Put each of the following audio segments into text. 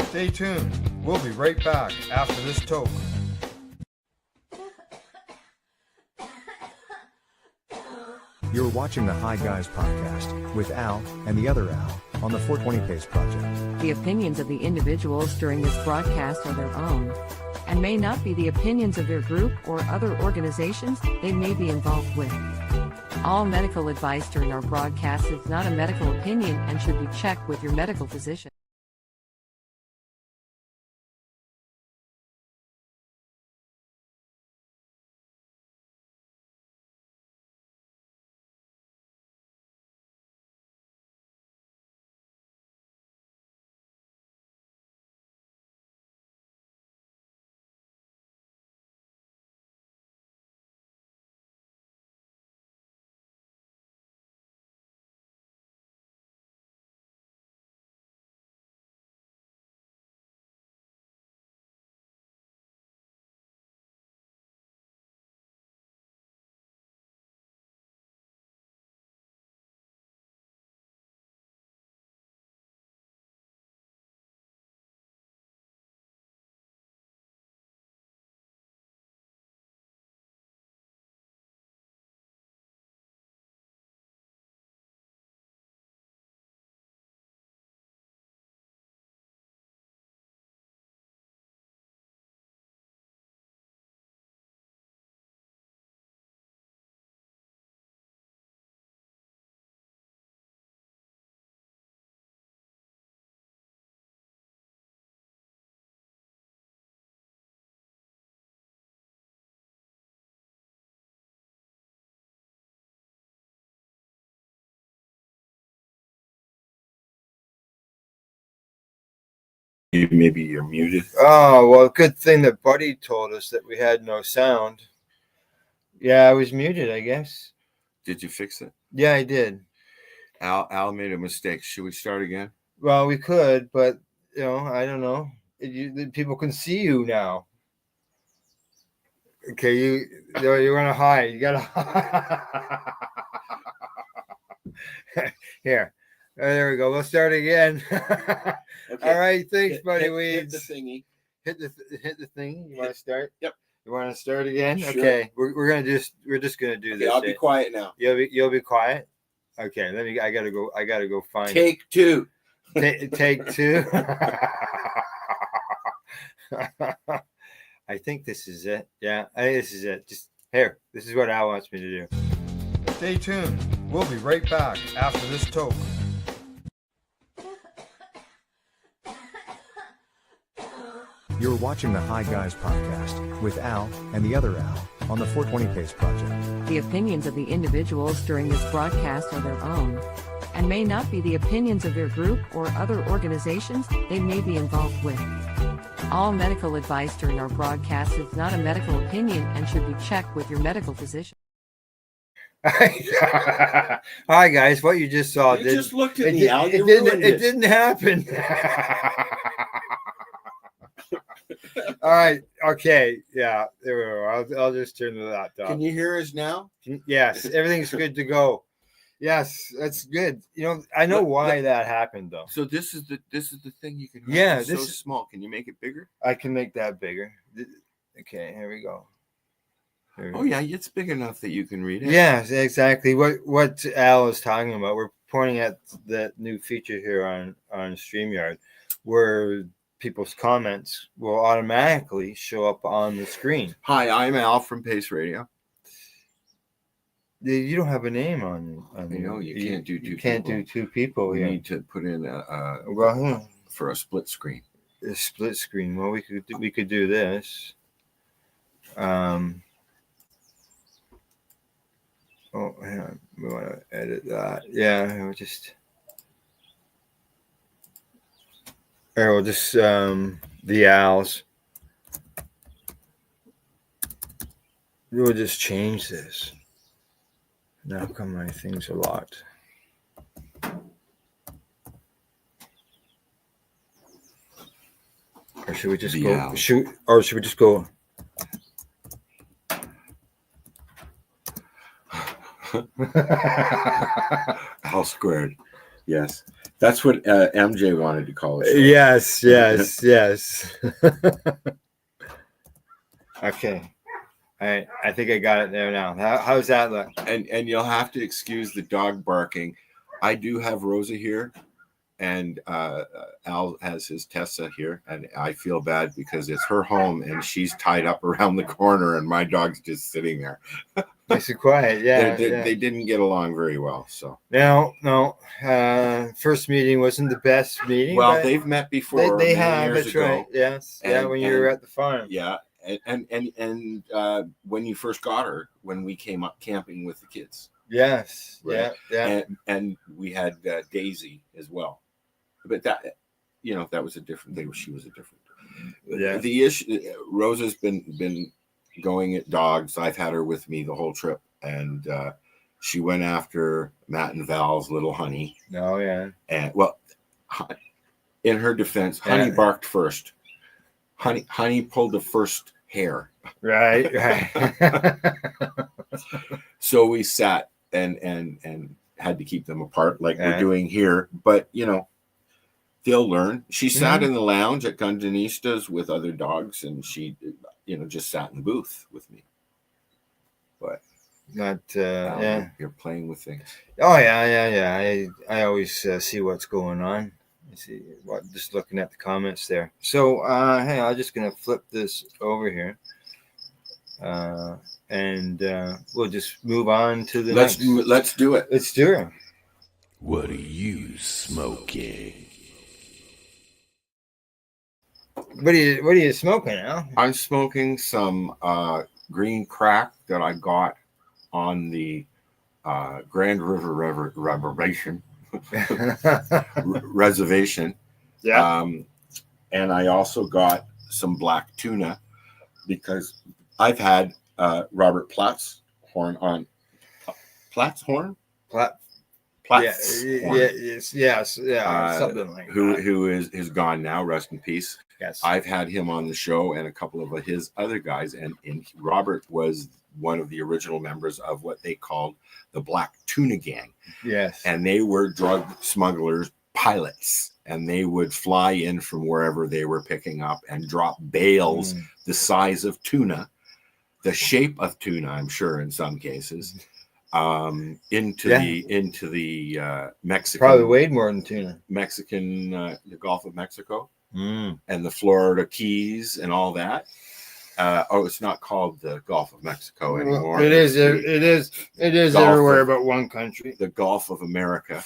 Stay tuned. We'll be right back after this toke. You're watching the Hi Guys podcast with Al and the other Al on the 420 Pace Project. The opinions of the individuals during this broadcast are their own and may not be the opinions of their group or other organizations they may be involved with. All medical advice during our broadcast is not a medical opinion and should be checked with your medical physician. Maybe you're muted. Oh, well, good thing that Buddy told us that we had no sound. Yeah, I was muted, I guess. Did you fix it? Yeah, I did. Al made a mistake. Should we start again? Well, we could, but, I don't know. People can see you now. Okay, you want to hide. You got to Here. There we go. We'll start again. Okay. All right. Thanks, Buddy Weeds. Hit the thingy. Hit the thing. You want to start? Yep. You want to start again? Sure. Okay. We're just gonna do this. I'll be quiet now. You'll be quiet. Okay. I gotta go find. Take two. Take two. I think this is it. Yeah, I think this is it. Just here. This is what Al wants me to do. Stay tuned. We'll be right back after this toke. You're watching the Hi Guys podcast with Al and the other Al on the 420 Pace Project. The opinions of the individuals during this broadcast are their own and may not be the opinions of their group or other organizations they may be involved with. All medical advice during our broadcast is not a medical opinion and should be checked with your medical physician. Hi guys, what you just saw Just looked at me, Al. You ruined it didn't happen. All right, okay, yeah, there we go. I'll just turn the laptop. Can you hear us now? Yes, everything's good to go. Yes, that's good. I know why that happened though. So this is the thing you can. Yeah, this is small. Can you make it bigger? I can make that bigger. Okay, here we go. Oh yeah, it's big enough that you can read it. Yes, exactly. What Al is talking about. We're pointing at the new feature here on StreamYard, where people's comments will automatically show up on the screen. Hi, I'm Al from Pace Radio. You don't have a name on. You can't do two. You can't do two people. We here. need to put in for a split screen. A split screen. Well, we could do this. Oh, hang on. We want to edit that. Yeah, we'll just. Or we'll just the Al's. We'll just change this. Now come my things are locked. Or should we just The go? Al. Should we just go? Al squared. Yes. That's what MJ wanted to call it. Yes. Okay. I think I got it there now. How's that look? And you'll have to excuse the dog barking. I do have Rosa here, and Al has his Tessa here, and I feel bad because it's her home and she's tied up around the corner and my dog's just sitting there. Nice and quiet. Yeah. They didn't get along very well. So no. First meeting wasn't the best meeting. well, they've met before. They many have. years That's ago. right. Yes. And- when you were at the farm. Yeah, and when you first got her, when we came up camping with the kids. Yes. Right. Yeah. And we had Daisy as well, but that that was a different. She was a different. Yeah. The issue, Rosa's been going at dogs. I've had her with me the whole trip, and she went after Matt and Val's little Honey. Oh yeah. And well, in her defense, Honey barked first. Honey pulled the first hair. Right. So we sat and had to keep them apart like we're doing here. But they'll learn. She sat in the lounge at Gundanistas with other dogs, and she just sat in the booth with me. But not you're playing with things. Oh yeah. I always see what's going on. I see just looking at the comments there. So hey, I'm just gonna flip this over here. And we'll just move on to the Let's next. let's do it. Let's do it. What are you smoking? What are you smoking now? I'm smoking some green crack that I got on the Grand River reservation. Yeah. And I also got some black tuna because I've had Robert Platt's horn on. Platt's horn? Platt's horn. Yes, something like that. Who is gone now, rest in peace. Yes. I've had him on the show and a couple of his other guys, and Robert was one of the original members of what they called the Black Tuna Gang. Yes. And they were drug smugglers pilots, and they would fly in from wherever they were picking up and drop bales the size of tuna, the shape of tuna, I'm sure in some cases, into the Mexican, probably weighed more than tuna. the Gulf of Mexico and the Florida Keys and all that. It's not called the Gulf of Mexico anymore. Well, it is everywhere but one country. The Gulf of America.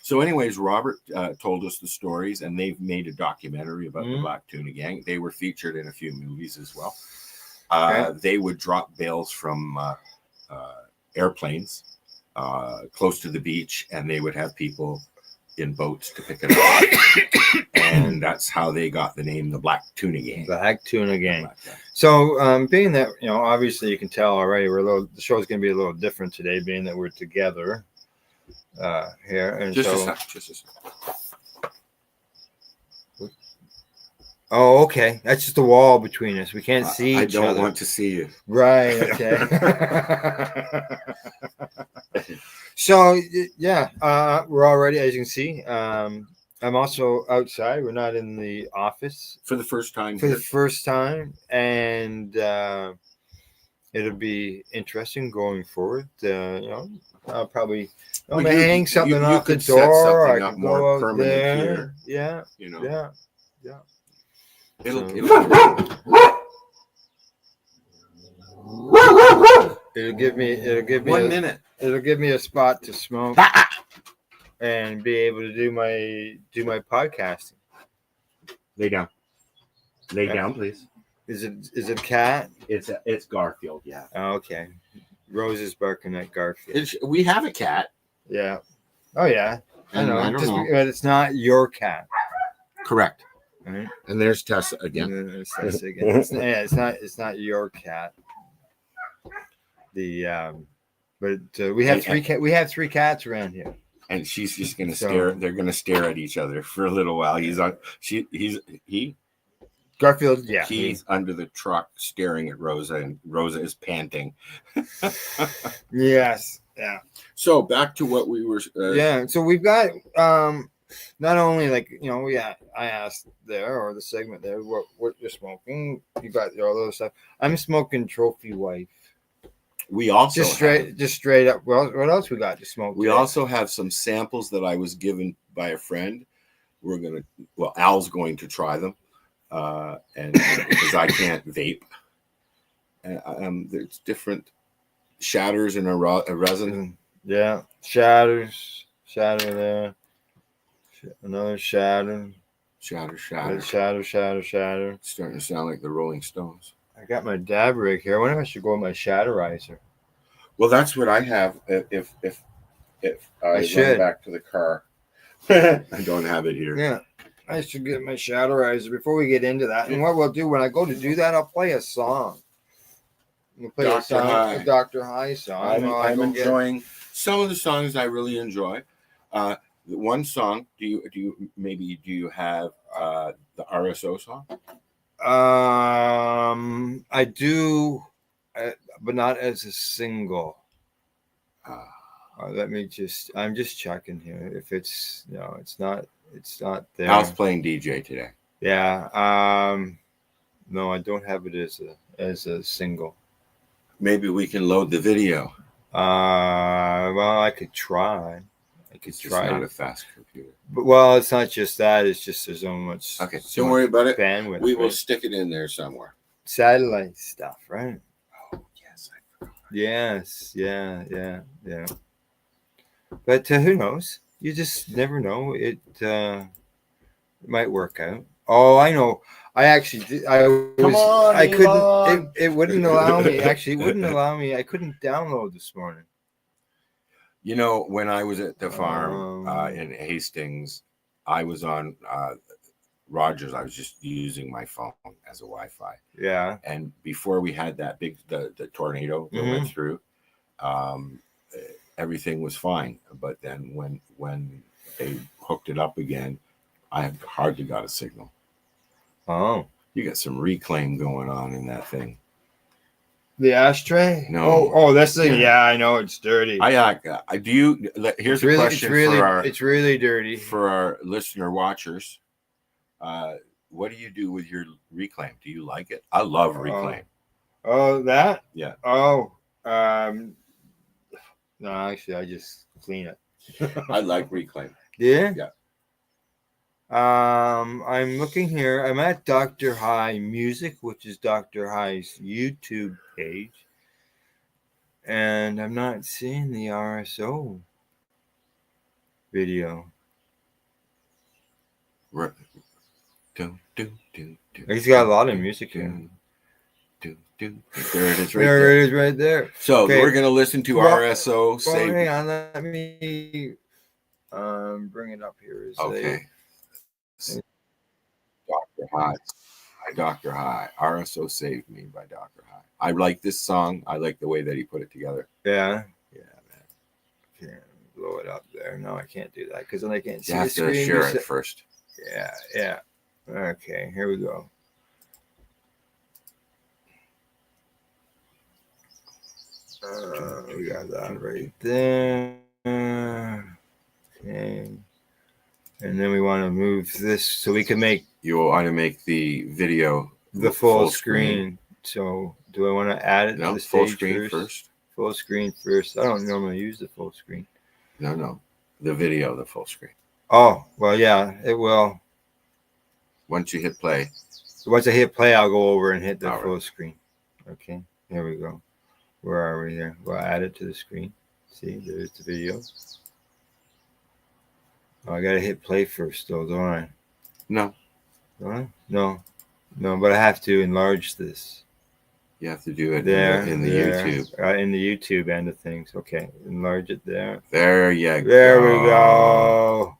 So anyways, Robert told us the stories, and they've made a documentary about the Black Tuna Gang. They were featured in a few movies as well. They would drop bales from airplanes close to the beach, and they would have people in boats to pick it up. And that's how they got the name the Black Tuna Gang. Black Tuna Gang. So being that, obviously you can tell already the show's going to be a little different today, being that we're together here. And just so, a sec. Oh, okay. That's just a wall between us. We can't see each other. I don't want to see you. Right. Okay. So yeah, we're already, as you can see. I'm also outside. We're not in the office for the first time. And it'll be interesting going forward. I'll probably hang something off the door. I can go out there. Yeah. Yeah. It'll give me 1 minute. It'll give me a spot to smoke and be able to do my podcasting. Lay down, please. Is it a cat? It's Garfield. Yeah. Oh, okay. Rose is barking at Garfield. We have a cat. Yeah. Oh yeah. I know. I don't know. But it's not your cat. Correct. Right. And there's Tessa again. There's Tessa again. It's not your cat. But we have we have three cats around here. And she's just gonna stare. They're gonna stare at each other for a little while. Garfield. Yeah. He's under the truck staring at Rosa, and Rosa is panting. Yes. Yeah. So back to what we were. Yeah. So we've got not only like I asked there or the segment there what you're smoking. You got all those stuff. I'm smoking Trophy Wife. We also Just straight up. Well, what else we got to smoke? We today? also have some samples that I was given by a friend. Al's going to try them, and because I can't vape, there's different shatters in a resin. Yeah, shatter there, another shatter. Shatter. Shatter. Starting to sound like the Rolling Stones. I got my dab rig here. I wonder if I should go with my shatterizer. Well, that's what I have. If I should. run back to the car, I don't have it here. Yeah, I should get my shatterizer before we get into that. And what we'll do when I go to do that, I'll play a song. We'll play a song, a Dr. High song. I'm enjoying some of the songs I really enjoy. One song. Do you have the RSO song? I do, but not as a single. I'm just checking here. If it's it's not there. I was playing DJ today. Yeah. No, I don't have it as a single. Maybe we can load the video. Well, I could try. It's just not a fast computer. But well, it's not just that. It's just there's so much. Okay, don't worry about it. Bandwidth. We will stick it in there somewhere. Satellite stuff, right? Oh yes, I forgot. Yes, yeah. But who knows? You just never know. It might work out. Oh, I know. I actually did. I couldn't. It wouldn't allow me. Actually, it wouldn't allow me. I couldn't download this morning. You know, when I was at the farm in Hastings, I was on Rogers. I was just using my phone as a Wi-Fi. Yeah. And before we had that big the tornado that went through, everything was fine. But then when they hooked it up again, I hardly got a signal. Oh. You got some reclaim going on in that thing. The ashtray? No. Oh, that's the yeah. I know it's dirty. Here's a question it's really dirty for our listener watchers. What do you do with your reclaim? Do you like it? I love reclaim. Oh, that? Yeah. Oh, no, actually, I just clean it. I like reclaim. Yeah. Yeah. I'm looking here. I'm at Dr. High Music, which is Dr. High's YouTube page, and I'm not seeing the RSO video. He's got a lot of music here. There it is right there. So we're going to listen to RSO. Hang on. Let me bring it up here. Okay. Dr. High by Dr. High. RSO Saved Me by Dr. High. I like this song. I like the way that he put it together. Yeah. Yeah, man. Can't blow it up there. No, I can't do that because then I can't see the screen. You have to share it first. Yeah. Okay, here we go. We got that right there. Okay. And then we want to move this so we can make. You want to make the video the full screen. So do I want to add it to the full stage screen first? Full screen first. I don't normally use the full screen. No. The video, the full screen. Oh, well, yeah, it will. Once you hit play. So once I hit play, I'll go over and hit the All full right. screen. Okay, here we go. Where are we here? We'll add it to the screen. See, there's the video. Oh, I gotta hit play first, though, don't I? No. Don't I? No, but I have to enlarge this. You have to do it There in the there. YouTube. In the YouTube end of things. Okay, enlarge it there. There you go. There we go.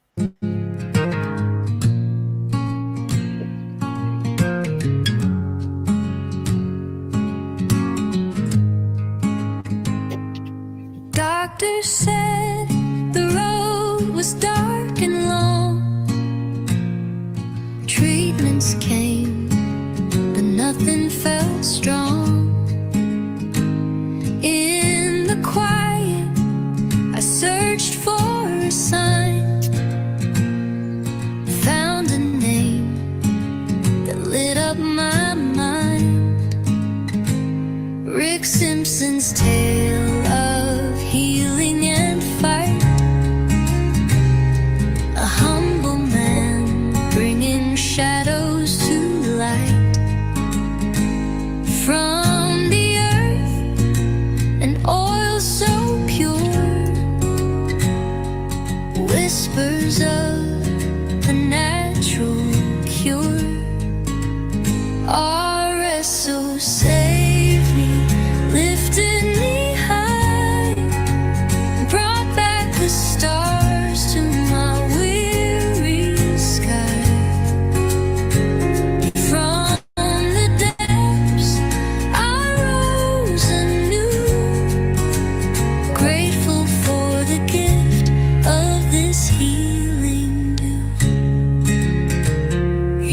Doctor said the road was dark and long. Treatments came, but nothing felt strong. In the quiet,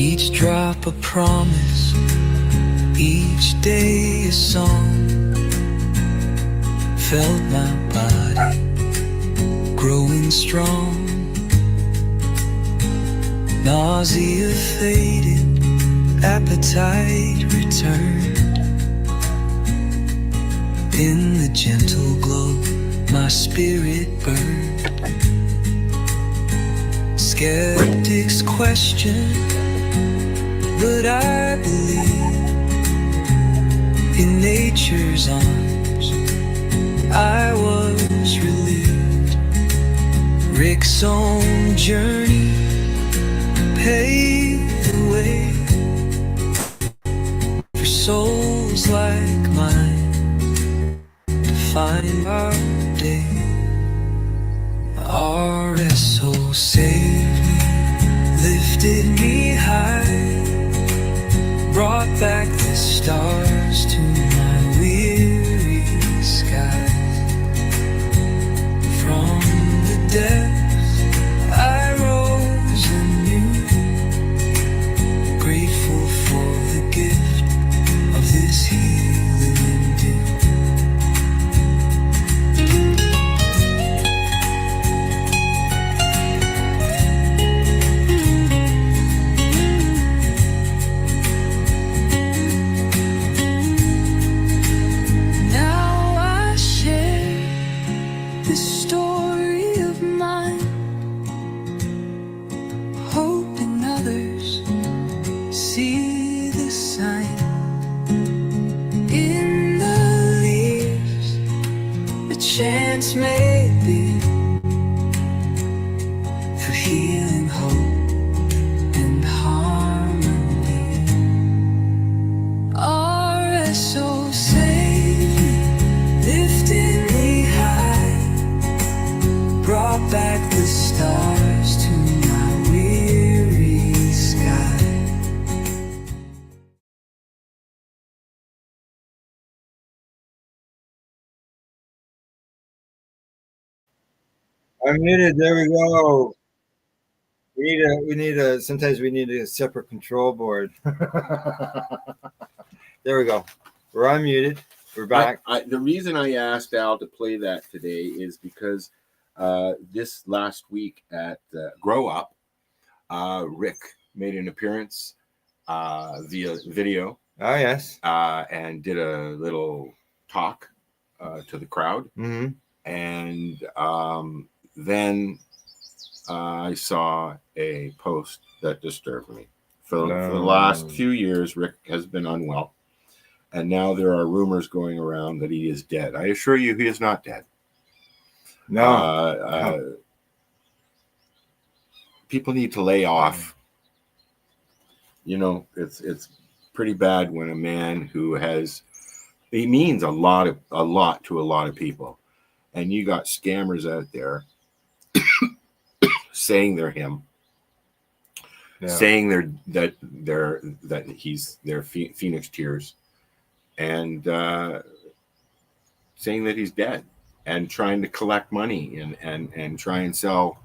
Each drop a promise, each day a song. Felt my body growing strong. Nausea faded, appetite returned. In the gentle glow, my spirit burned. Skeptics question, but I believe in nature's arms. I was relieved. Rick's own journey paved the way for souls like mine to find our day. RSO saved me, lifted me high, brought back the stars to my weary sky. From the depths I rose anew, grateful for the gift of this healing dew. Now I share this story of mine, hoping others see the sign in the leaves. A chance maybe for healing, hope, and harmony. RSO saved me, lifted me high, brought back the stars to my weary sky. I'm muted. There we go. Sometimes we need a separate control board. There we go. We're unmuted. We're back. The reason I asked Al to play that today is because this last week at Grow Up, Rick made an appearance via video Oh, yes. and did a little talk to the crowd. Mm-hmm. And then I saw a post that disturbed me. For the last few years, Rick has been unwell. And now there are rumors going around that he is dead. I assure you, he is not dead. No. People need to lay off. You know, it's pretty bad when a man who he means a lot to a lot of people, and you got scammers out there saying they're him, saying that he's their Phoenix Tears, and saying that he's dead, and trying to collect money and try and sell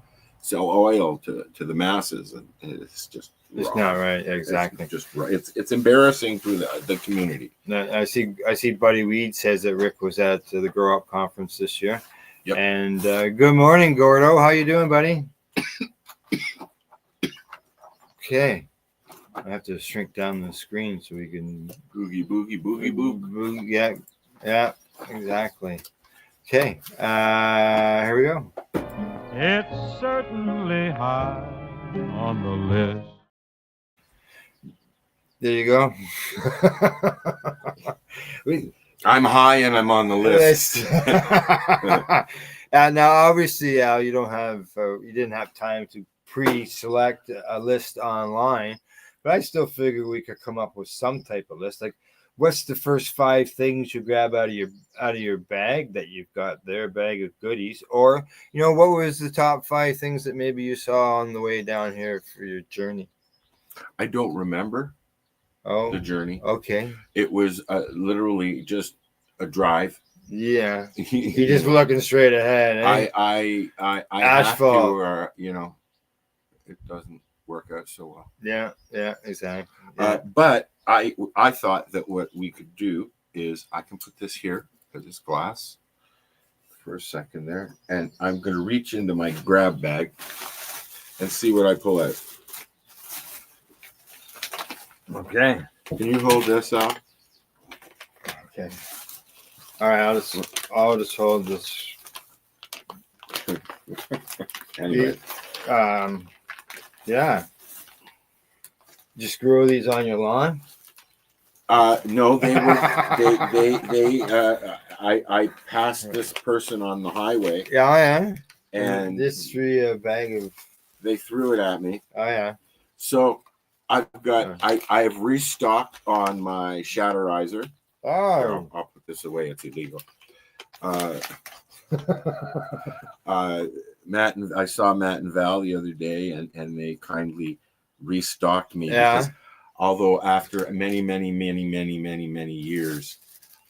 oil to the masses, and it's just It's wrong. not right. Exactly. It's just right. It's embarrassing to the community. I see Buddy Weed says that Rick was at the Grow Up conference this year. Yep. And good morning, Gordo. How you doing, buddy? Okay. I have to shrink down the screen so we can Boogie boogie boogie boop. Yeah, exactly. Okay. Here we go. It's certainly high on the list. There you go. I'm high and I'm on the list. Now, obviously, Al, you didn't have time to pre-select a list online, but I still figure we could come up with some type of list. Like, what's the first 5 things you grab out of your bag that you've got there, bag of goodies? Or, what was the top 5 things that maybe you saw on the way down here for your journey? I don't remember the journey. Okay. It was literally just a drive. Yeah. You're just looking straight ahead. Eh? I Asphalt. have to, it doesn't work out so well. Yeah, exactly. But I thought that what we could do is I can put this here because it's glass for a second there, and I'm going to reach into my grab bag and see what I pull out. Okay. Can you hold this out? Okay. All right. I'll just hold this. Anyway, Yeah. Just grow these on your lawn. no, they were I passed this person on the highway, Yeah, I am. and this free a bag of. they threw it at me. Oh yeah. So I've got I have restocked on my Shatterizer. Oh. I'll put this away. It's illegal. Matt and I saw Matt and Val the other day, and they kindly restocked me. Yeah. Because although after many years,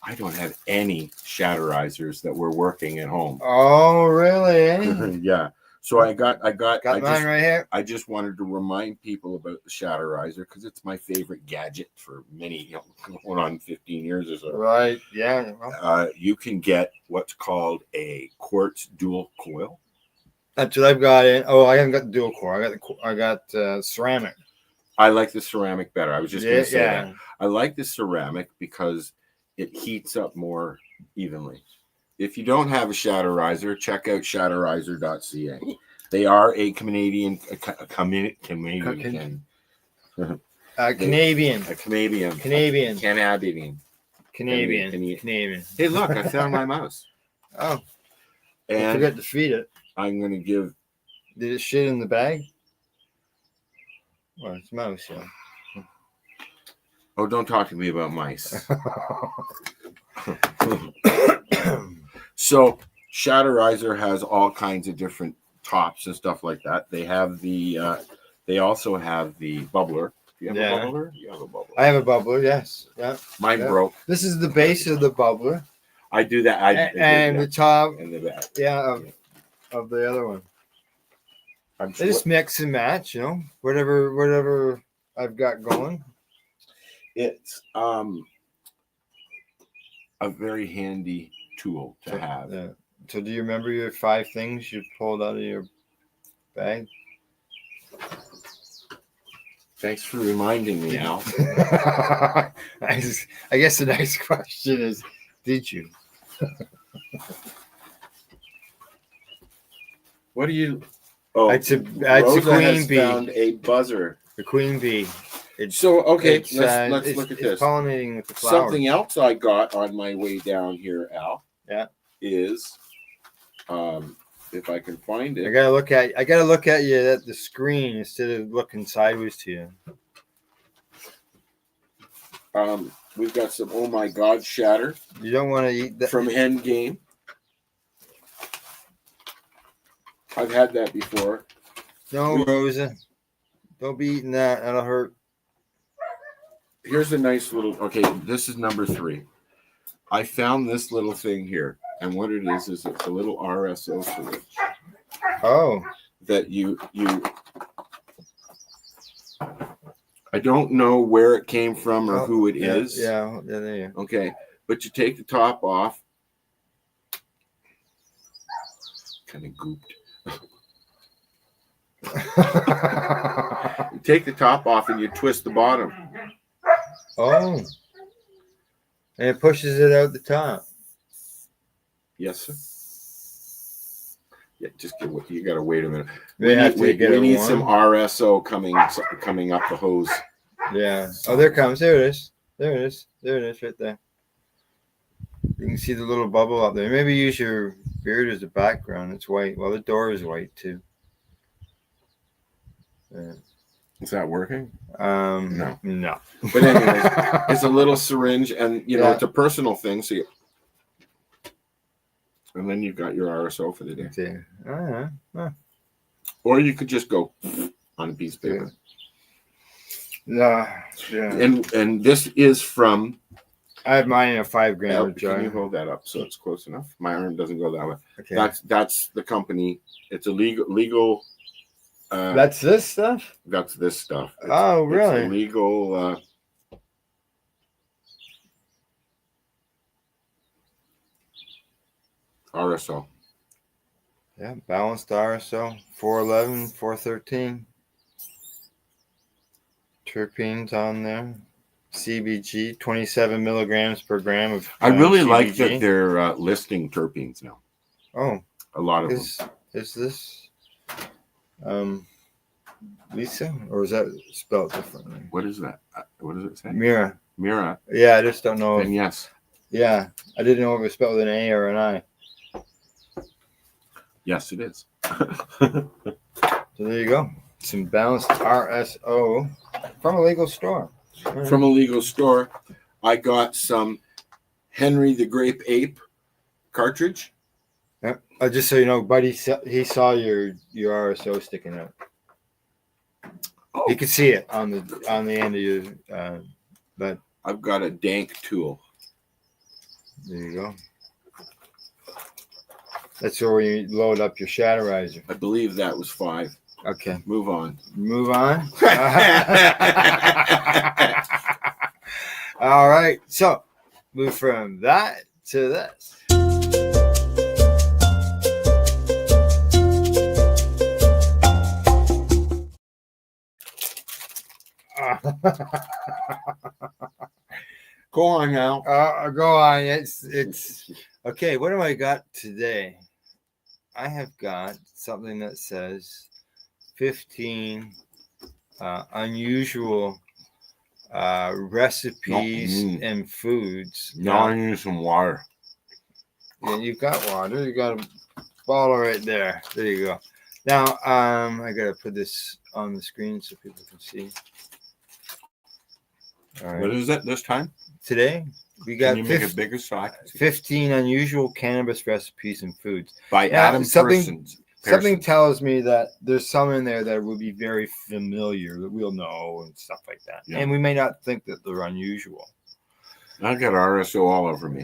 I don't have any Shatterizers that were working at home. Oh really? Yeah. So I got Got mine right here. I just wanted to remind people about the Shatterizer because it's my favorite gadget for many, going on 15 years or so. Right. Yeah. Well, You can get what's called a quartz dual coil. that's what I've got in. Oh, I haven't got the dual core. I got ceramic. I like the ceramic better. I was just going to say Yeah. that. I like the ceramic because it heats up more evenly. If you don't have a Shatterizer, check out shatterizer.ca. They are a Canadian, Canadian, Canadian. Canadian. Hey, look, I found my mouse. Oh, I And forgot to feed it. I'm going to give, Did it shit in the bag? Well, it's mouse, yeah. oh, don't talk to me about mice. So Shatterizer has all kinds of different tops and stuff like that. They have they also have the bubbler. Do you have a bubbler? You have a bubbler. I have a bubbler, yes. Yeah. Mine Yeah. broke. This is the base of the bubbler. I do that. I do And that. the top, And the back. yeah, of the other one. I'm They just mix and match, whatever I've got going. It's a very handy tool to have. Yeah. So do you remember your 5 things you pulled out of your bag? Thanks for reminding me, Al. I guess the next question is, did you? What do you? Oh, It's a Rosa queen has bee. found a buzzer. The queen bee. It's So okay, it's, let's it's- look at it's this. pollinating with the flowers. Something else I got on my way down here, Al. Yeah. Is if I can find I it. gotta look at you at the screen instead of looking sideways to you. We've got some Oh My God shatter You don't want to eat that. from Endgame. I've had that before. No, Rosa. Don't be eating that. That'll hurt. Here's a nice little. Okay, this is number 3. I found this little thing here, and what it is it's a little RSO switch Oh. that you. I don't know where it came from or who it is. Yeah, there you go. Okay, but you take the top off. Kind of gooped. You take the top off and you twist the bottom. Oh. And it pushes it out the top. Yes, sir. Yeah, just you gotta wait a minute. We have to get it need warm. some RSO coming up the hose. Yeah. Oh, there it comes. There it is. There it is. There it is right there. You can see the little bubble up there. Maybe use your beard as a background. It's white. Well, the door is white too. Yeah. Is that working? No. But anyways, it's a little syringe, and Yeah. it's a personal thing. So, and then you've got your RSO for the day, Okay. or you could just go on a piece of paper. Yeah. And this is from. I have mine in a 5 gram Can jar. you hold that up so it's close enough? My arm doesn't go that way. Okay. That's the company. It's a legal That's this stuff. That's this stuff. Oh, really? It's illegal. RSO. Yeah, balanced RSO, 411, 413. Terpenes on there. CBG, 27 milligrams per gram of I really like CBG. that they're listing terpenes now. Oh, A lot of them. is this Lisa, or is that spelled differently? What is that? What does it say? Mira. Mira. Yeah, I just don't know. And yes. Yeah, I didn't know if it was spelled with an A or an I. Yes, it is. So there you go. Some balanced RSO from a legal store. From a legal store, I got some Henry the Grape Ape cartridge. Yep. Just so you know, buddy, he saw your RSO sticking out. Oh. You could see it on the end of your. But I've got a dank tool. there you go. That's where you load up your Shatterizer. I believe that was 5. Okay, Move on. move on. All right, so move from that to this. Go on now. Go on. It's okay. What do I got today? I have got something that says 15 unusual recipes and foods. Now I need some water. And you've got water. You got a bottle right there. There you go. Now, I gotta put this on the screen so people can see. All right. What is it this time? Today we got Can you make it bigger so I can see? 15 unusual cannabis recipes and foods. By Now, Adam something Persons. tells me that there's some in there that will be very familiar that we'll know and stuff like that. Yeah. And we may not think that they're unusual. I got RSO all over me.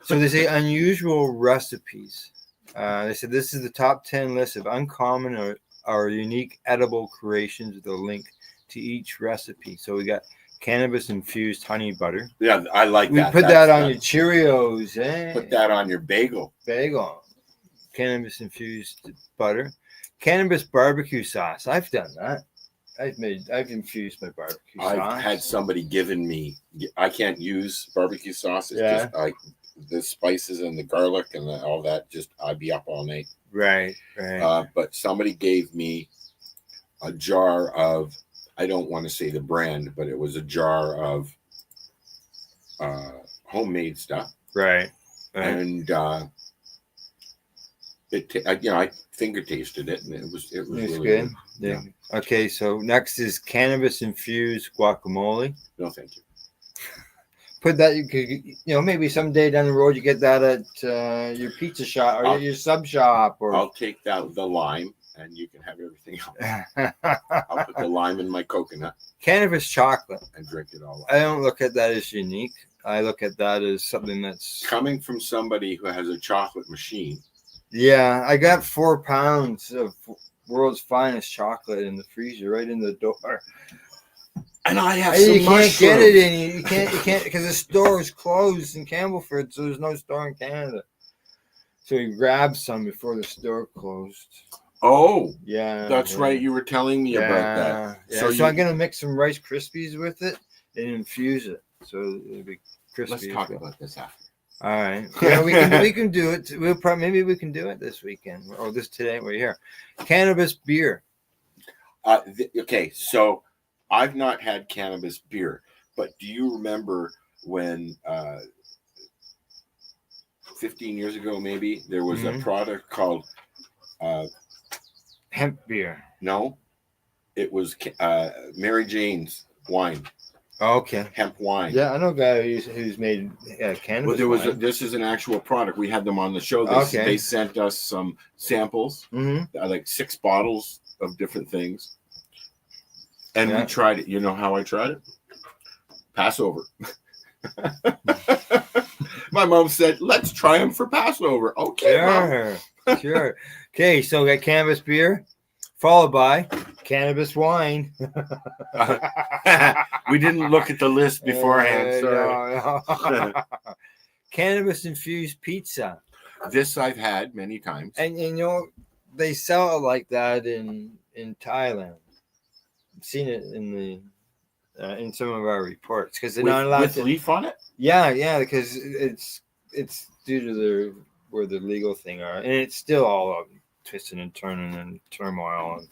So they say unusual recipes. They said this is the top 10 list of uncommon or unique edible creations with a link to each recipe. So we got cannabis infused honey butter. Yeah, I like We that. put that on your Cheerios, Put that on your bagel. bagel. Cannabis infused butter. Cannabis barbecue sauce. I've done that. I've infused my barbecue sauce. I've had somebody given me. I can't use barbecue sauce. It's Yeah. just like the spices and the garlic and all that. Just I'd be up all night. Right. But somebody gave me a jar of. I don't want to say the brand, but it was a jar of homemade stuff, Right. and I finger tasted it, and it was It's really good. Yeah. Okay, so next is cannabis infused guacamole. No, thank you. Put that, you could, maybe someday down the road you get that at your pizza shop or your sub shop or. I'll take the lime, and you can have everything else. I'll put the lime in my coconut Cannabis chocolate. and drink it all up. I don't look at that as unique. I look at that as something that's. Coming from somebody who has a chocolate machine. Yeah, I got 4 pounds of world's finest chocolate in the freezer right in the door. And I have Hey, some you can't mushrooms. get it in. You can't because the store is closed in Campbellford, so there's no store in Canada. So we grabbed some before the store closed. Oh, Yeah, that's yeah. right. You were telling me about that. Yeah. So So I'm gonna mix some Rice Krispies with it and infuse it, so it'll be crispy. let's as talk well. about this after. All right. Yeah, we can do it. Maybe we can do it this weekend or this today. We're here. Cannabis beer. Okay, so I've not had cannabis beer, but do you remember when 15 years ago, maybe there was a product called Hemp beer. no, it was Mary Jane's wine, Okay. hemp wine. Yeah, I know a guy who's made cannabis. Well, there was wine. this is an actual product. We had them on the show. Okay. They sent us some samples, like 6 bottles of different things, and Yeah. we tried it. You know how I tried it? Passover. My mom said, "Let's try them for Passover." Okay, Mom. Sure. Okay, so we got cannabis beer. followed by cannabis wine. We didn't look at the list beforehand. Sorry. No. Cannabis infused pizza. This I've had many times. And you know, they sell it like that in Thailand. I've seen it in some of our reports because they're not allowed with to. leaf on it. Yeah, because it's due to where the legal thing are, and it's still all twisting and turning and turmoil, and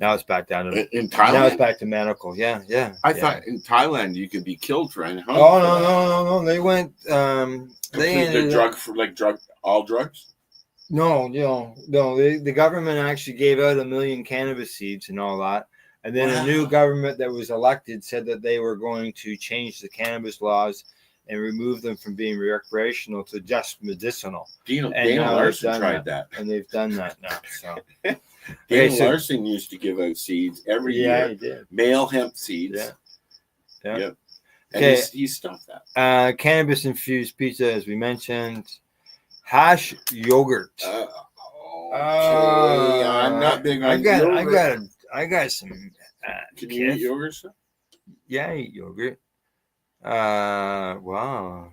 now it's back down to In Thailand. now it's back to medical. Yeah. I thought in Thailand you could be killed for it. Oh no! They went. They ended drug for all drugs. No. The government actually gave out 1 million cannabis seeds and all that. And then a new government that was elected said that they were going to change the cannabis laws and remove them from being recreational to just medicinal. Dana now Larson tried that. And they've done that now. So Dana Larson used to give out seeds every year. Yeah, he did. Male hemp seeds. Yeah. Yep. Okay. And he stopped that. Cannabis infused pizza, as we mentioned. Hash yogurt. I'm not big on yogurt. I got some. Can you eat yogurt? Sir? Yeah, I eat yogurt. Wow.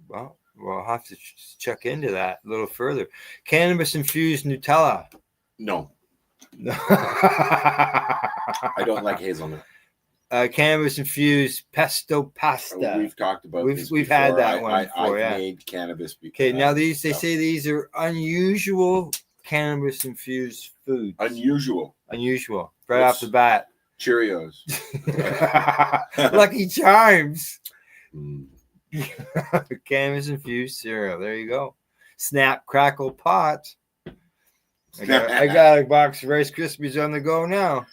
Well, we'll have to check into that a little further. Cannabis infused Nutella. No. I don't like hazelnut. Cannabis infused pesto pasta. We've talked about this. We've had that one before. I've made cannabis before. Okay, now they say these are unusual cannabis infused foods. Unusual, right off the bat. Cheerios. Lucky Charms. Cannabis infused cereal. There you go. Snap, crackle, pot. I got a box of Rice Krispies on the go now.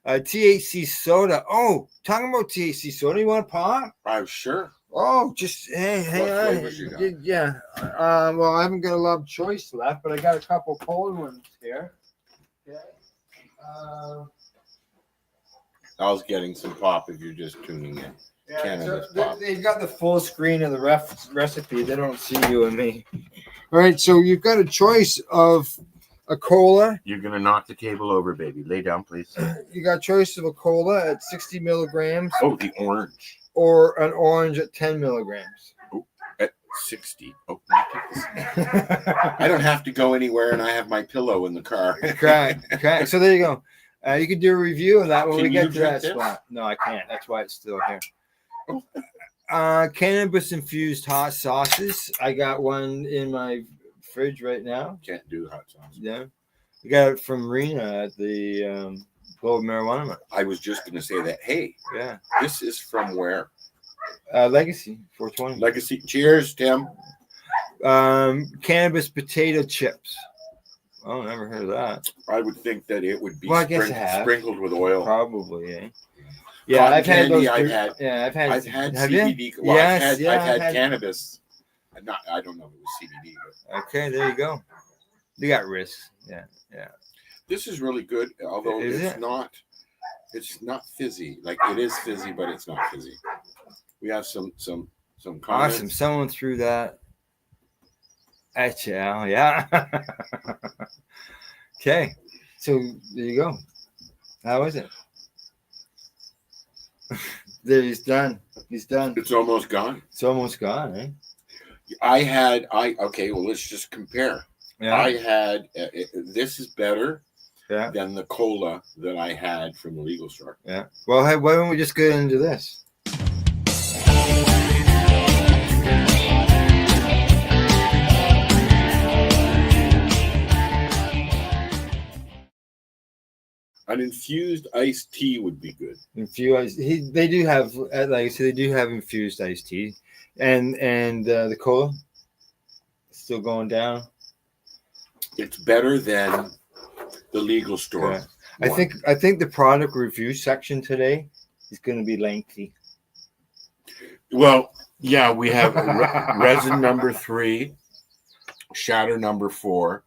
THC soda. Oh, talking about THC soda. You want a pot? Sure. Oh, just hang on. Yeah. Well, I haven't got a lot of choice left, but I got a couple cold ones here. Okay. I was getting some pop if you're just tuning in. Yeah, Cannabis so pop. they've got the full screen of the recipe. They don't see you and me. All right, so you've got a choice of a cola. You're gonna knock the table over, baby. Lay down, please. You got a choice of a cola at 60 milligrams. Oh, the orange. Or an orange at 10 milligrams. Oh, at 60. Oh, I don't have to go anywhere, and I have my pillow in the car. Correct. So there you go. You can do a review of that when we get to that this? spot. No, I can't. That's why it's still here. Cannabis infused hot sauces. I got one in my fridge right now. Can't do hot sauce. Yeah. I got it from Rena at the Global Marijuana Mart. I was just going to say that. Hey, yeah. This is from where? Legacy 420. Legacy. Cheers, Tim. Cannabis potato chips. Oh, never heard of that. I would think that it would be sprinkled with oil. Probably, eh? Yeah, I've had those. I've had CBD. Well, I've had cannabis. I don't know if it was CBD. But. Okay, there you go. They got risks. Yeah. This is really good, although it's not fizzy. Like it is fizzy, but it's not fizzy. We have some comments. Awesome. Someone threw that at you, Al. Yeah. Okay. So there you go. How is it? There, he's done. It's almost gone. It's almost gone, eh? Okay, well, let's just compare. Yeah. I had, this is better Yeah. than the cola that I had from the legal store. Yeah. Well, hey, why don't we just get into this? An infused iced tea would be good. They do have, like I said, they do have infused iced tea, and the cola still going down. It's better than the legal store. Yeah. I think the product review section today is going to be lengthy. Well, yeah, we have resin number 3, shatter number 4,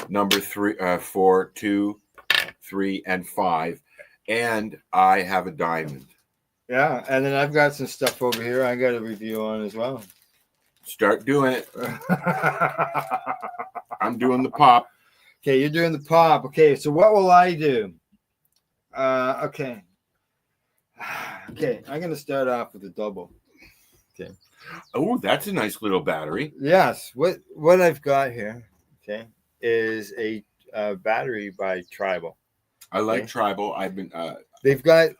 number 3, 4, 2, 3, and 5, and I have a diamond. Yeah, and then I've got some stuff over here I got a review on as well. Start doing it. I'm doing the pop. Okay, you're doing the pop. Okay, so what will I do? Okay. Okay, I'm gonna start off with a double. Okay. Oh, that's a nice little battery. Yes. What I've got here, okay, is a battery by Tribal. I like Okay. Tribal. I've been. They've Oh,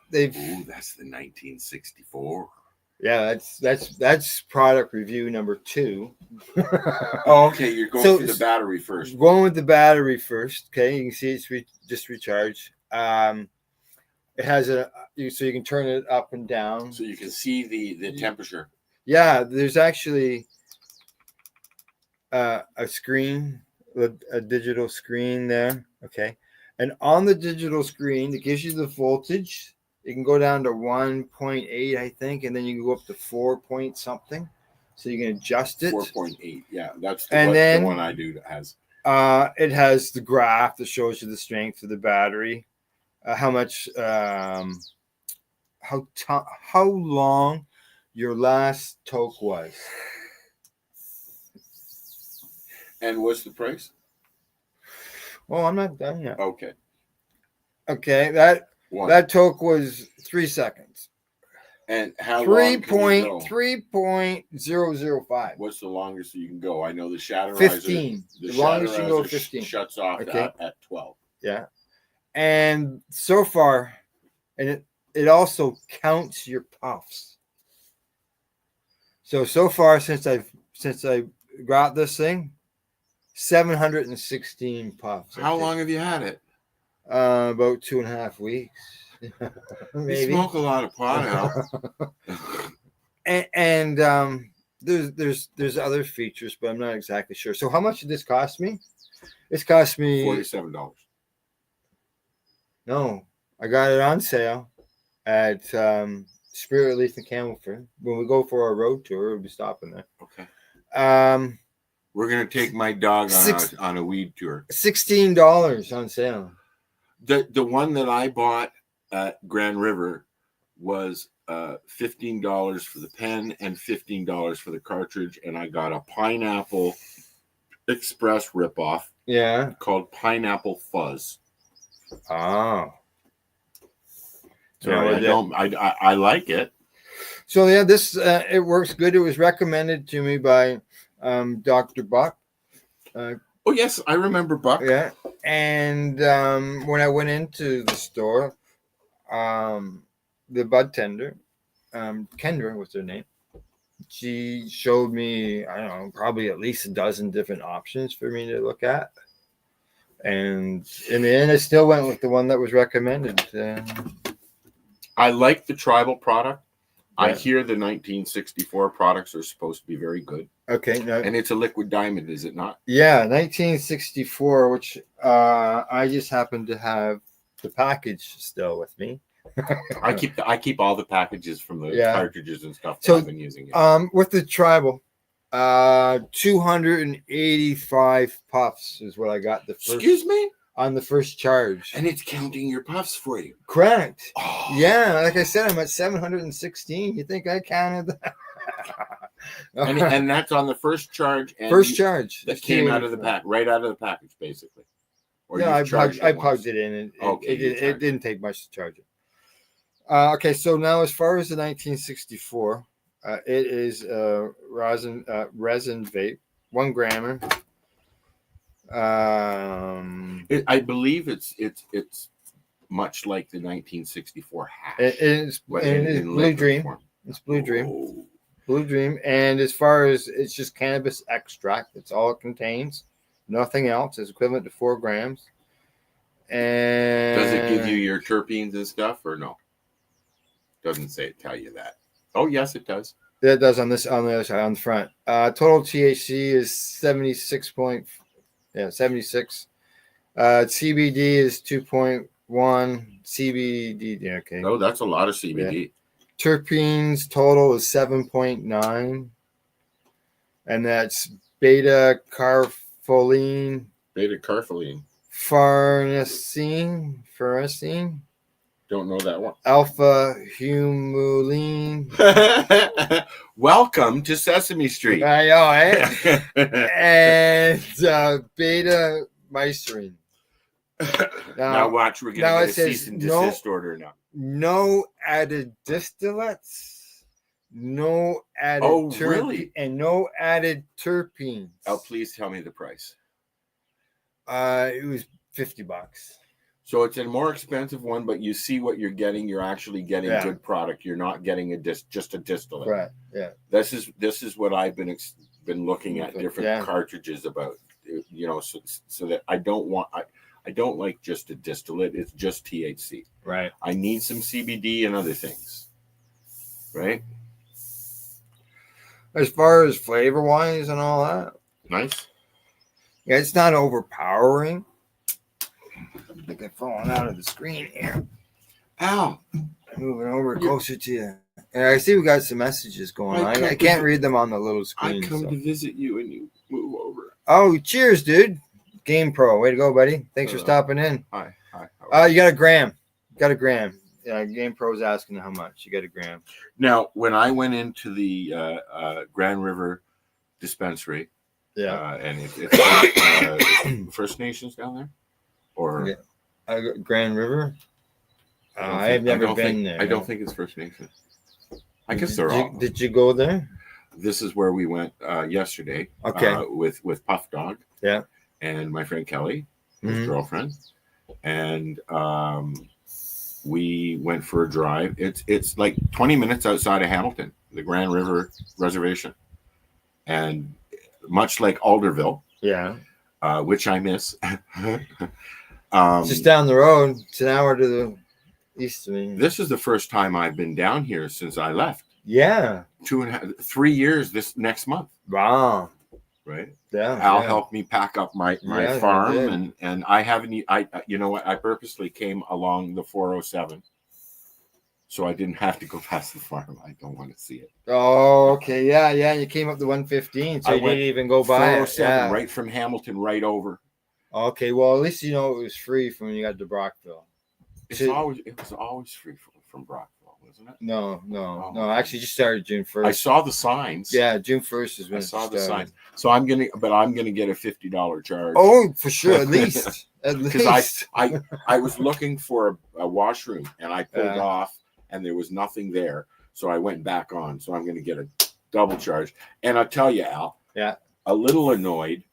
that's the 1964. yeah, that's product review number 2. Oh, okay. You're going So- through the battery first. Going with the battery first. Okay, you can see it's just recharged. It has so you can turn it up and down. So you can see the temperature. Yeah, there's actually a screen, a digital screen there. Okay, and on the digital screen, it gives you the voltage. It can go down to 1.8, I think, and then you can go up to 4 point something. So you can adjust it. 4.8. Yeah, that's And the then- one I do that has. It has the graph that shows you the strength of the battery, how much, how long your last toke was. And what's the price? Oh, I'm not done yet. Okay. Okay, that One. toke was 3 seconds. And how Three long can you go? 3.005. What's the longest you can go? I know the Shatterizer. 15. The The longest you can go Shatterizer 15. shuts off Okay. at 12. Yeah. And so far, and it also counts your puffs. So far since I got this thing, 716 puffs. I How think. long have you had it? About 2.5 weeks. You Maybe. smoke a lot of pot, Al. and there's other features, but I'm not exactly sure. So how much did this cost me? This cost me $47. No, I got it on sale at Spirit Leaf in Campbellford. When we go for our road tour, we'll be stopping there. Okay. We're gonna take my dog Six- on a weed tour. $16 on sale. The one that I bought at Grand River was $15 for the pen and $15 for the cartridge, and I got a Pineapple Express ripoff Yeah. called Pineapple Fuzz. Oh. So Yeah, I like it. So yeah, this it works good. It was recommended to me by Dr. Buck. Oh yes, I remember Buck. Yeah, and when I went into the store, the bud tender, Kendra was her name. She showed me, I don't know, probably at least a dozen different options for me to look at, and in the end, I still went with the one that was recommended. I like the Tribal product. I Yeah. hear the 1964 products are supposed to be very good, Okay, now, and it's a liquid diamond, is it not? yeah, 1964, which I just happen to have the package still with me. I keep all the packages from the Yeah. cartridges and stuff that So, I've been using. With the Tribal, 285 puffs is what I got Excuse me, on the first charge. and it's counting your puffs for you. Correct. Oh. Yeah, like I said, I'm at 716. You think I counted that? and that's on the first charge. And first charge. that came out of the pack, right out of the package, basically. Or Yeah, I you've charged plugged once. it in, and Okay, you it charged didn't take much to charge it. Okay, so now as far as the 1964, it is resin vape, 1 grammer. I believe it's much like the 1964 hash. It is but Blue liquid Dream. form. It's Blue Dream. Oh. Blue Dream. And as far as it's just cannabis extract, that's all it contains. Nothing else. It's equivalent to 4 grams. And Does it give you your terpenes and stuff, or no? Doesn't tell you that. Oh yes, it does. That does on the other side, on the front. Total THC is 76. CBD is 2.1. CBD. Yeah, okay. Oh, that's a lot of CBD. Terpenes total is 7.9, and that's beta carpholine, Beta carpholine. farnesene, Don't know that one. alpha humulene. Welcome to Sesame Street. I know, eh? And beta Meisterine. Now watch, we're now gonna it get a cease says and no- desist order now. No added distillates, no added Oh, really? and no added terpenes. Oh, please tell me the price. It was $50. So it's a more expensive one, but you see what you're getting. You're actually getting Yeah. good product. You're not getting just a distillate. Right. Yeah. This is what I've been looking at different Yeah. cartridges about. You know, so that I don't like just a distillate. It's just THC. Right. I need some CBD and other things. Right. As far as flavor wise and all that, Nice. yeah, it's not overpowering. I think I've fallen out of the screen here. Ow. Moving over closer to you. And I see we got some messages going I on. come I to can't vi- read them on the little I screen. come so. to visit you and you move over. Oh, cheers, dude. Game Pro. Way to go, buddy. Thanks for Hello. stopping in. Hi. Hi. You got a gram. Got a gram. Yeah, Game Pro's asking how much. You got a gram. Now, when I went into the Grand River dispensary, Yeah. and it's First Nations down there, or Yeah. Grand River? I don't I've think- never don't been think- there. I don't think it's First Nations. I guess they're Did you- all. Did you go there? This is where we went yesterday. Okay. With Puff Dog. Yeah. And my friend Kelly, his Mhm. girlfriend, and we went for a drive. It's like 20 minutes outside of Hamilton, the Grand River Reservation, and much like Alderville, Yeah. which I miss. Just down the road. It's an hour to the east of me. This is the first time I've been down here since I left. Yeah. 3 years this next month, Wow. right? Yeah. Al yeah. helped me pack up my Yeah, he farm, did. and I haven't. You know what? I purposely came along the 407, so I didn't have to go past the farm. I don't want to see it. Oh, okay. Yeah, yeah. You came up to 115, so I you went didn't even go by it. 407 Yeah. right from Hamilton right over. Okay. Well, at least you know it was free from when you got to Brockville. It was always free from Brockville, wasn't it? No. Oh. Actually, just started June 1st. I saw the signs. Yeah, June 1st is when I it saw the started. signs. So I'm gonna get a $50 charge. Oh, for sure. At least. At Because least. I was looking for a washroom and I pulled Yeah. off and there was nothing there. So I went back on. So I'm going to get a double charge. And I'll tell you, Al, Yeah. a little annoyed.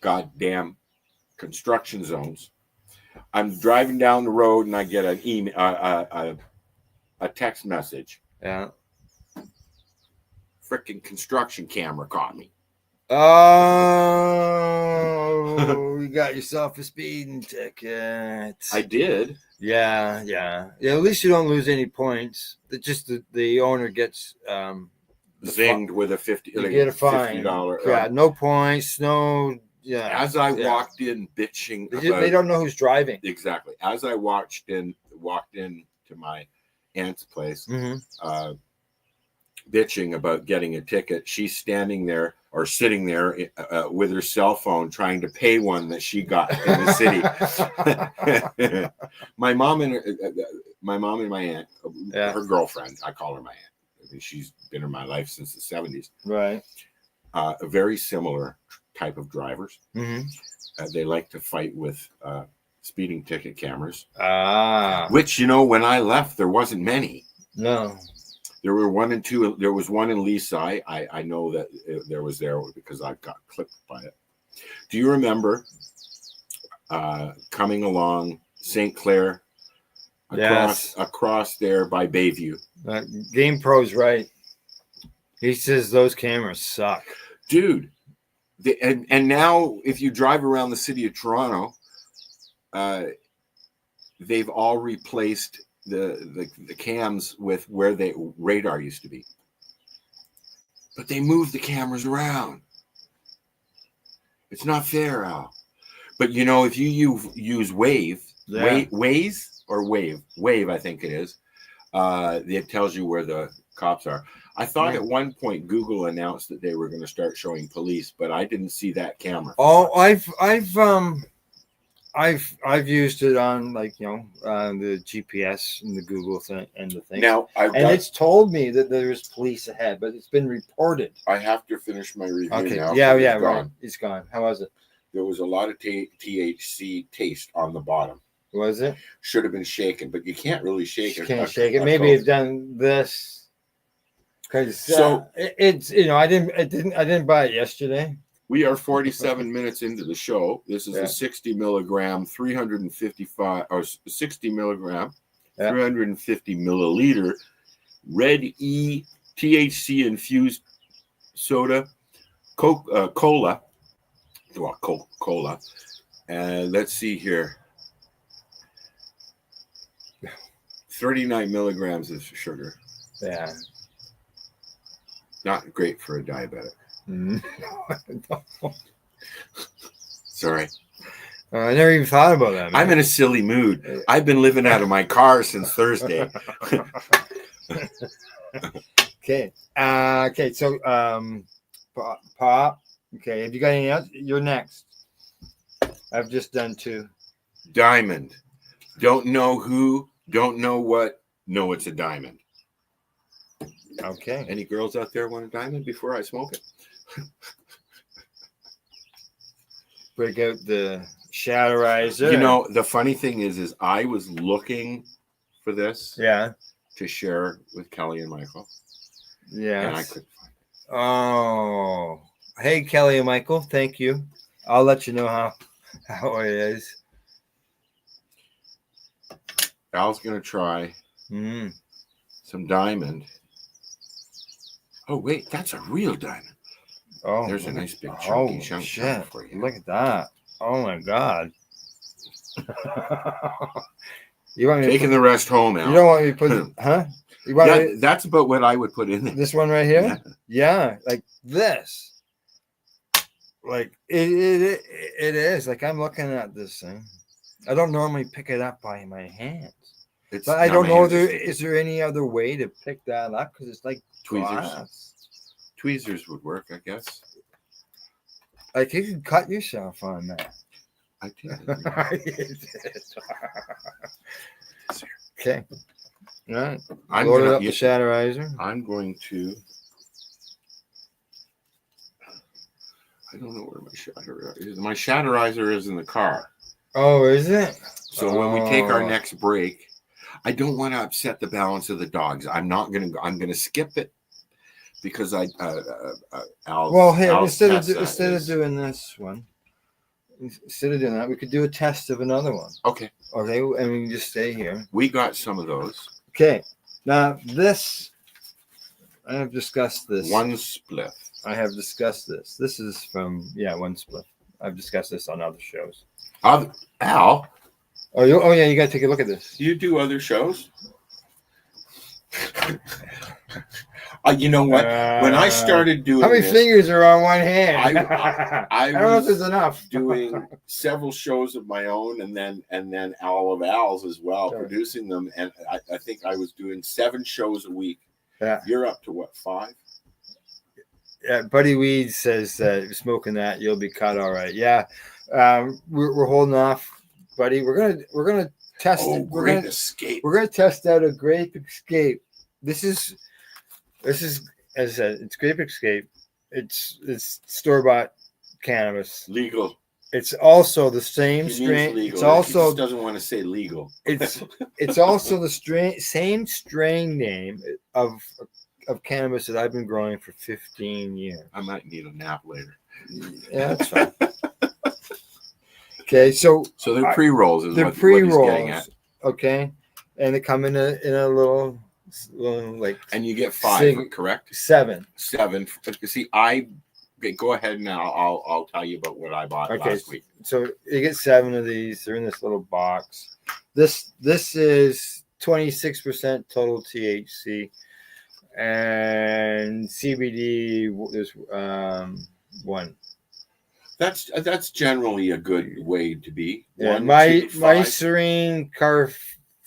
Goddamn construction zones. I'm driving down the road and I get an email, a text message. Yeah. Freaking construction camera caught me. Oh, you got yourself a speeding ticket. I did. Yeah. At least you don't lose any points. It just the owner gets Zinged with a 50. you like get a fine. $50. Yeah, no points, no. Yeah. As I Yeah. walked in bitching, They don't know who's driving. exactly. As I walked in to my aunt's place, Mm-hmm. bitching about getting a ticket, she's standing there or sitting there with her cell phone trying to pay one that she got in the city. my mom and my aunt, Yeah. her girlfriend, I call her my aunt. I mean, she's been in my life since the 70s. Right. A very similar type of drivers. Mm-hmm. They like to fight with speeding ticket cameras, Ah. which, when I left, there wasn't many. No. There were one and two. There was one in Leaside. I know that there was there because I got clipped by it. Do you remember coming along St. Clair across there by Bayview? Game Pro's right. He says those cameras suck. Dude. And now if you drive around the city of Toronto, they've all replaced the cams with where the radar used to be. But they moved the cameras around. It's not fair, Al. But if you use Wave, Waze or Wave, I think it is, it tells you where the cops are. I thought at one point Google announced that they were going to start showing police, but I didn't see that camera. Oh, I've used it on the GPS and the Google thing and the thing. Now it's told me that there's police ahead, but it's been reported. I have to finish my review Okay. now. Yeah. It's Right. gone. It's gone. How was it? there was a lot of THC taste on the bottom. Was it? Should have been shaken, but you can't really shake You it. can't shake it. Maybe it's done this because So- it's I didn't buy it yesterday. We are 47 minutes into the show. This is Yeah. a 60 milligram, 355 or 60 milligram, Yeah. 350 milliliter Red E THC infused soda, cola. Well, Coca-Cola. And let's see here. 39 milligrams of sugar. Yeah. Not great for a diabetic. Mhm. Sorry. I never even thought about that. I'm in a silly mood. I've been living out of my car since Thursday. Okay. Okay. So, Pop. Okay. Have you got anything else? You're next. I've just done 2. Diamond. Don't know who, don't know what. No, it's a diamond. Okay. Any girls out there want a diamond before I smoke it? Break out the Shatterizer. You know, the funny thing is I was looking for this Yeah. to share with Kelly and Michael, Yeah. and I couldn't find it. Oh. Hey, Kelly and Michael. Thank you. I'll let you know how it is. Al's gonna try Mm. some diamond. Oh wait, that's a real diamond. Oh, There's a look nice at- big chunky oh, chunk shit. for you. Look at that. Oh my God. You want me to Taking put, the rest home, Al. you don't want me to put, huh? You want Yeah, me that's about what I would put in there. this one right here? Yeah. Yeah, like this. Like it is. Like I'm looking at this thing. I don't normally pick it up by my hands. It's But I not don't my know hands, is there any other way to pick that up? Because it's like Tweezers. glass. Tweezers would work, I guess. Like you can cut yourself on that. I did. Okay. All right. I'm Load it gonna- up the yeah, Shatterizer. I'm going to. I don't know where my Shatterizer is. My Shatterizer is in the car. Oh, is it? So when we take our Oh. next break, I don't want to upset the balance of the dogs. I'm not going to. I'm going to skip it because Al's, Well, hey, Al's instead Tessa of is- doing this one, instead of doing that, we could do a test of another one. Okay, Okay, and we can just stay here. we got some of those. Okay. Now this, I have discussed this. One spliff. I have discussed this. This is from One Split. I've discussed this on other shows. Al, Oh, yeah, you got to take a look at this. you do other shows? You know what? When I started doing how many this, fingers are on one hand? I I don't know if was there's enough. doing several shows of my own, and then all of Al's as well, Sure. producing them. And I think I was doing 7 shows a week. Yeah. You're up to what, 5? Yeah, Buddy Weed says that if you're smoking that, you'll be cut all right. Yeah, we're holding off, buddy. We're gonna test. Oh, We're great gonna escape! we're gonna test out a Grape Escape. This is as I said, it's Grape Escape. It's store bought cannabis. Legal. It's also the same He means strain. legal. It's He also just doesn't want to say legal. it's also the same strain name of cannabis that I've been growing for 15 years. I might need a nap later. Yeah, that's fine. Okay, so So they're pre-rolls. Is they're what he's getting pre-rolls. at. Okay, and they come in a little like And you get 5, Sig- correct? 7. 7. See, okay, go ahead now. I'll tell you about what I bought Okay, last week. so you get 7 of these. They're in this little box. This is 26% total THC, and CBD. There's 1. That's generally a good way to be. Yeah, 1, my 2, 5. serene, carfilene,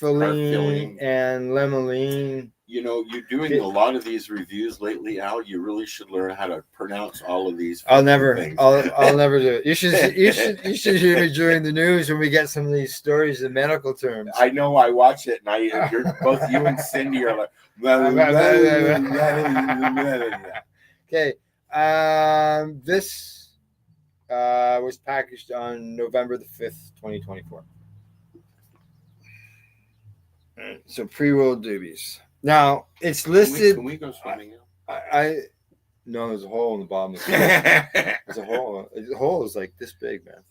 Carfilene. and limonene. You know, you're doing a lot of these reviews lately, Al. You really should learn how to pronounce all of these. I'll never things. I'll never do it. You should hear me during the news when we get some of these stories in medical terms. I know. I watch it, and you're both you and Cindy are like. Okay. This was packaged on November the 5th, 2024. So pre-roll doobies. Now it's listed. Can we go swimming now? No, there's a hole in the bottom of the can. There's a hole. The hole is like this big, man.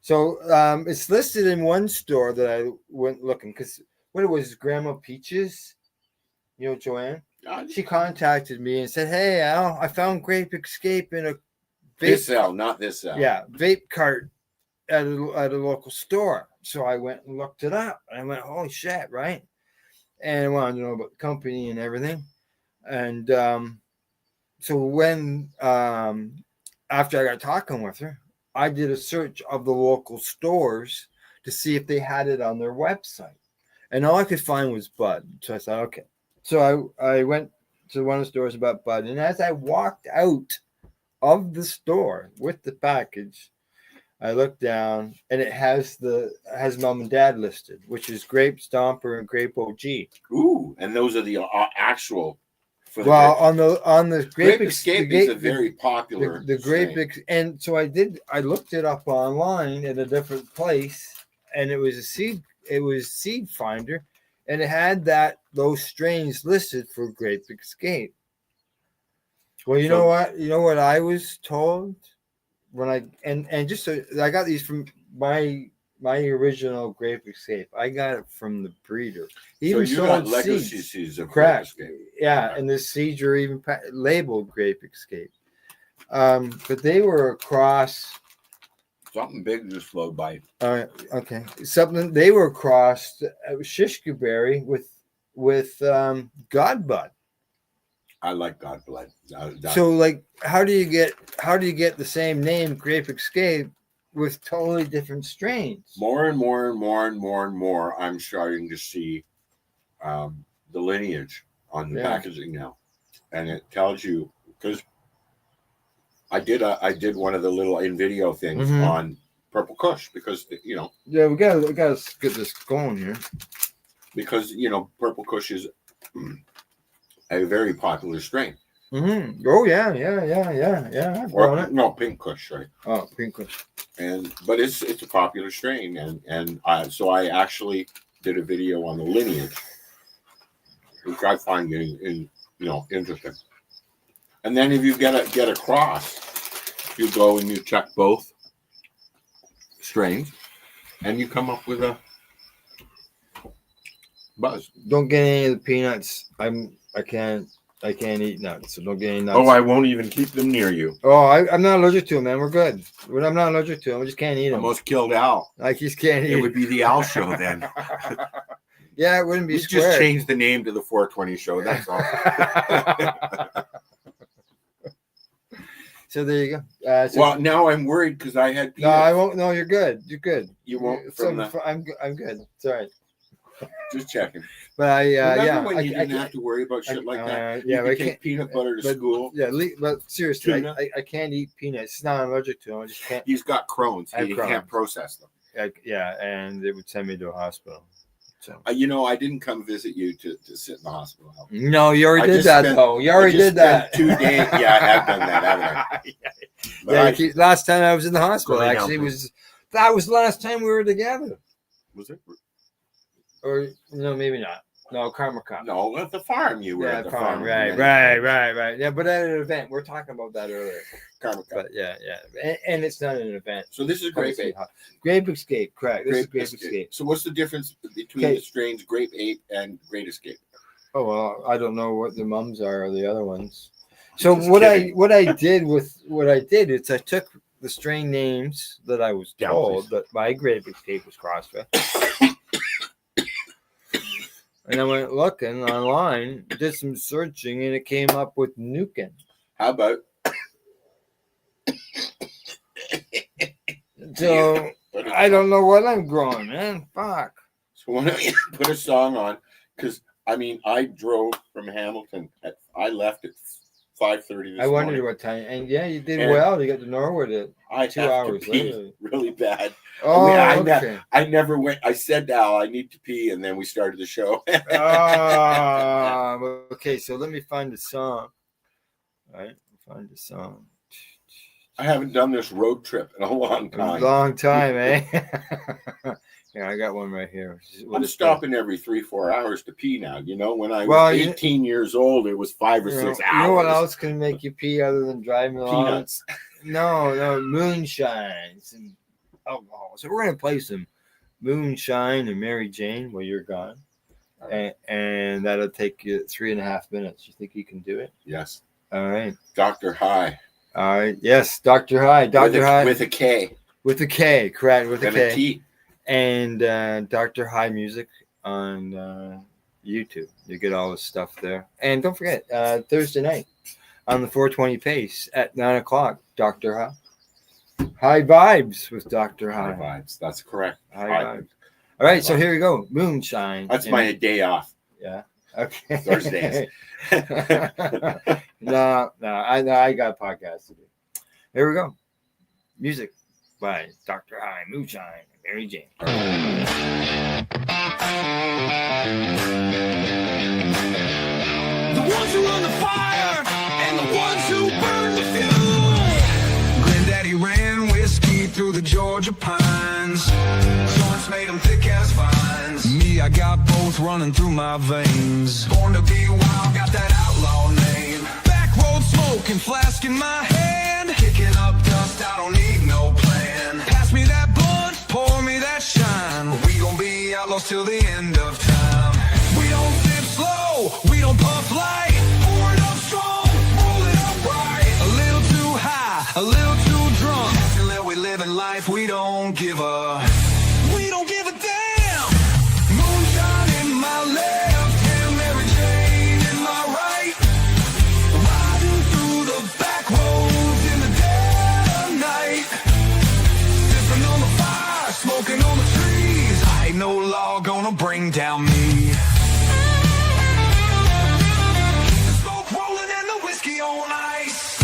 So it's listed in one store that I went looking because what it was, Grandma Peaches, Joanne. She contacted me and said, "Hey, Al, I found Grape Escape in a this Al, not this Al. Yeah, vape cart at a local store." So I went and looked it up. And I went, "Holy shit!" Right? And I wanted to know about the company and everything. And so when after I got talking with her, I did a search of the local stores to see if they had it on their website, and all I could find was Bud. So I thought, okay. So I went to one of the stores about Bud, and as I walked out of the store with the package, I looked down, and it has Mom and Dad listed, which is Grape Stomper and Grape OG. Ooh, and those are the actual. On the Grape Escape is a very popular. The Grape, and so I looked it up online at a different place, and it was Seed Finder, and it had those strains listed for Grape Escape. Well, you know what I was told when I got these from my original Grape Escape. I got it from the breeder. He even sold seeds of Grape Escape. Yeah, okay. And the seeds are even labeled Grape Escape. But they were across. Something big just flowed by. Okay. They were across Shishka Berry with Godbud. I like Godbud. So, how do you get the same name, Grape Escape, with totally different strains? More and more and more and more and more, I'm starting to see the lineage on the packaging now, and it tells you because I did one of the little in video things on Purple Kush because Yeah, we gotta get this going here because Purple Kush is a very popular strain. Mm-hmm. Oh yeah. No, Pink Kush, right? Oh, Pink Kush. But it's a popular strain, and so I actually did a video on the lineage, which I find interesting. And then if you get a cross, you go and you check both strains, and you come up with a buzz. Don't get any of the peanuts. I can't eat nuts, so don't get any nuts. Oh, I won't even keep them near you. Oh, I'm not allergic to them, man. We're good. I'm not allergic to them. I just can't eat them. Almost killed Al. I just can't eat. It would be the Al Show then. Yeah, it wouldn't be. We just changed the name to the 420 Show. That's all. So there you go. Well, now I'm worried because I had. No, I won't. No, you're good. You're good. You won't. I'm good. It's all right. Just checking. But Remember when you didn't have to worry about shit like that? Yeah, you can take peanut butter to school. Yeah, but seriously, I can't eat peanuts. It's not allergic to them. I just can't. He's got Crohn's. He can't process them. And it would send me to a hospital. So I didn't come visit you to sit in the hospital. No, you already did that though. You already did that. 2 days. Yeah, I have done that, haven't I? Last time I was in the hospital, actually, that was the last time we were together. Was it? Or no, maybe not. No, Karma Cup. No, at the farm you were at the farm. Right. Yeah, but at an event. We're talking about that earlier. Karma Cup. But yeah. And it's not an event. So this is Grape Ape. Grape Escape, correct. This is Grape Escape. So what's the difference between the strains Grape Ape and Great Escape? Oh well, I don't know what the mums are or the other ones. So what I did is I took the strain names that I was told that my Grape Escape was crossed with. And I went looking online, did some searching, and it came up with Nukin. How about? So I don't know what I'm growing, man. Fuck. So why don't you put a song on? Because I drove from Hamilton. I left at 5:30. I wondered what time, and you did well. You got to Norwood at 2 hours later. Really bad. Oh, okay. I never went. I said to Al, I need to pee, and then we started the show. Okay, so let me find the song. All right, find the song. I haven't done this road trip in a long A time. long time, eh? Yeah, I got one right here. I'm stopping every 3-4 hours to pee now. You know, when I was Well, 18 years old, it was 5 or 6 hours. You know what else can make you pee other than driving along? Peanuts. No, moonshines and alcohol. So we're gonna play some moonshine and Mary Jane while you're gone, and that'll take you 3.5 minutes. You think you can do it? Yes. All right. Dr. High. All right. Yes, Dr. High. Dr. High With a K. with a K. Correct. With a And K. a T. And Dr. High Music on YouTube. You get all this stuff there. And don't forget, Thursday night on the 420 Pace at 9 o'clock, Dr. High. High Vibes with Dr. High. High vibes. That's correct. High Vibes. All right, so here we go. Moonshine. That's my day off. Yeah. Okay. Thursdays. No, I got podcasts to do. Here we go. Music by Dr. High, Moonshine, and Mary Jane. The ones who run the fire and the ones who burn the fuel. Granddaddy ran whiskey through the Georgia pines. Joints made them thick as vines. Me, I got both running through my veins. Born to be wild, got that outlaw name. Back road smoking, flask in my hand. Kicking up dust, I don't need no plan. Pass me that blunt, pour me that shine. We gon' be outlaws till the end of time. We don't sip slow, we don't puff light. Pour it up strong, roll it up right. A little too high, a little too drunk. Till that we living life, we don't give a damn. Moonshine in my left hand, Mary Jane in my right. Riding through the back roads in the dead of night. Sipping on the fire, smoking on the trees. Ain't no law gonna bring down me. The smoke rolling and the whiskey on ice.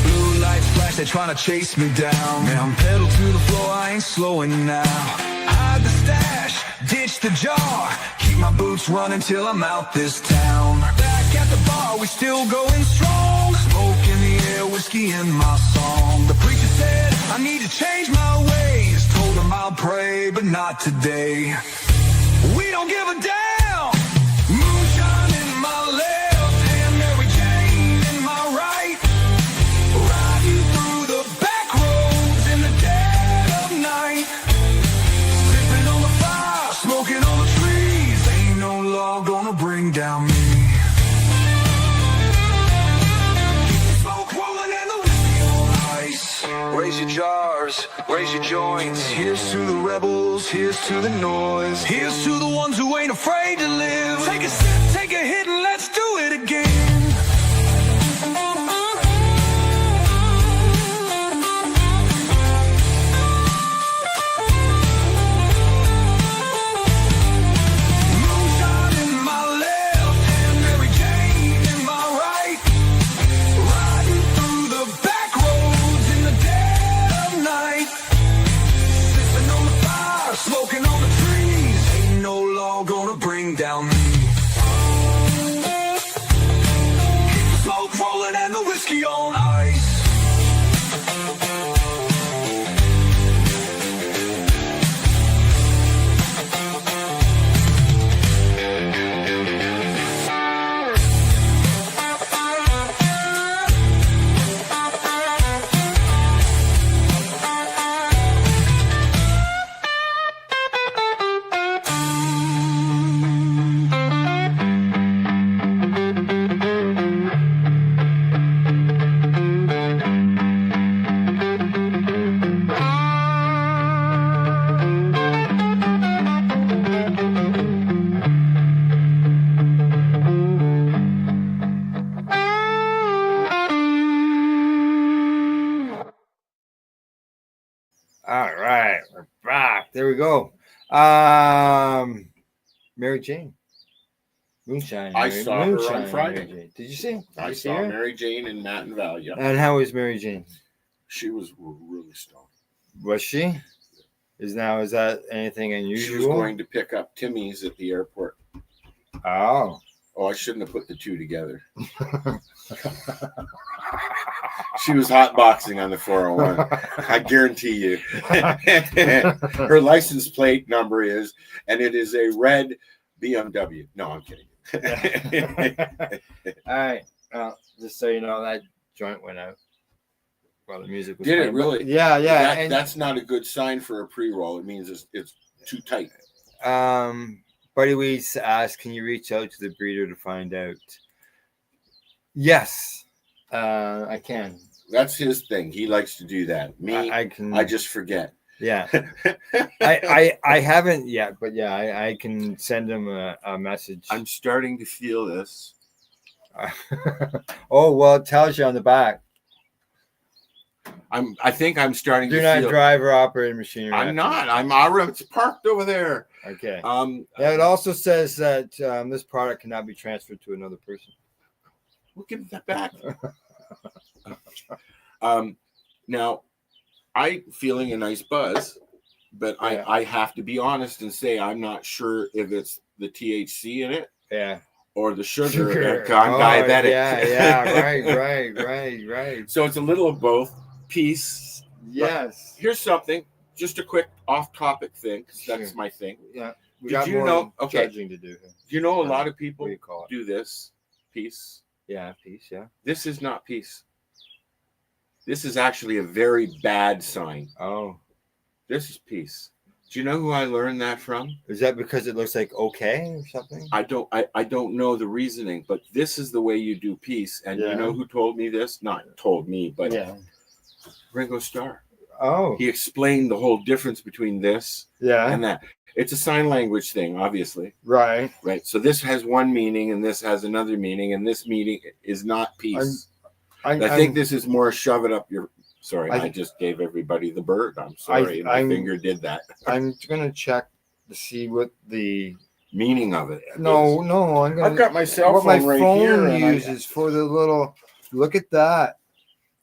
Blue lights flash, they're trying to chase me down. Man, I'm pedal to the floor, I ain't slowing now. Hide the stash, ditch the jar. Keep my boots running till I'm out this town. Back at the bar, we still going strong. Smoke in the air, whiskey in my song. The preacher said, I need to change my ways. Told him I'll pray, but not today. We don't give a damn. Moonshine in my left hand, Mary Jane in my right. Riding through the back roads in the dead of night. Sipping on the fire, smoking on the trees. Ain't no law gonna bring down me. Keep the smoke rolling and the whiskey on ice. Raise your jars, raise your joints. Here's to the rebels, here's to the noise. Here's to the ones who ain't afraid to live. Take a sip, take a hit, and let's do it again. Moonshine in my left hand, Mary Jane in my right. Riding through the back roads in the dead of night. Sipping on the fire, smoking on the trees. Ain't no law gonna bring down me. Keep the smoke rolling and the whiskey on ice. All right, we're back. There we go. Mary Jane. Moonshine. I Mary- saw her on Moonshine, Friday. Mary Jane. Did you see? Did I you see saw her? Mary Jane in Matin Valley. Yeah. And how was Mary Jane? She was really stoned. Was she? Is that anything unusual? She was going to pick up Timmy's at the airport. Oh, Oh, I shouldn't have put the two together. She was hotboxing on the 401. I guarantee you. Her license plate number is, and it is a red BMW. No, I'm kidding. All right. Just so you know, that joint went out while the music was Did it playing. really? Yeah, yeah. That's not a good sign for a pre-roll. It means it's too tight. Buddy Weeds asked, can you reach out to the breeder to find out? Yes, I can. That's his thing. He likes to do that. Me, I can. I just forget. Yeah. I haven't yet, but yeah, I can send him a message. I'm starting to feel this. Oh, well, it tells you on the back. I think I'm starting Do to not feel. drive or operate machinery. I'm not. It's parked over there. Okay. Yeah, it also says that this product cannot be transferred to another person. We'll give that back. Now, I'm feeling a nice buzz, but Yeah. I have to be honest and say I'm not sure if it's the THC in it Yeah. or the sugar. Sugar. I'm diabetic. Yeah. Right. So it's a little of both. Peace. Yes. Here's something, just a quick off-topic thing, because that's Sure. my thing. Yeah. We Did got you more know- okay. judging to do here. Do you know a Yeah. lot of What people do you call it? do this? Peace. Yeah, peace. Yeah. This is not peace. This is actually a very bad sign. Oh, This is peace. Do you know who I learned that from? is that because it looks like okay or something? I don't know the reasoning, but this is the way you do peace. And Yeah. you know who told me this? Not told me, but Yeah. Ringo Starr. Oh. He explained the whole difference between this Yeah. and that. It's a sign language thing, obviously, Right. right? So this has one meaning and this has another meaning, and this meaning is not peace. I think this is more shove it up your. Sorry, I just gave everybody the bird. I'm sorry, my finger did that. I'm gonna check to see what the Meaning of it. no. I'm gonna. I've got my cell what phone my right phone here. and I- uses for the little. Look at that.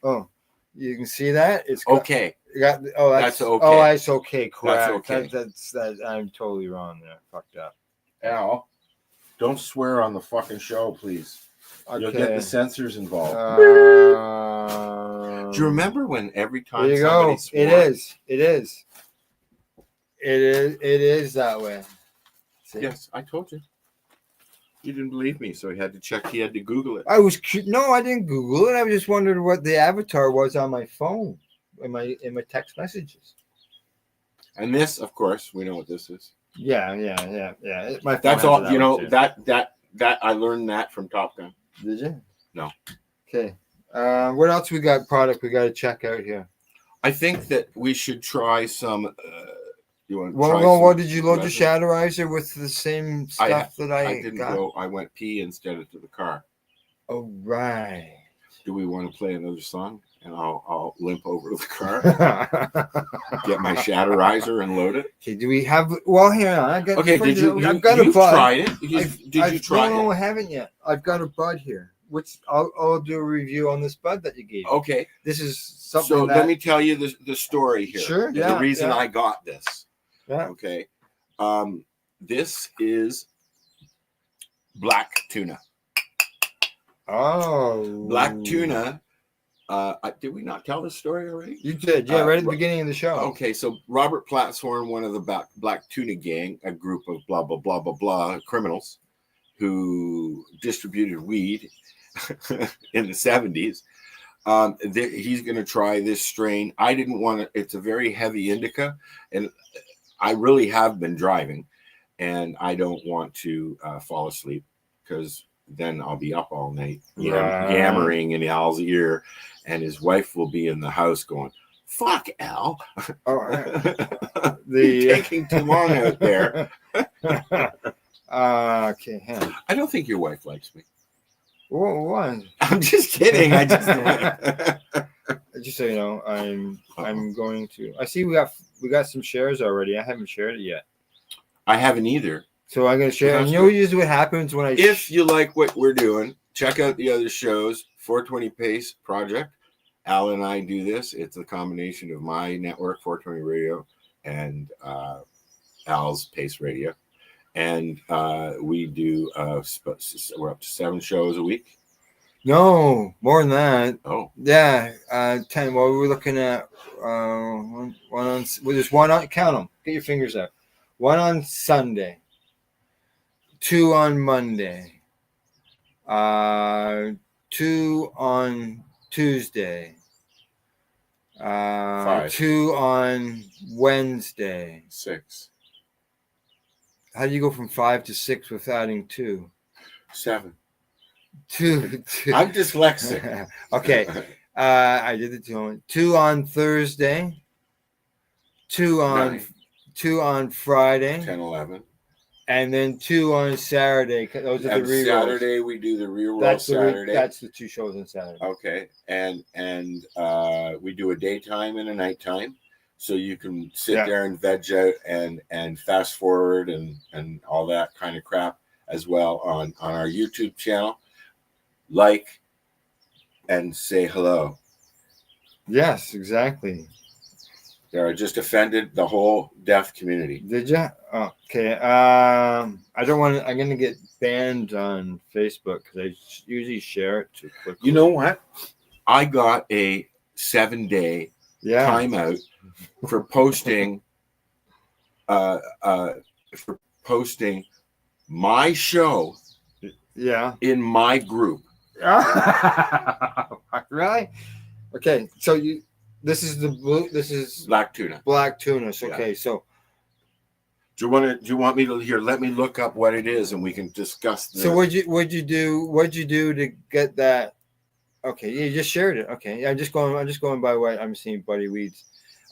Oh, you can see that. It's got, okay. got oh, That's okay. Oh, that's okay. Correct. okay. That's I'm totally wrong there. Fucked up. Al, don't swear on the fucking show, please. Okay. You'll get the censors involved. Do you remember when every time There you somebody go. swore? It is that way. See? Yes, I told you. You didn't believe me, so he had to check. He had to Google it. I didn't Google it. I was just wondering what the avatar was on my phone, in my text messages. And this, of course, we know what this is. Yeah. My phone That's has all. that You know one too. that I learned that from Top Gun. Did you? No. Okay. What else we got? Product we got to check out here. I think that we should try some. You want to Well, try no. some What did you load the resin? Shadowizer with the same stuff that I didn't got? go. I went pee instead of to the car. Oh right. Do we want to play another song? And I'll limp over to the car, get my Shadowizer and load it. Okay. Do we have? Well, here I got. Okay. Did you? I've got a You've bud. tried it. Did you try No, it? I haven't yet. I've got a bud here. Which I'll do a review on this bud that you gave me. Okay. This is something So that let me tell you the story here. Sure, And yeah, the reason yeah. I got this. Yeah. Okay. This is black tuna. Oh, Black tuna. Did we not tell this story already? You did, yeah, right at the Ro- beginning of the show. Okay, so Robert Platshorn, one of the black tuna gang, a group of blah blah blah blah blah criminals who distributed weed in the 70s. He's going to try this strain. I didn't want to. It's a very heavy indica, and I really have been driving, and I don't want to fall asleep because then I'll be up all night yammering in Al's ear, and his wife will be in the house going, "Fuck Al, you're taking too long out there." Okay, hang on. I don't think your wife likes me. One. I'm just kidding. I just Just so you know, I'm going to. I see we got some shares already. I haven't shared it yet, I haven't either. so I'm gonna share. That's And you know usually what happens when I If you like what we're doing, check out the other shows. 420 Pace Project. Al and I do this. It's a combination of my network, 420 Radio, and Al's Pace Radio. and we do. We're up to 7 shows a week. No, more than that. Oh, Yeah, 10. Well, we're looking at one on. Well, there's one on. Count them. Get your fingers out. One on Sunday. 2 on Monday. 2 on Tuesday. 5. 2 on Wednesday. 6. How do you go from 5 to 6 with adding 2? 7. 2. I'm dyslexic. Okay. I did the 2 on Thursday. 2 on 9. 2 on Friday. 10, 11. And then 2 on Saturday. Those are And the rerolls. Saturday we do the reroll That's Saturday. that's the 2 shows on Saturday. Okay, and we do a daytime and a nighttime, so you can sit there and veg out and fast forward and all that kind of crap as well on our YouTube channel. Like and say hello. Yes, exactly. I just offended the whole deaf community. Did you? Okay. I don't want to. I'm going to get banned on Facebook because I usually share it too quickly. You know what? I got a 7-day timeout for posting. For posting my show. Yeah. In my group. Really? Okay. So this is the blue. This is Black Tuna. Black Tunas. Okay. So. Do you want me to here? Let me look up what it is, and we can discuss. So what'd you do to get that? Okay, you just shared it. Okay, I'm just going by what I'm seeing, Buddy Weeds.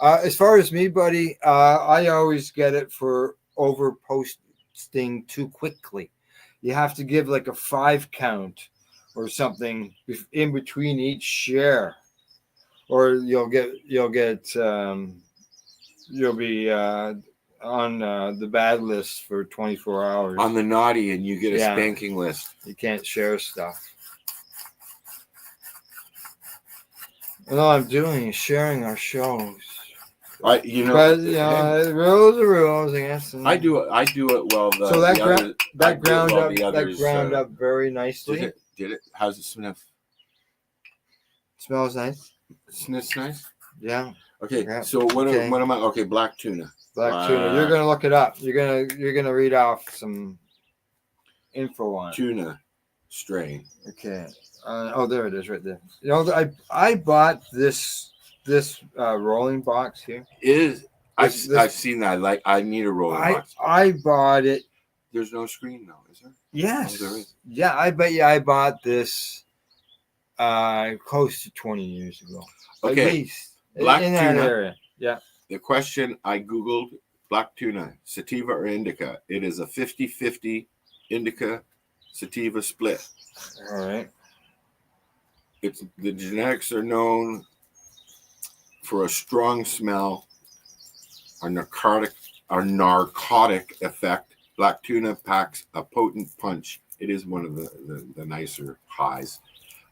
As far as me, Buddy, I always get it for over posting too quickly. You have to give like a 5 count or something in between each share, or you'll be on the bad list for 24 hours. On the naughty, and you get a spanking list. You can't share stuff. And all I'm doing is sharing our shows. But rules are rules, I guess. I do it well. So that ground up very nicely. Did it? How's it sniff? Smells nice. Sniffs nice. Yeah. Okay. Yeah. So what am I? Okay, black tuna. Black tuna. You're gonna look it up. You're gonna read off some info on it. Tuna strain. Okay. There it is, right there. You know, I bought this rolling box here. I've seen that. I need a rolling box. I bought it. There's no screen though, is there? Yes. Oh, there is. Yeah, I bet you I bought this close to 20 years ago. Okay. At least. Black in that tuna. area. Yeah. The question I Googled, black tuna, sativa or indica. It is a 50-50 indica sativa split. All right. The genetics are known for a strong smell, a narcotic effect. Black tuna packs a potent punch. It is one of the nicer highs.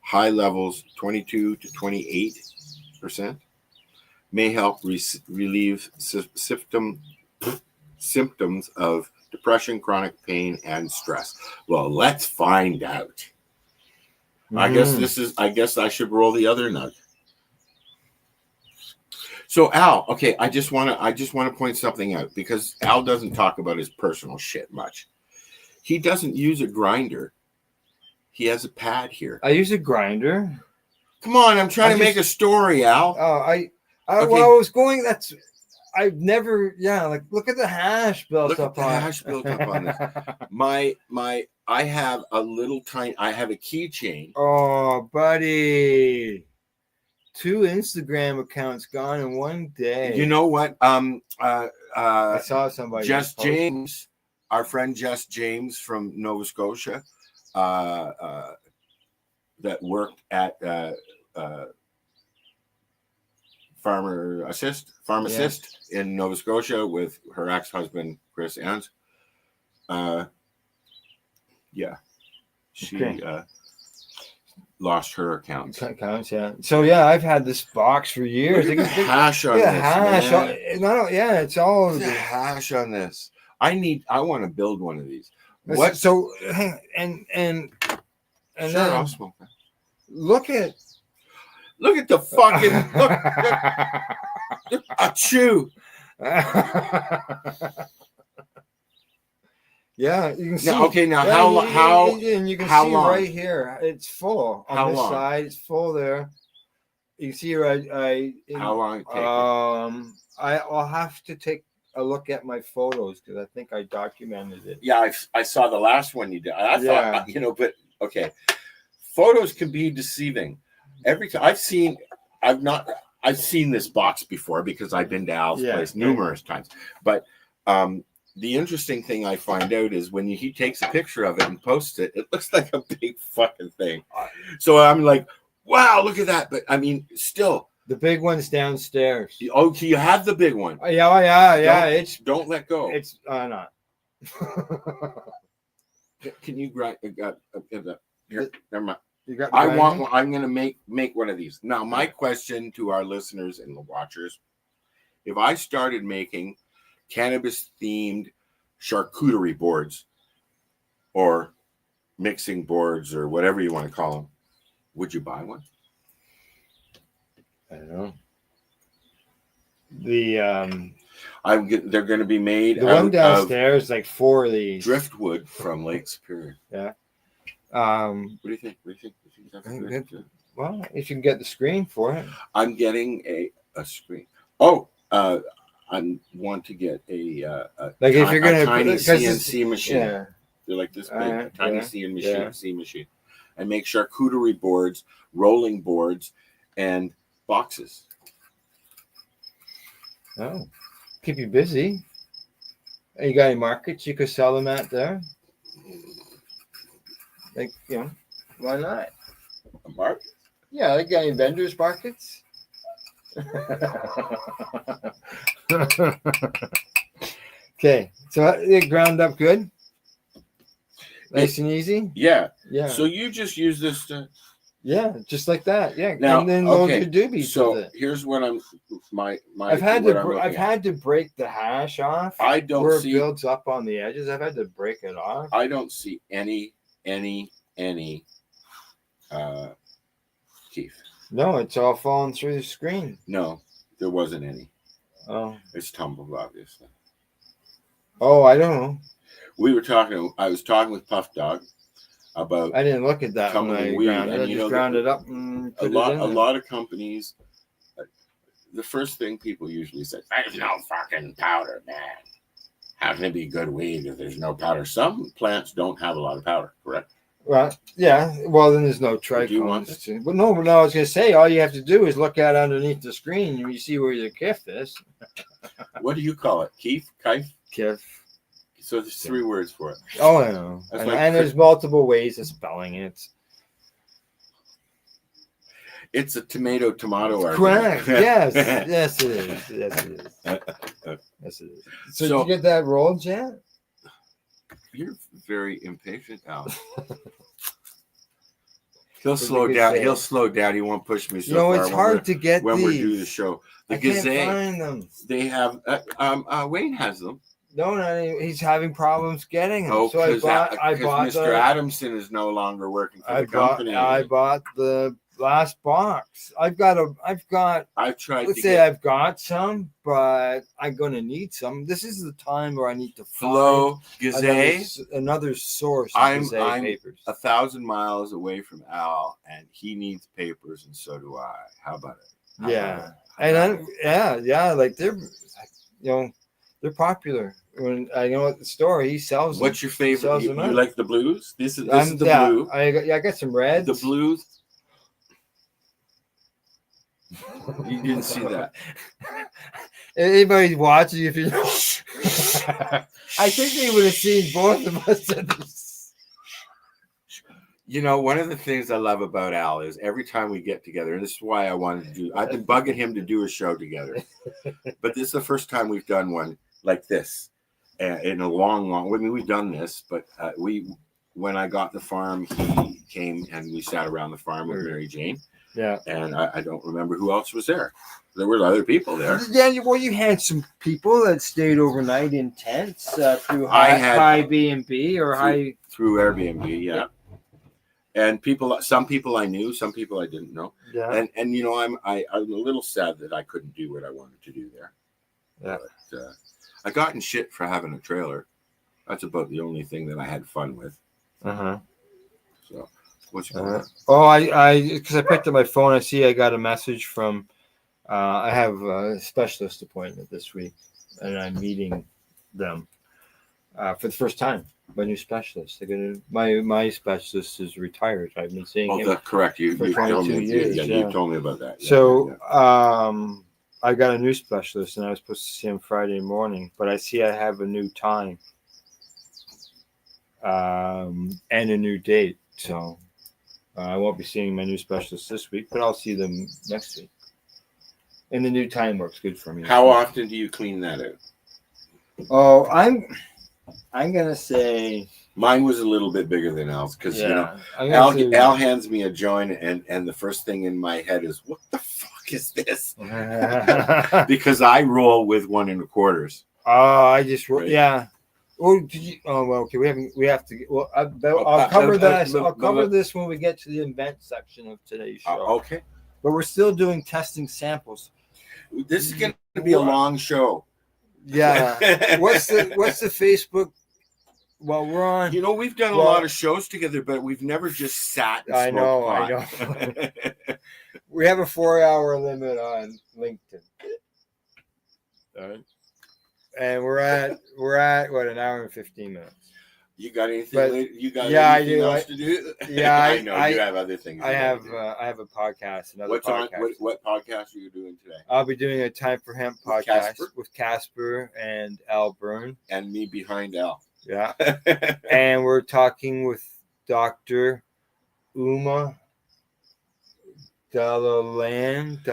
High levels, 22 to 28%, may help relieve symptoms of depression, chronic pain, and stress. Well, let's find out. I guess I should roll the other nug. So Al, okay, I just want to point something out because Al doesn't talk about his personal shit much. He doesn't use a grinder. He has a pad here. I use a grinder. Come on, I'm trying to make a story, Al. Oh, Okay. well, I was going. I've never. Yeah, like look at the hash built up on. Hash built up on this. I have a little tiny. I have a keychain. Oh, buddy. 2 Instagram accounts gone in one day. You know what? I saw somebody. Jess James, our friend Jess James from Nova Scotia, that worked at Farm Assist in Nova Scotia with her ex-husband Chris Ans. She lost her accounts. Yeah. So yeah, I've had this box for years. Look at the hash on this. Hash. Man. It's all the hash on this. I want to build one of these. What? So hang on, and Sure, then I'll smoke that. look at Look at the fucking look. Achoo. Yeah, you can see. Now, okay, now yeah, how and you can how see long? right here. It's full on How this long? side. It's full there. You can see right. how long it take? I'll have to take a look at my photos because I think I documented it. Yeah, I saw the last one you did. I Yeah. thought, you know, but okay. Photos can be deceiving. Every time I've seen this box before because I've been to Al's Yeah, place yeah. numerous times. But the interesting thing I find out is when he takes a picture of it and posts it, it looks like a big fucking thing. So I'm like, wow, look at that. But I mean, still, The big one's downstairs. okay, you have the big one. Yeah. It's Don't let go. not. Can you grind? Here, never mind. You got. I grinding? want one. I'm going to make one of these. Now, my question to our listeners and the watchers, if I started making cannabis themed charcuterie boards or mixing boards or whatever you want to call them, would you buy one? I don't know. The They're going to be made the out one of downstairs, like 4 of these. driftwood from Lake Superior. Um, What do you think? What do you think that's I think good? that- well, if you can get the screen for it. I'm getting a screen. Oh, I want to get a Like if you're gonna tiny 'cause it's- CNC machine. Yeah. They're like this big, tiny yeah, CNC machine. I make charcuterie boards, rolling boards, and boxes. Oh, keep you busy. You got any markets you could sell them at there? Like, why not? A mark? Yeah, like got any vendors markets? Okay, so it ground up good, nice and easy. Yeah. Yeah, So you just use this to. yeah, just like that. Yeah, Now, and then load okay, your doobies So with it. here's what I'm. My. I've had what to. I'm looking I've at. had to break the hash off. I don't where see. it builds up on the edges. I've had to break it off. I don't see any. Keith. No, it's all falling through the screen. No, there wasn't any. Oh, It's tumbled, obviously. I don't know. I was talking with Puff Dog about I didn't look at that when I Tumbling weed, ground it. and I you just know, ground it up and a put lot. it in A there. lot of companies. The first thing people usually say, "There's no fucking powder, man. How can it be good weed if there's no powder?" Some plants don't have a lot of powder, correct? Right. Yeah. Well, then there's no Do you want trichomes. But no, I was going to say, all you have to do is look at underneath the screen and you see where your kiff is. What do you call it? Keef? Kife? Kiff. So there's 3 words for it. Oh, I know. That's And, like and there's multiple ways of spelling it. It's a tomato argument. Correct. Yes. Yes, it is. Yes, it is. Yes, it is. So, So- did you get that rolled yet? You're very impatient, Al. He'll What slow did you down. say? He'll slow down. He won't push me so You know, far it's hard to get when these. we do the show. The I can't Gazette, find them. they have. Wayne has them. No, not any, he's having problems getting them. Oh, so I bought Mr. Adamson is no longer working for the company. I bought the last box. I've got. I've tried Let's to say get I've got some, but I'm gonna need some. This is the time where I need to find Flow Gazette. another source of I'm- Gazette I'm papers. 1,000 miles away from Al, and he needs papers, and so do I. How about it? How Yeah. about it? And then, like they're popular. When I know at the store, he sells them. What's your favorite? Sells You, them you out. like the blues? This is the Yeah, blue. I got some reds. The blues. You didn't see that. Anybody watching, if you I think they would have seen both of us at this. You know, one of the things I love about Al is every time we get together, and this is why I wanted to do. I've been bugging him to do a show together, but this is the first time we've done one like this in a long. I mean, we've done this, but when I got the farm, he came and we sat around the farm with Mary Jane. Yeah. And I don't remember who else was there. There were other people there. Yeah, well, you had some people that stayed overnight in tents through I high, had- high B&B or Through- high. Through Airbnb, yeah. And some people I knew, some people I didn't know. Yeah. And you know, I'm a little sad that I couldn't do what I wanted to do there. Yeah. But, I got in shit for having a trailer. That's about the only thing that I had fun with. Uh-huh. So, what's going on? Oh, because I picked up my phone. I see I got a message from. I have a specialist appointment this week, and I'm meeting them for the first time. My new specialist. They're gonna. My specialist is retired. I've been seeing Oh, him. that's correct. You for told 22 me. years, Yeah, yeah. you told me about that. Yeah, So, yeah. I got a new specialist, and I was supposed to see him Friday morning, but I see I have a new time, and a new date. So, I won't be seeing my new specialist this week, but I'll see them next week. And the new time works good for me. How often do you clean that out? Oh, I'm gonna say, Mine was a little bit bigger than Al's because you know I'm gonna say- Al hands me a joint and the first thing in my head is what the fuck is this? Because I roll with 1 1/4. Oh, I just Right. yeah. Oh, did you? Oh, well, okay. We have to. Well, I'll cover that. I'll cover this when we get to the event section of today's show. Okay, But we're still doing testing samples. this is going to be a long show. Yeah. What's the Facebook? Well, we're on. You know, we've done a Well- lot of shows together, but we've never just sat. And I know, I know. We have a 4-hour limit on LinkedIn. All right. And we're at what, an hour and 15 minutes. You got anything? But- later? You got yeah, I anything do. else to do? Yeah, I know you have other things. I you have gotta do. a podcast. Another What's podcast. on? What podcast are you doing today? I'll be doing a Time for Hemp With podcast Casper? with Casper and Al Byrne. And me behind Al. Yeah. And we're talking with Dr. Uma Delaland.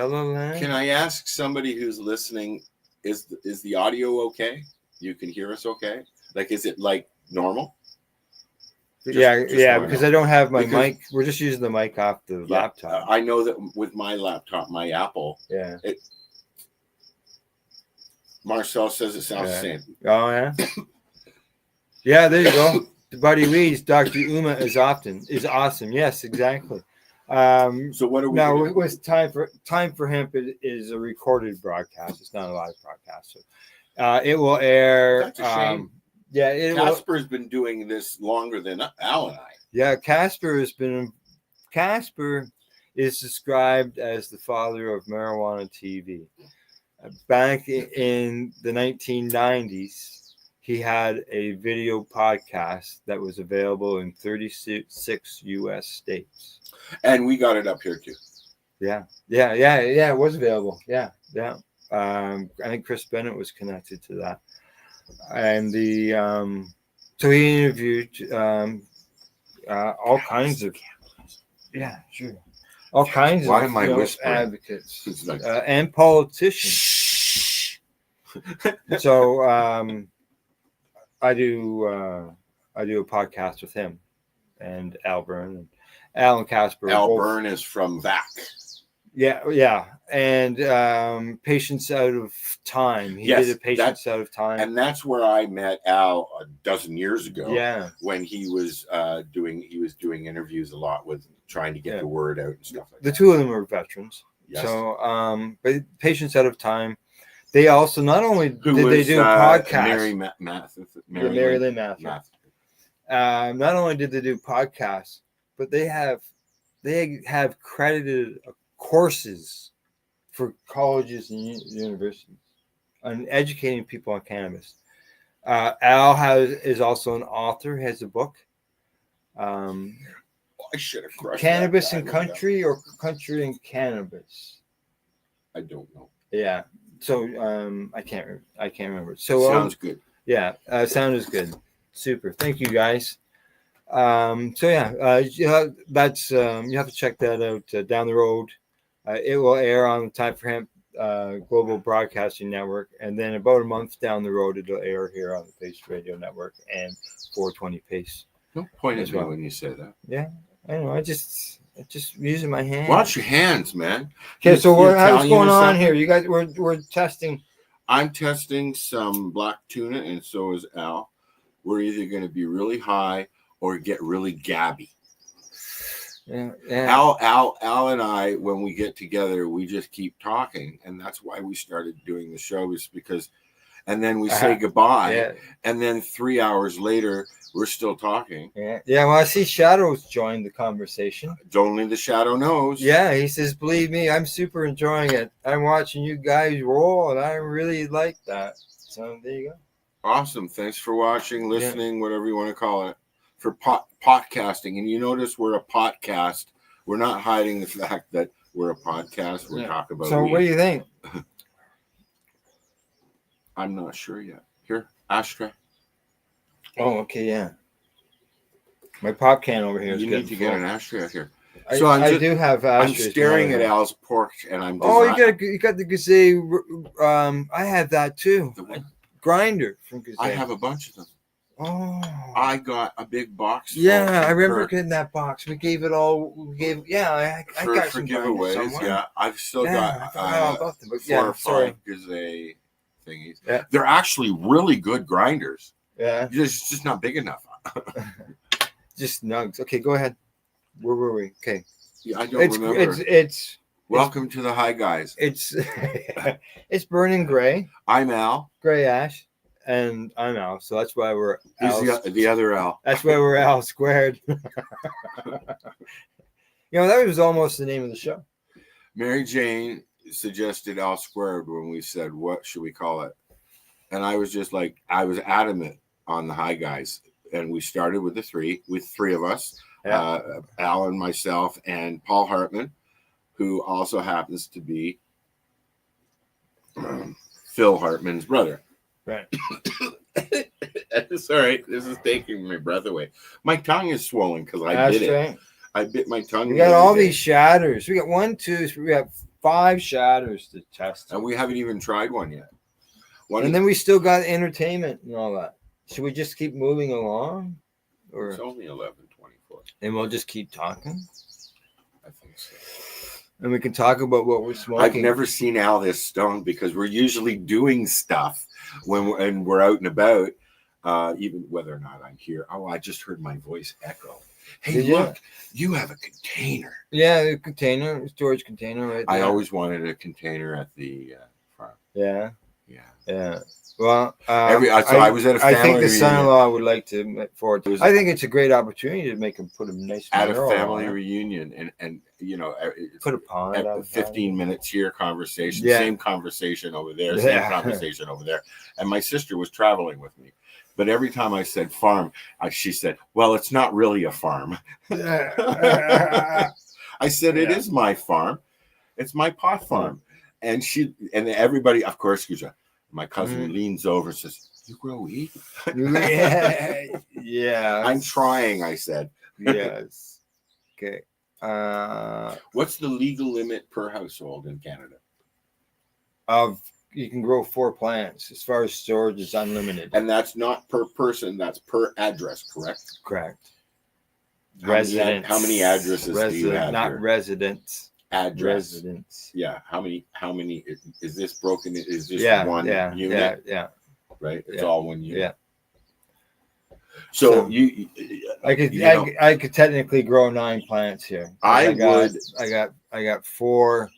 Can I ask somebody who's listening? Is the audio okay? You can hear us okay? Like, is it like normal? Just wanna because know. I don't have my Because- mic. We're just using the mic off the Yeah, laptop. I know that with my laptop, my Apple, Yeah. Marcel says it sounds Yeah. the same. Oh yeah. Yeah, there you go. Buddy Weeds, Dr. Uma is awesome. Yes, exactly. So what are we? Now, gonna do? with Time for Hemp is a recorded broadcast. It's not a live broadcast. So, it will air. That's a shame. Yeah, it will. Casper's been doing this longer than Al and I. Yeah, Casper is described as the father of marijuana TV. Back in the 1990s, he had a video podcast that was available in 36 U.S. states. And we got it up here too. Yeah. It was available. Yeah. I think Chris Bennett was connected to that, and so he interviewed all kinds of all kinds Why of am I whispering? advocates It's like- and politicians. Shh. So I do a podcast with him and Al Byrne and Al and Casper. Al both- Byrne is from VAC. Yeah, and Patience Out of Time. He Yes, did a Patience Out of Time. And that's where I met Al a dozen years ago. Yeah, When he was doing interviews a lot with trying to get Yeah. the word out and stuff like the that. two of them are veterans. Yes. So, but Patience Out of Time. They also not only Who did they was, do podcasts. Mary Lynn Matthew. Math. Not only did they do podcasts, but they have credited courses for colleges and universities on educating people on cannabis. Al is also an author. Has a book. I should have crushed Cannabis that and guy. Country or Country and Cannabis. I don't know. Yeah. So I can't remember. So Sounds good. yeah, sound is good. Super. Thank you guys. So yeah, that's you have to check that out down the road. It will air on the Time for Hemp Global Broadcasting Network, and then about a month down the road, it'll air here on the Pace Radio Network and 420 Pace. Don't point at As me well. when you say that. Yeah, I know. I just Just using my hand. Watch your hands, man. Okay, so You how's Italian going or on something? here? You guys, we're testing. I'm testing some black tuna, and so is Al. We're either going to be really high or get really gabby. Yeah. Al and I, when we get together, we just keep talking, and that's why we started doing the show, is because, and then we say goodbye, Yeah. and then 3 hours later, we're still talking. Yeah. Well, I see Shadows joined the conversation. Only the shadow knows. Yeah, he says, "Believe me, I'm super enjoying it. I'm watching you guys roll, and I really like that." So there you go. Awesome. Thanks for watching, listening, whatever you want to call it, for podcasting. And you notice we're a podcast. We're not hiding the fact that we're a podcast. We're talking about So weed. what do you think? I'm not sure yet. Here, ashtray. Oh, okay, yeah. My pop can over here is You getting need to get full. an ashtray out here. I, So I do have I'm ashtrays. staring at now. Al's pork, and I'm. Oh, you got the Gazay. I have that too. The what? Grinder from Gazay. I have a bunch of them. Oh. I got a big box. full Yeah, I from remember Kurt getting that box. We gave it all. We gave. Yeah, I for got some grinders giveaways. somewhere. Yeah, I've still Yeah, I got forgot all about them. But 4 yeah, or sorry. 5 Gazay thingies. Yeah. They're actually really good grinders. Yeah, It's just not big enough. just nugs. Okay, go ahead. Where were we? Okay, Yeah, I don't it's remember. it's Welcome to the High Guys. it's it's burning gray, I'm Al. gray ash, and I'm Al. So that's why we're He's Al. the other Al. That's why we're Al squared. That was almost the name of the show. Mary Jane suggested Al squared when we said, what should we call it? And I was just like, I was adamant on the High Guys. And we started with three of us, Yeah. Al and myself and Paul Hartman, who also happens to be Phil Hartman's brother. Right. Sorry, this is taking my breath away. My tongue is swollen because I did it. Ashtray. I bit my tongue. We the got other all day. these shatters. We got 1, 2, 3. We got 5 shatters to test. And we haven't even tried one yet. And then we still got entertainment and all that. Should we just keep moving along? Or it's only 11:24. and we'll just keep talking? I think so. And we can talk about what we're smoking. I've never seen Al this stoned because we're usually doing stuff when we're out and about, even whether or not I'm here. Oh, I just heard my voice echo. Hey, Did you? look, you have a container. Yeah, the container, storage container right there. I always wanted a container at the farm. Yeah, Yeah. yeah. Well, I was at a I family think the reunion. son-in-law would like to look forward to. Was- I think it's a great opportunity to make him put a nice At a mural family on it. reunion, and it's Put a pond at out. 15 minutes here conversation, Yeah. same conversation over there, Yeah. same conversation over there. And my sister was traveling with me. But every time I said farm, she said, well, it's not really a farm. I said, it Yeah. is my farm. It's my pot farm. And everybody, of course, my cousin leans over and says, you grow weed? Yeah. I'm trying, I said. Yes. Okay. What's the legal limit per household in Canada? You can grow 4 plants. As far as storage, it's unlimited. And that's not per person, that's per address, correct? Correct. Residents. How many addresses do you have Not here? residents. Address. Residents. Yeah. How many is this broken? Is this Yeah. one Yeah. unit? Yeah. Right? It's Yeah. all one unit. Yeah. So So- you I could. you know, I could technically grow 9 plants here. I got, would- I got 4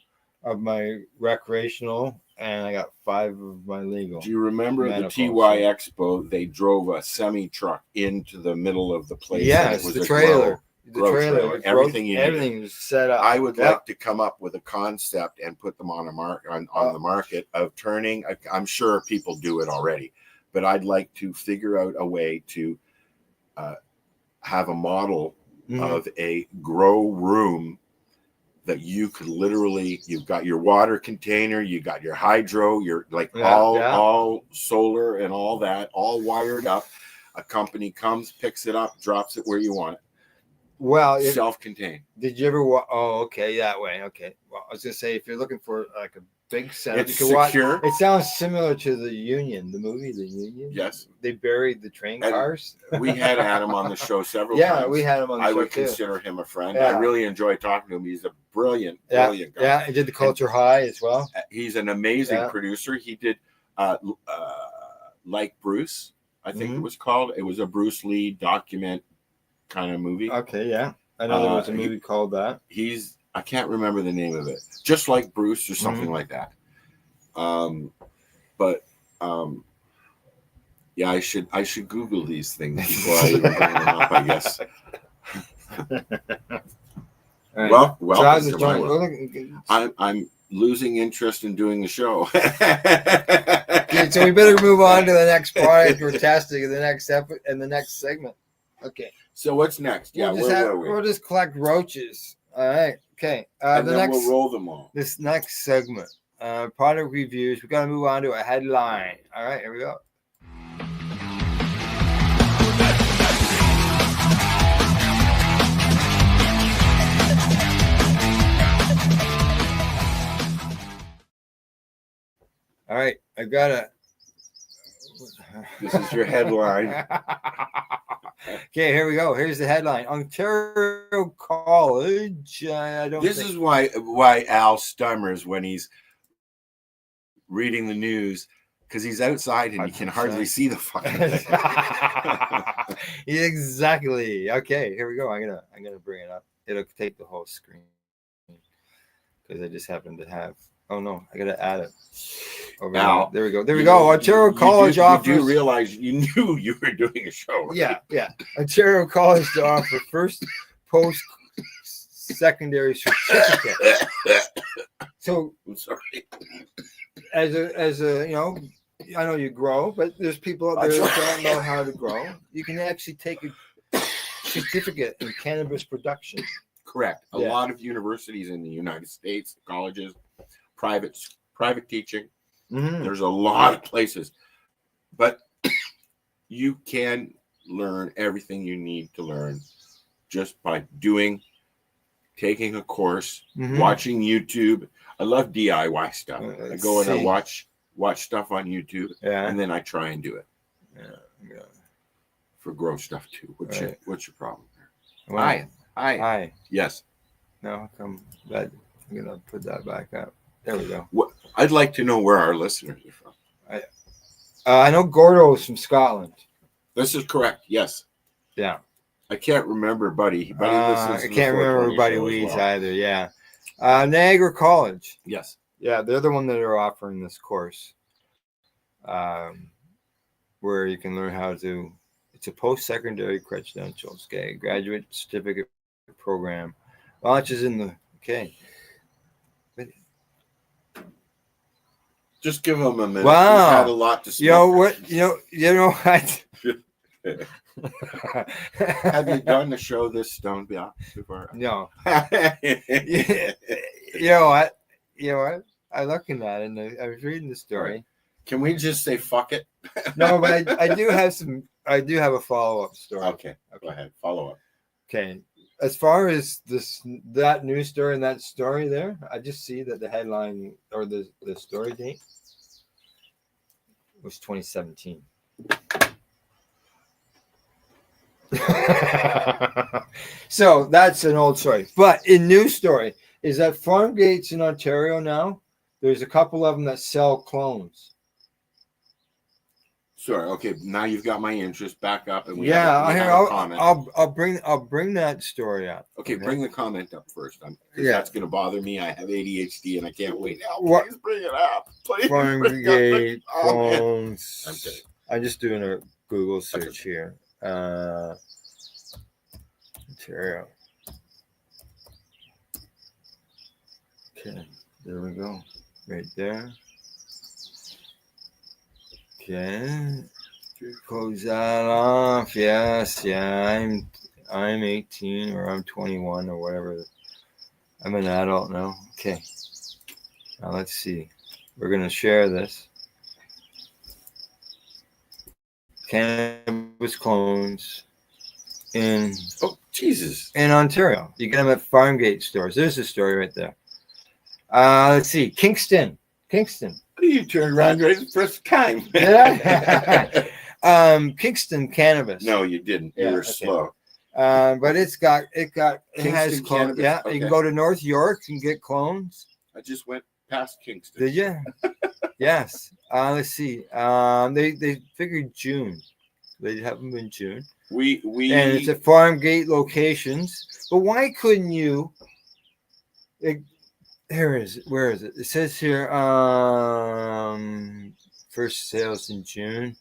of my recreational, and I got 5 of my legal. do you remember the Medical, TY Expo? They drove a semi truck into the middle of the place. and Yes, it was the a trailer. The grow trailer. trailer, was everything you needed. everything was set up. I would Yep. like to come up with a concept and put them on the market of turning. I'm sure people do it already, but I'd like to figure out a way to have a model Mhm. of a grow room that you could literally. You've got your water container, you got your hydro, you're like Yeah, all solar and all that, all wired up. A company comes, picks it up, drops it where you want it. Well, Self-contained. did you ever? Oh, okay, that way. Okay. Well, I was gonna say if you're looking for like a big setup. It's You can watch- secure. It sounds similar to the Union, the movie, The Union. Yes. They buried the train And cars. We had Adam on the show several Yeah, times. we had him on the I show would too. consider him a friend. Yeah. I really enjoy talking to him. He's a brilliant Yeah, guy. yeah. He did the Culture High as well. He's an amazing Yeah. producer. He did Like Bruce, I think Mhm. it was called. It was a Bruce Lee document kind of movie. Okay, yeah. I know there was a movie called that. I can't remember the name of it. Just Like Bruce or something Mm-hmm. like that. Yeah, I should Google these things before I even bring them up, I guess. All right. Well, So how's welcome it to my going? world. I'm losing interest in doing the show. Okay, so we better move on to the next product we're testing in the next segment. Okay. So what's next? Yeah, where were we? We'll just collect roaches. All right. Okay. And The then next we'll roll them all. this next segment, product reviews. We got to move on to a headline. All right, here we go. All right, I got it. This is your headline. Okay, here we go. Here's the headline: Ontario College. I don't. This is why Al stummers when he's reading the news, because he's outside and you can hardly see the fucking thing. Exactly. Okay, here we go. I'm gonna bring it up. It'll take the whole screen because I just happen to have. Oh no, I gotta add it. Al, there we go. There we go. Ontario College offers. You do realize you knew you were doing a show, right? Yeah. Ontario College to offer first post-secondary certificate. So I'm sorry. as a I know you grow, but there's people out there that don't know how to grow. You can actually take a certificate in cannabis production. Correct. A Yeah. lot of universities in the United States, colleges, private teaching. Mm-hmm. There's a lot of places, but you can learn everything you need to learn just by taking a course, Mhm. watching YouTube. I love DIY stuff. I Let's go and I see. watch stuff on YouTube, Yeah. and then I try and do it Yeah. for grow stuff too. What's Right. your problem? Well, Hi. Hi. Yes. No, come that. I'm gonna put that back up. There we go. I'd like to know where our listeners are from. I know Gordo's from Scotland. This is correct. Yes. Yeah. I can't remember, Buddy. Buddy listens I to the can't remember 420 Buddy show as Weeds well. either. Yeah. Niagara College. Yes. Yeah, they're the one that are offering this course, where you can learn how to. It's a post-secondary credentials, okay, graduate certificate program. Launches in the okay. Just give them a minute. Wow. We've had a lot to smoke. You know what? You know what? Have you done the show this Stone before? No. Can You know what? I looking at it and I was reading the story. we just say fuck it? No, but I do have a follow-up story. Okay. Go ahead. Follow up. Okay. As far as that news story and that story there, I just see that the headline or the story date was 2017. So that's an old story. But in news story is that farm gates in Ontario now, there's a couple of them that sell clones. Sorry. Okay. Now you've got my interest back up, and we Yeah, have a comment. I'll bring that story up. Okay, bring the comment up first. Yeah. That's going to bother me. I have ADHD, and I can't wait. Now, What- please bring it up. Please Farm bring up the gate comment. clones. I'm kidding. I'm just doing a Google search here. Ontario. Okay, there we go. Right there. Okay. Close that off. Yes, yeah. I'm 18 or I'm 21 or whatever. I'm an adult now. Okay. Now let's see. We're gonna share this. Cannabis clones in Oh, Jesus. Ontario. You get them at farm gate stores. There's the story right there. Let's see. Kingston. Kingston. You turned around right the first time. Yeah. Kingston Cannabis. No, you didn't. You Yeah, were okay. slow. But it has Kingston clones. Cannabis, Yeah, okay. you can go to North York and get clones. I just went past Kingston. Did you? Yes. Let's see. They figured June. They have them in June, We and it's at farm gate locations. But why couldn't you? Where is it? It says here, first sales in June.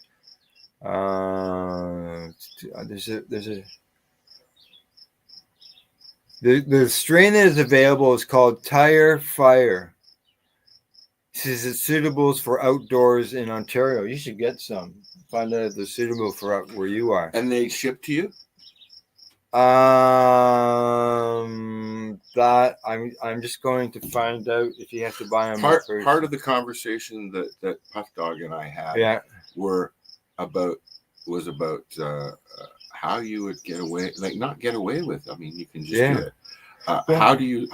The strain that is available is called Tire Fire. It says it's suitable for outdoors in Ontario. You should get some. Find out if they're suitable for out where you are. and they ship to you. That I'm just going to find out if you have to buy them. Part of the conversation that Puff Dog and I had Yeah. was about how you would get away, like not get away with. I mean, you can just Yeah. do it. How do you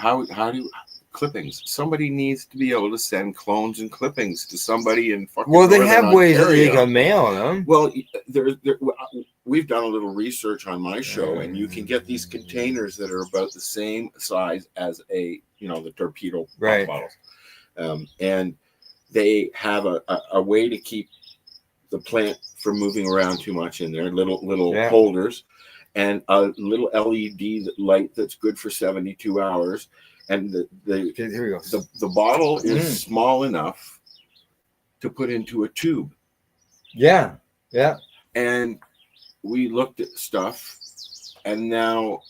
clippings? Somebody needs to be able to send clones and clippings to somebody in fucking. Well, they Northern have ways that they Ontario. can mail them. Well, we've done a little research on my show, and you can get these containers that are about the same size as the torpedo pop Right. bottles, and they have a way to keep the plant from moving around too much in there. Little Yeah. holders, and a little LED light that's good for 72 hours, and Okay, here we go. the bottle is small enough to put into a tube. Yeah. And we looked at stuff, and now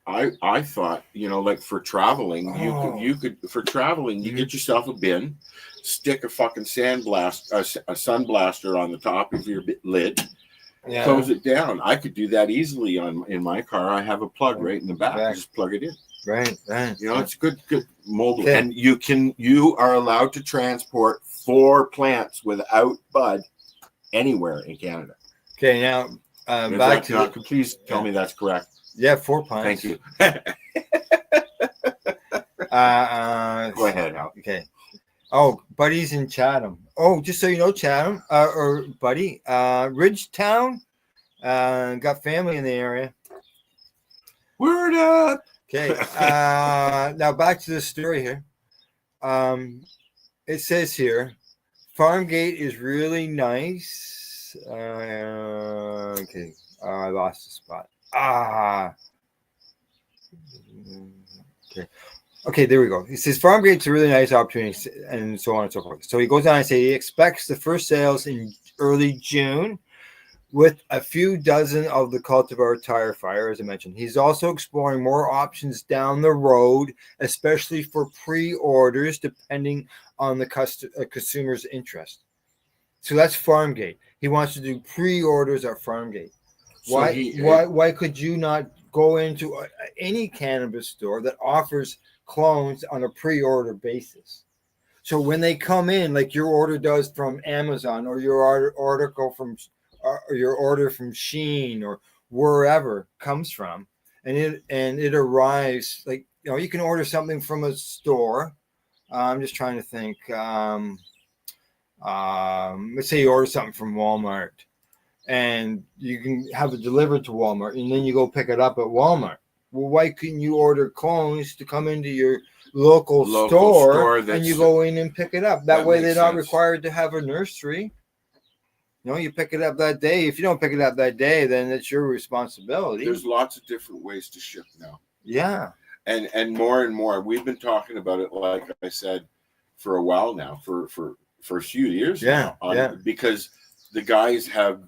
I thought, like for traveling, you could for traveling, you get yourself a bin, stick a fucking a sun blaster on the top of your lid, Yeah. close it down. I could do that easily in my car. I have a plug right in the back. Back. Just plug it in. Right. It's good mobile. Okay. And you are allowed to transport 4 plants without bud anywhere in Canada. Okay, now If back that's to not, please tell me that's correct. 4 pints. Thank you. Go ahead, Al. Okay. Oh, Buddy's in Chatham. Oh, just so you know, Chatham or Buddy, Ridgetown, got family in the area. Word up. Okay. Now back to the story here. It says here, Farmgate is really nice. Okay. I lost the spot. Okay, there we go. He says Farmgate's a really nice opportunity, and so on and so forth. So he goes on and say he expects the first sales in early June, with a few dozen of the cultivar Tire Fire, as I mentioned. He's also exploring more options down the road, especially for pre-orders, depending on the consumer's interest. So that's Farmgate. He wants to do pre-orders at Farmgate. Why could you not go into any cannabis store that offers clones on a pre-order basis? So when they come in, like your order does from Amazon, or your order from Shein, or wherever comes from, and it arrives, like, you can order something from a store. I'm just trying to think. Let's say you order something from Walmart, and you can have it delivered to Walmart, and then you go pick it up at Walmart. Well, why couldn't you order clones to come into your local store and you go in and pick it up? That way they're not required to have a nursery. You pick it up that day. If you don't pick it up that day, then it's your responsibility. There's lots of different ways to ship now. Yeah. And more. We've been talking about it, like I said, for a while now, for a few years now. Because the guys have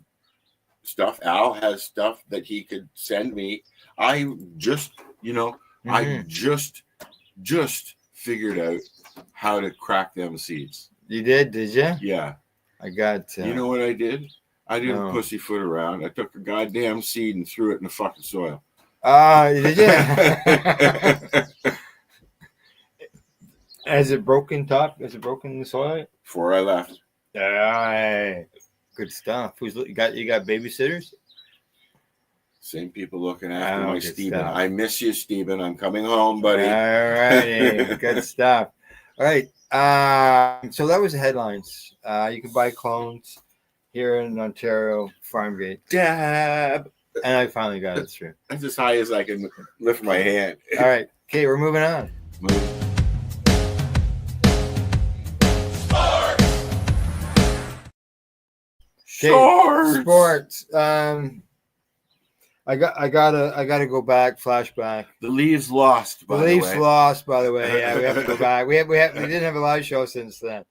stuff. Al has stuff that he could send me. I just figured out how to crack them seeds. You did you? Yeah. I got. You know what I did? I didn't pussyfoot around. I took a goddamn seed and threw it in the fucking soil. Did you? Has it broken top? Has it broken the soil? Before I left. Good stuff. You got babysitters? Same people looking after my good Stephen. stuff. I miss you, Stephen. I'm coming home, buddy. All righty. Good stuff. All right. So that was the headlines. You can buy clones here in Ontario, Farmgate, Dab. and I finally got it through. That's as high as I can lift my hand. All right. Okay, we're moving on. Okay, sports. I gotta go back. Flashback. The Leafs lost. The Leafs lost. By the way, yeah, we have to go back. We didn't have a live show since then.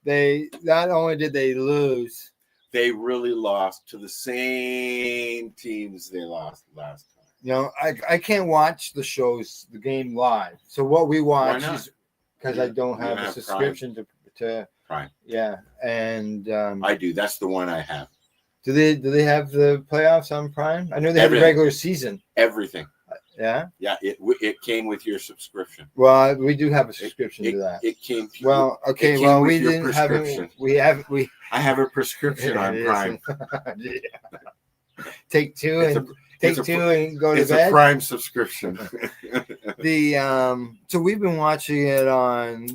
They not only did they lose, they really lost to the same teams they lost last time. You know, I can't watch the game live. So what we watch is because I don't have a subscription to Prime. Yeah, and I do. That's the one I have. Do they have the playoffs on Prime? I know they have the regular season. Everything. Yeah. Yeah. It came with your subscription. Well, we do have a subscription to that. It came. Well, okay. Well, we didn't have it. I have a prescription on Prime. Yeah. Take two and go to it's bed. It's a Prime subscription. So we've been watching it on.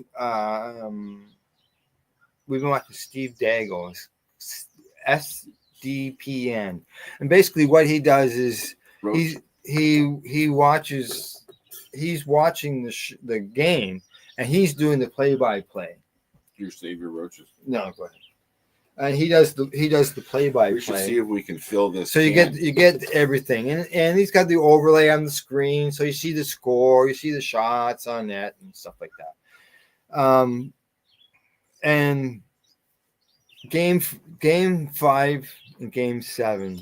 We've been watching Steve Daggle's SDPN, and basically what he does is he's watching the game, and he's doing the play-by-play. You save your roaches. No, go ahead. And he does the play-by-play. We should see if we can fill this. So you get everything, and he's got the overlay on the screen, so you see the score, you see the shots on net and stuff like that. And game 5 and game 7.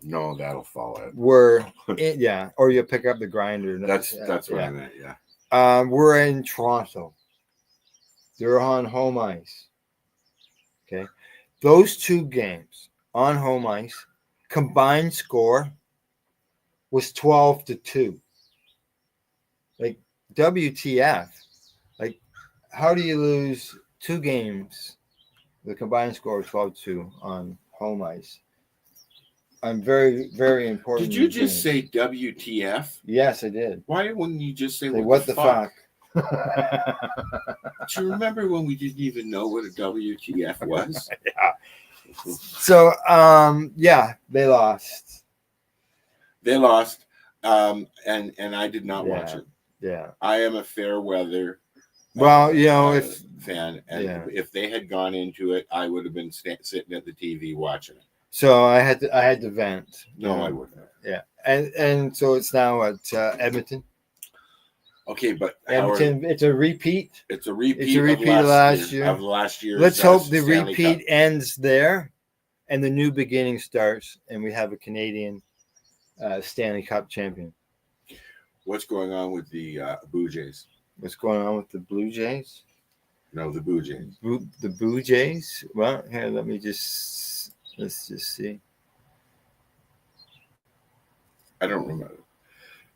No, that'll fall out. Or you pick up the grinder. That's what I meant. Yeah. We're in Toronto. They're on home ice. Okay, those two games on home ice combined score was 12-2. Like WTF? Like, how do you lose 2 games? The combined score was 12-2 on home ice. I'm very, very important. Did you just say WTF? Yes, I did. Why wouldn't you just say what the fuck? Do you remember when we didn't even know what a WTF was? Yeah. So, they lost. They lost, and I did not watch it. Yeah. I am a fair weather. Well, if fan, and if they had gone into it, I would have been sitting at the TV watching it. So I had to vent. No, I wouldn't. Yeah, and so it's now at Edmonton. Okay, but Edmonton, it's a repeat. It's a repeat of last year. Of last year. Let's hope the repeat ends there, and the new beginning starts, and we have a Canadian Stanley Cup champion. What's going on with the Blue Jays? What's going on with the Blue Jays? No, the Blue Jays. The Blue Jays? Well, here, let's just see. I don't remember.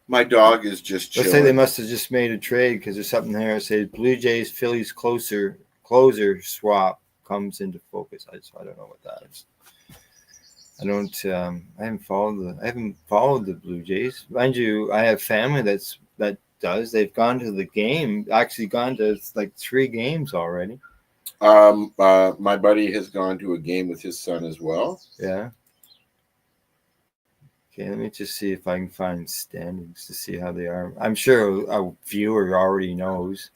My dog is just chilling. Let's say they must have just made a trade because there's something there that says Blue Jays Phillies closer swap comes into focus. I don't know what that is. I haven't followed the Blue Jays. Mind you, I have family that does. They've gone to the game, actually gone to like 3 games already. My buddy has gone to a game with his son as well. Yeah. Okay, let me just see if I can find standings to see how they are. I'm sure a viewer already knows.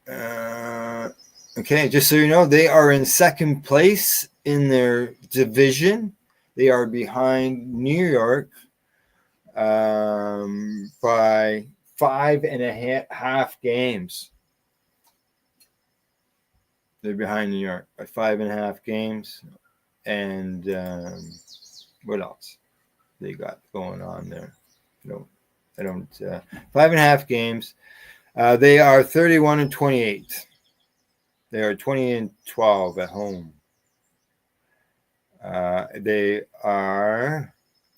Okay, just so you know, they are in second place in their division. They are behind New York by 5.5 games. They're behind New York by 5.5 games. And what else they got going on there? No, I don't. 5.5 games. They are 31-28. They are 20-12 at home. They are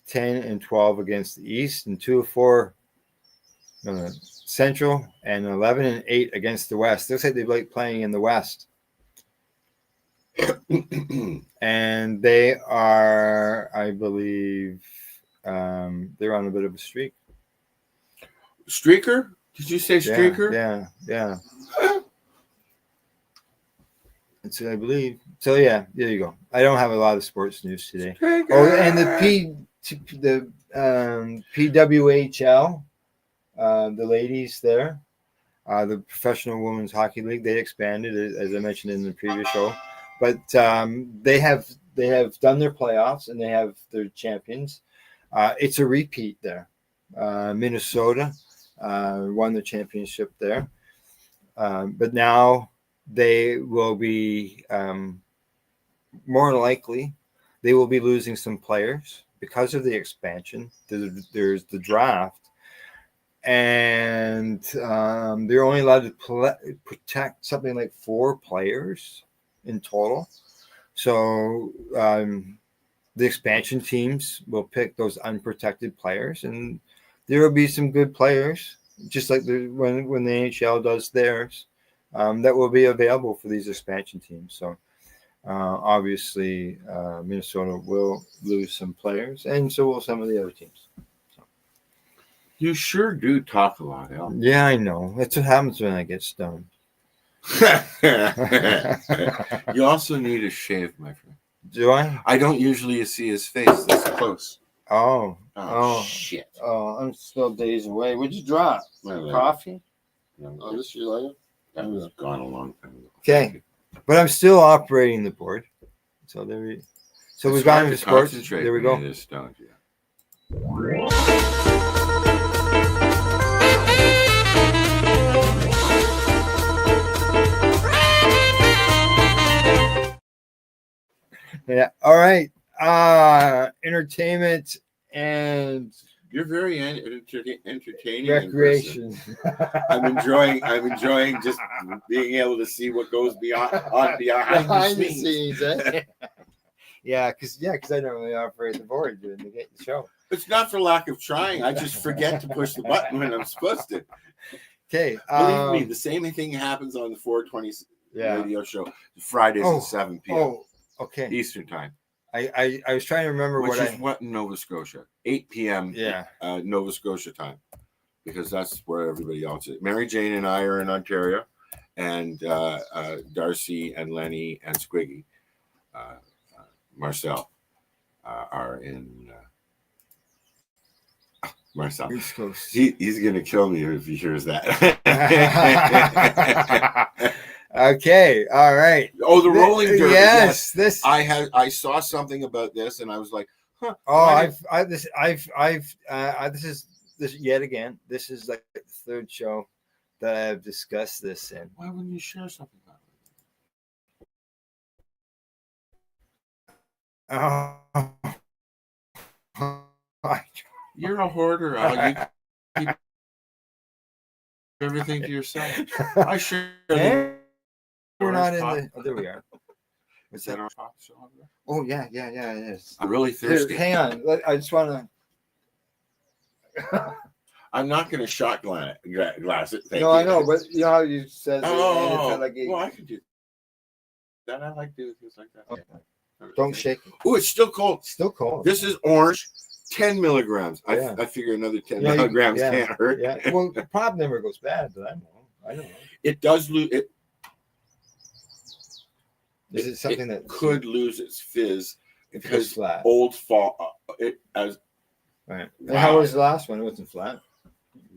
10-12 against the East, and 2-4 Central, and 11-8 against the West. Looks like they like playing in the West. And they are, I believe, they're on a bit of a streak. Streaker? Did you say streaker? Yeah. That's what I believe. So yeah, there you go. I don't have a lot of sports news today. Streaker. Oh, and the PWHL, the ladies there, the Professional Women's Hockey League, they expanded, as I mentioned in the previous show. But they have done their playoffs and they have their champions. It's a repeat there. Minnesota won the championship there, but now they will be more likely they will be losing some players because of the expansion. There's the draft, and they're only allowed to protect something like 4 players in total. So the expansion teams will pick those unprotected players, and there will be some good players, just like when the NHL does theirs, that will be available for these expansion teams. So obviously Minnesota will lose some players, and so will some of the other teams. You sure do talk a lot, Al. Yeah, I know. That's what happens when I get stoned. You also need a shave, my friend. Do I? I don't usually see his face this close. Oh, Shit. Oh, I'm still days away. What'd you drop? Coffee? Oh, this your lighter? That was gone a long time ago. Okay, but I'm still operating the board. So there we. So we've gone into sports. There we go. Yeah. All right. Entertainment and You're very entertaining. recreation. I'm enjoying just being able to see what goes behind the scenes. Eh? Yeah, because I don't really operate the board during the show. It's not for lack of trying. I just forget to push the button when I'm supposed to. Okay. Believe me, the same thing happens on the 420 radio show. Fridays at 7 p.m. Oh, okay. Eastern time. I was trying to remember what in Nova Scotia. 8 p.m. Yeah. Nova Scotia time. Because that's where everybody else is. Mary Jane and I are in Ontario. And Darcy and Lenny and Squiggy, Marcel, are in Marcel. East Coast. He's going to kill me if he hears that. Okay, all right. Oh, the rolling derby. Yes, this. I saw something about this, and I was like, "Huh." Oh, this is yet again. This is like the 3rd show that I've discussed this in. Why wouldn't you share something about it? You're a hoarder, Al. You keep everything to yourself. I share. We're not in the. Oh, there we are. Is that our talk show? Oh yeah, it is. I'm really thirsty. Hang on, I just want to. I'm not going to shot glass it. Thank no, you. I know, but you know how you said. Well, I can do that. I like doing things like that. Okay. Don't shake it. Oh, it's still cold. Still cold. This is orange. 10 milligrams. I figure another 10 milligrams can't hurt. Yeah. Well, the pop never goes bad, but I don't know. It does lose it. Is it something that could lose its fizz because flat. Old fall it as right. And how was the last one? It wasn't flat.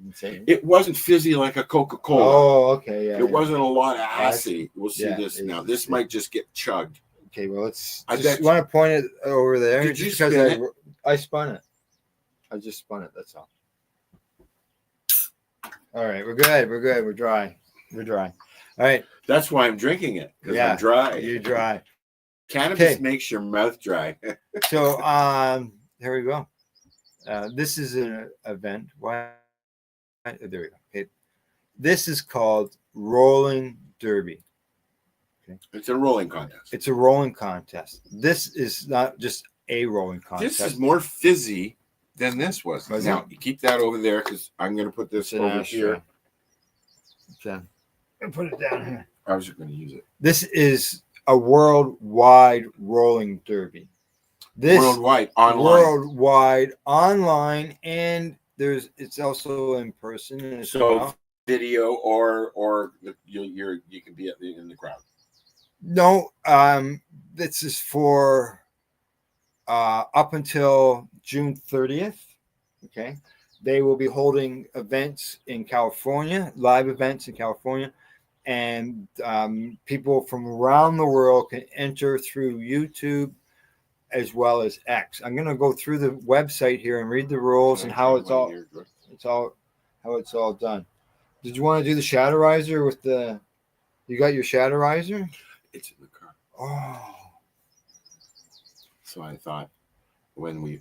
Insane. It wasn't fizzy like a Coca-Cola. Oh, okay, yeah. It wasn't a lot of acid. We'll see this now. This might just get chugged. Okay, well, let's. I just want to point it over there. Did you spin it? I spun it. I just spun it. That's all. All right, we're good. We're dry. All right. That's why I'm drinking it, because I'm dry. You're dry. Cannabis makes your mouth dry. So here we go. This is an event. Why? There we go. Okay. This is called Rolling Derby. Okay. It's a rolling contest. It's a rolling contest. This is not just a rolling contest. This is more fizzy than this was. Now, you keep that over there because I'm going to put this over here. Okay. And put it down here. I was going to use it. This is a worldwide rolling derby. Worldwide online, and it's also in person. So video, or you can be in the crowd? No, this is for up until June 30th. Okay. They will be holding events in California, live events in California, and people from around the world can enter through YouTube as well as X. I'm going to go through the website here and read the rules and how it's all done. Did you want to do the Shatterizer with the? You got your Shatterizer? It's in the car. Oh. So I thought when we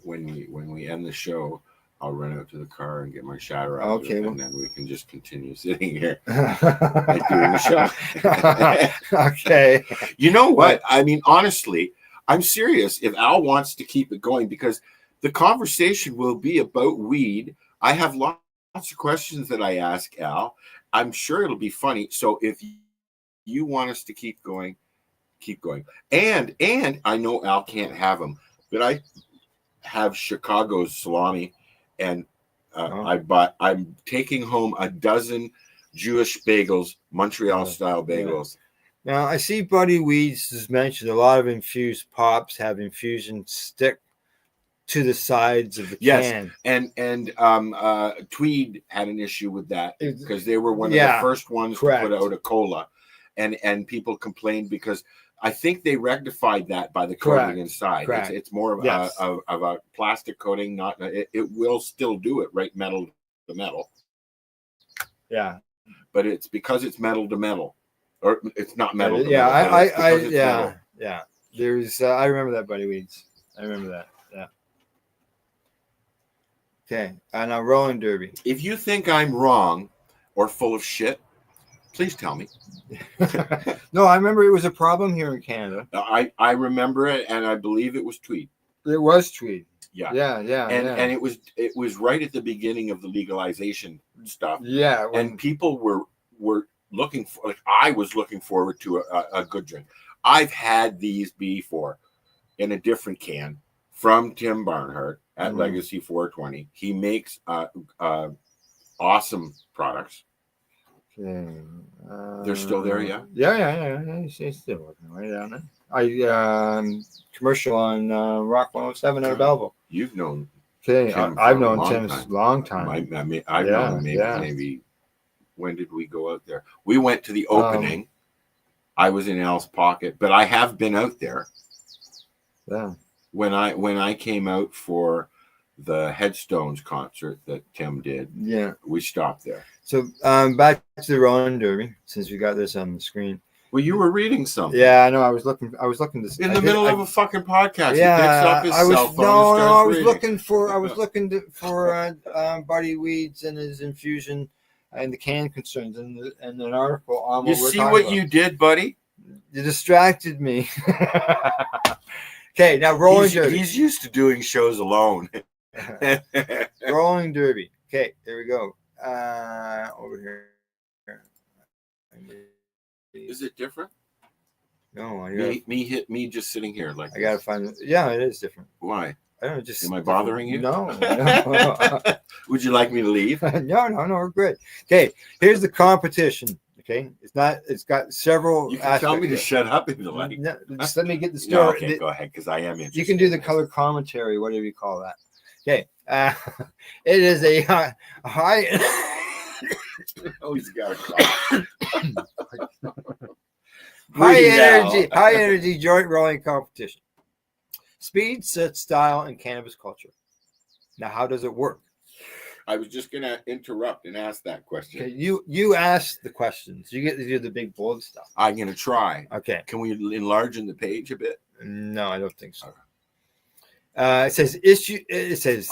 end the show, I'll run out to the car and get my Shatterizer, Okay, and then we can just continue sitting here and doing the show. Okay. You know what? I mean, honestly, I'm serious. If Al wants to keep it going, because the conversation will be about weed. I have lots of questions that I ask Al. I'm sure it'll be funny. So if you want us to keep going, keep going. And I know Al can't have them, but I have Chicago's salami, and I'm taking home a dozen Jewish bagels, Montreal style bagels. Now I see Buddy Weeds has mentioned a lot of infused pops have infusion stick to the sides of the can. And Tweed had an issue with that because they were one of the first ones to put out a cola, and people complained because I think they rectified that by the coating inside. It's more of a plastic coating, not it will still do it, right? Metal to metal. Yeah, but it's because it's metal to metal, or it's not metal. To metal, yeah. There's I remember that, Buddy Weeds. I remember that. Yeah. Okay, now Rolling Derby. If you think I'm wrong or full of shit, please tell me. No, I remember it was a problem here in Canada. I remember it, and I believe it was Tweed. It was Tweed. Yeah. And it was right at the beginning of the legalization stuff. Yeah. And people were looking for, like, I was looking forward to a good drink. I've had these before in a different can from Tim Barnhart at Legacy 420. He makes awesome products. Okay. They're still there, yeah? Yeah. He's still working right down there. I commercial on Rock 107 out of Belleville. You've known. Okay, Tim I've known Tim time. a long time. I've known maybe. When did we go out there? We went to the opening. I was in Al's pocket, but I have been out there. Yeah. When I came out for the Headstones concert that Tim did, we stopped there. So back to the Rolling Derby, since we got this on the screen. Well, you were reading something. Yeah, I know. I was looking to in the middle of a fucking podcast. Yeah, he picks up his cell phone. I was looking for Buddy Weeds and his infusion and the can concerns and an article on. You see what you did, buddy? You distracted me. Okay, now Rolling Derby. He's used to doing shows alone. Rolling Derby. Okay, there we go. Over here. Is it different? No, me just sitting here like. I gotta find it. Yeah, it is different. Why? I don't know. Just am I bothering you? No. Would you like me to leave? No, we're good. Okay, here's the competition. Okay, it's got several. You can tell me to shut up if you like. No, just let me get the story. No, okay, go ahead, because I am interested. You can do the color commentary, whatever you call that. Okay, it is a high. Oh, he's got a cough. high energy joint rolling competition. Speed, set, style, and cannabis culture. Now, how does it work? I was just gonna interrupt and ask that question. Okay, you ask the questions. You get to do the big bold stuff. I'm gonna try. Okay. Can we enlarge the page a bit? No, I don't think so. It says issue. It says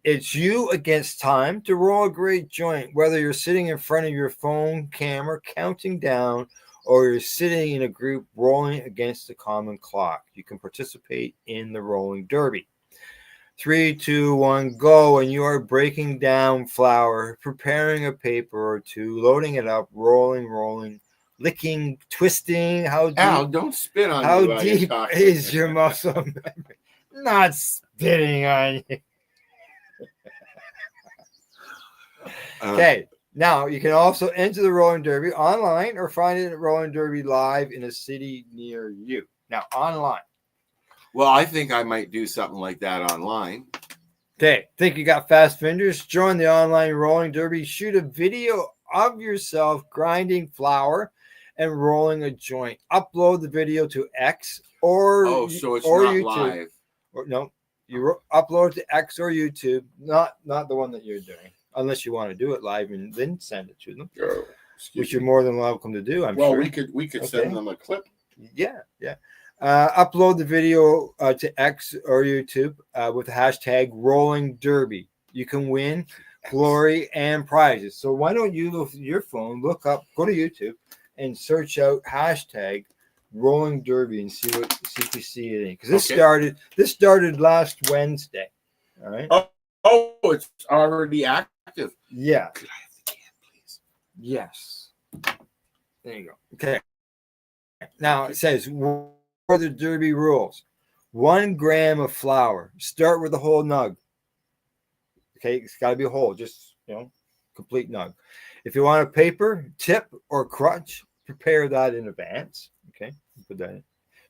it's you against time to roll a great joint, whether you're sitting in front of your phone camera counting down or you're sitting in a group rolling against a common clock. You can participate in the Rolling Derby. 3, 2, 1, go. And you are breaking down flour, preparing a paper or two, loading it up, rolling, licking, twisting. How deep, Al, don't spit on how me while deep you're talking. is your muscle memory? Not spitting on you. Okay. Now you can also enter the Rolling Derby online or find it at Rolling Derby Live in a city near you. Now online. Well, I think I might do something like that online. Okay. Think you got fast fingers? Join the online Rolling Derby. Shoot a video of yourself grinding flour and rolling a joint. Upload the video to X or So it's or not YouTube. live. Or no, upload to X or YouTube, not the one that you're doing, unless you want to do it live and then send it to them, which you're more than welcome to do. I'm sure. we could Okay. send them a clip. Yeah. Upload the video to X or YouTube with the hashtag Rolling Derby. You can win glory and prizes. So why don't you, with your phone, go to YouTube and search out hashtag Rolling Derby and see if you see it in, because this started last Wednesday. All right. Oh, it's already active. Yeah. Could I have the can, please? Yes. There you go. Okay. Now it says, what are the Derby rules? 1 gram of flour. Start with a whole nug. Okay, it's got to be whole, just complete nug. If you want a paper, tip, or crutch, prepare that in advance. Okay, put that in.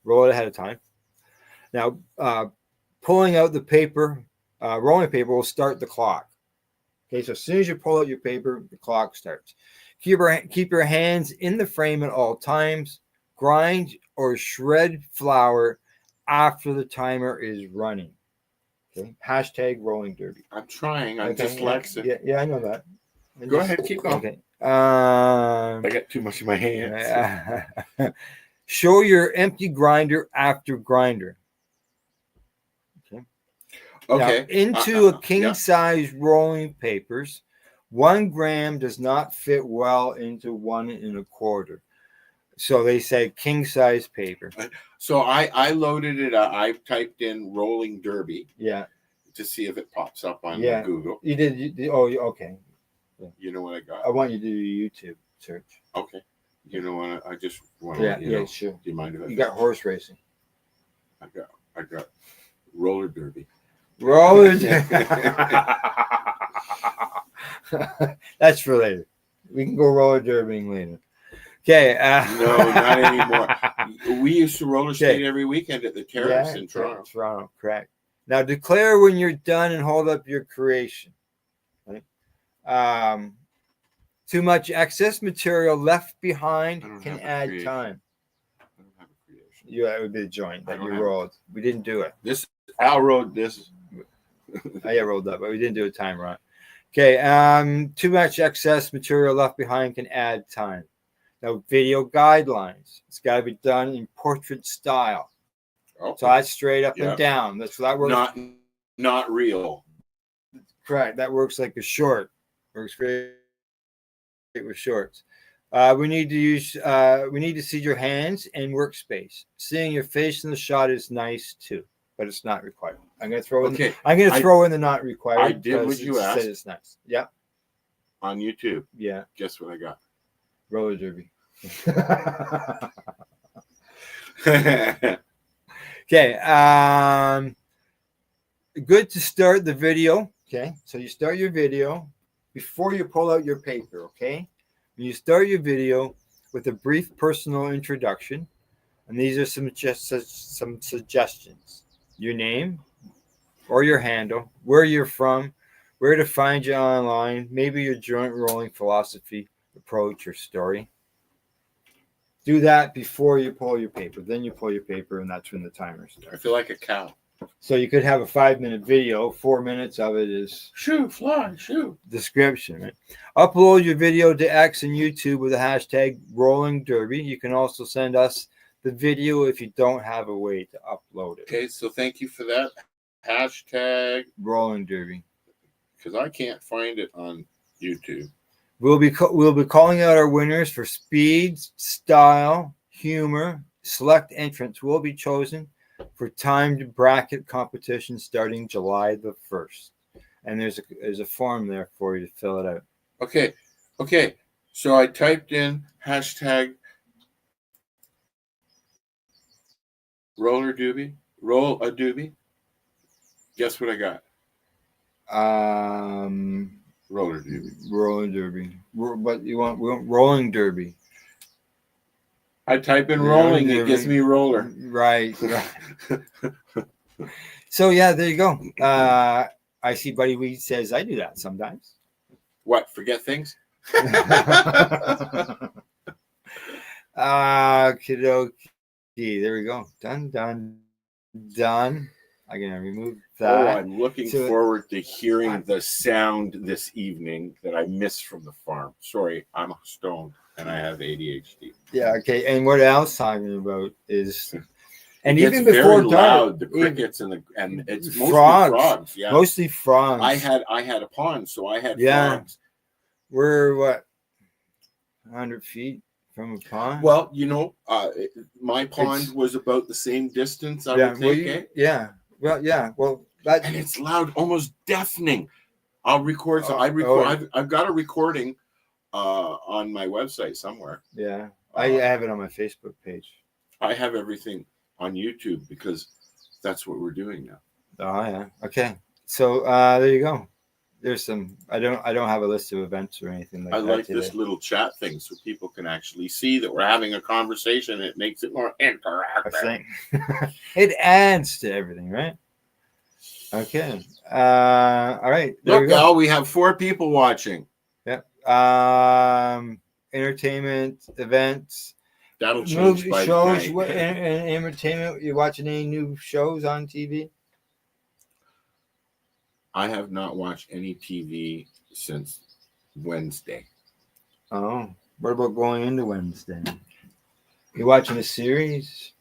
Roll it ahead of time. Now, pulling out the paper, rolling paper will start the clock. Okay, so as soon as you pull out your paper, the clock starts. Keep your hands in the frame at all times. Grind or shred flour after the timer is running. Okay, hashtag Rolling Derby. I'm trying. I'm Okay, dyslexic. Yeah, I know that. Go ahead, keep going. Okay. I got too much in my hands. Show your empty grinder after grinder. Okay. Now, into a king size rolling papers, 1 gram does not fit well into 1 1/4. So they say king size paper. So I loaded it up. I typed in Rolling Derby. Yeah. To see if it pops up on Google. You did. Okay. Yeah. You know what I got? I want you to do your YouTube search. Okay. You know what? I just want to. Yeah, sure. Do you mind if I? You got horse racing. I got roller derby. Roller derby. That's for later. We can go roller derbying later. Okay. No, not anymore. We used to roller skate every weekend at the Terrace in Toronto. Toronto, correct. Now declare when you're done and hold up your creation. Right? Too much excess material left behind can add time. I don't have a creation. Yeah, it would be the joint that you rolled. We didn't do it. Al rode this. I rolled up, but we didn't do a time run. Okay. Too much excess material left behind can add time. Now, video guidelines. It's got to be done in portrait style. Okay. So that's straight up and down. That's that works. Not real. Correct. That works like a short. Works great with shorts. We need to see your hands and workspace. Seeing your face in the shot is nice too, but it's not required. I'm gonna throw in. I'm gonna throw in the not required. I did what you asked. It's nice. Yeah. On YouTube. Yeah. Guess what I got? Roller derby. Okay. Good to start the video. Okay. So you start your video before you pull out your paper. Okay. When you start your video with a brief personal introduction, and these are some suggestions: your name or your handle, where you're from, where to find you online, maybe your joint rolling philosophy, approach, or story. Do that before you pull your paper. Then you pull your paper, and that's when the timer starts. I feel like a cow. So you could have a 5-minute video. 4 minutes of it is shoot, fly, shoot. Description. Right? Upload your video to X and YouTube with the hashtag Rolling Derby. You can also send us the video if you don't have a way to upload it. Okay, so thank you for that. Hashtag Rolling Derby. Because I can't find it on YouTube. We'll be calling out our winners for speed, style, humor. Select entrants will be chosen for timed bracket competition starting July the 1st. And there's a form there for you to fill it out. Okay. So I typed in hashtag roll a doobie. Guess what I got? Roller derby. Rolling derby. But we want rolling derby. I type in Yeah, rolling, derby. it gives me roller. Right. So yeah, there you go. I see Buddy Weed says I do that sometimes. What? Forget things? Kidoki. There we go. Done. I'm gonna remove Oh, that. I'm looking So- forward to hearing the sound this evening that I missed from the farm. Sorry, I'm stoned and I have ADHD. Yeah. Okay. And what Al's talking about is, and It gets even before very dark, loud, the even- crickets and it's mostly Frogs. frogs. Yeah, mostly frogs. I had a pond, so I had Yeah. frogs. We're what, 100 feet from a pond. Well, my pond It's- was about the same distance. I yeah. would Well, think, eh? yeah. Well, yeah. Well, that. And it's loud, almost deafening. I'll record. So Oh, I record. oh. I've got a recording on my website somewhere. Yeah. I have it on my Facebook page. I have everything on YouTube because that's what we're doing now. Oh yeah. Okay. So there you go. There's some. I don't have a list of events or anything like I that. like today. this little chat thing so people can actually see that we're having a conversation. It makes it more I interactive. think it adds to everything, right? Okay. All right. There we Look, go. Al, we have 4 people watching. Yep. Entertainment events, That'll change movie by shows. night. What entertainment? You watching any new shows on TV? I have not watched any TV since Wednesday. Oh, what about going into Wednesday? You watching a series?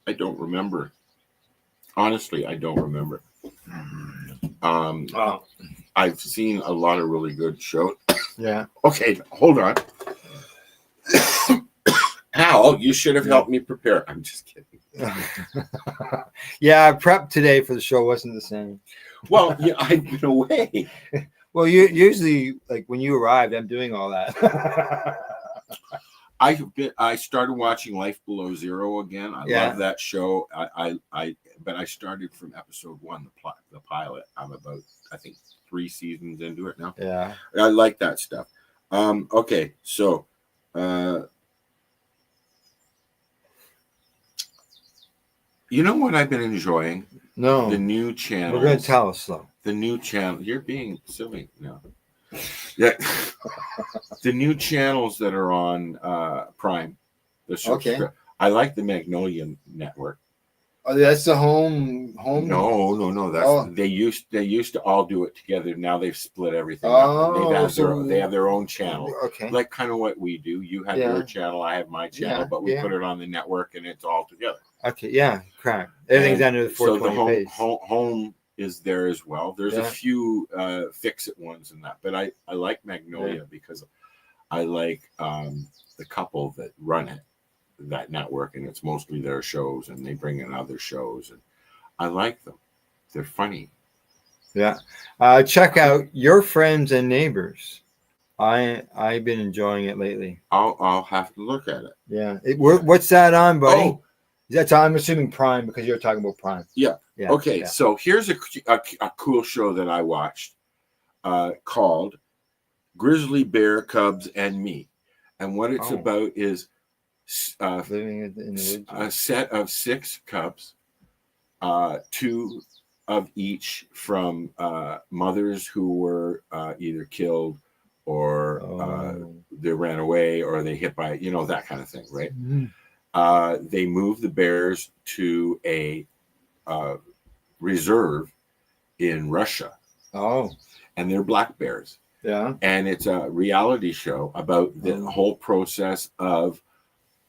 I don't remember. Honestly, I don't remember. Oh, I've seen a lot of really good shows. yeah. Okay, hold on. Al, you should have helped me prepare. I'm just kidding. Yeah, prep today for the show wasn't the same. Well, yeah, I've been away. Well, you usually like when you arrived, I'm doing all that. I started watching Life Below Zero again. I Yeah. love that show. But I started from episode 1, the pilot. I'm about, I think, 3 seasons into it now. Yeah. I like that stuff. Okay, so you know what I've been enjoying? No, The new we're channel. gonna tell us though. The new channel. You're being silly now. Yeah. The new channels that are on Prime. Okay. I like the Magnolia Network. Oh, that's the home. No. That's Oh. they used to all do it together. Now they've split everything Oh, up. so- They have their own channel. Okay. Like kind of what we do. You have Yeah. your channel, I have my channel, Yeah, but we yeah. put it on the network and it's all together. Okay. Yeah. Correct. Everything's And under the so 420 the page. home is there as well. There's a Yeah. few fix-it ones in that, but I like Magnolia because I like the couple that run it, that network, and it's mostly their shows, and they bring in other shows, and I like them. They're funny. Yeah. Check out Your Friends and Neighbors. I've been enjoying it lately. I'll have to look at it. Yeah. What's that on, buddy? Oh, That's I'm assuming Prime because you're talking about Prime. Yeah. Yeah. Okay, Yeah. so here's a cool show that I watched called Grizzly Bear, Cubs, and Me. And what it's Oh. about is Living in the woods. a set of 6 cubs, 2 of each from mothers who were either killed or Oh. they ran away or they hit by, that kind of thing, right? Mhm. They moved the bears to a reserve in Russia, Oh. and they're black bears. Yeah. And it's a reality show about the Oh. whole process of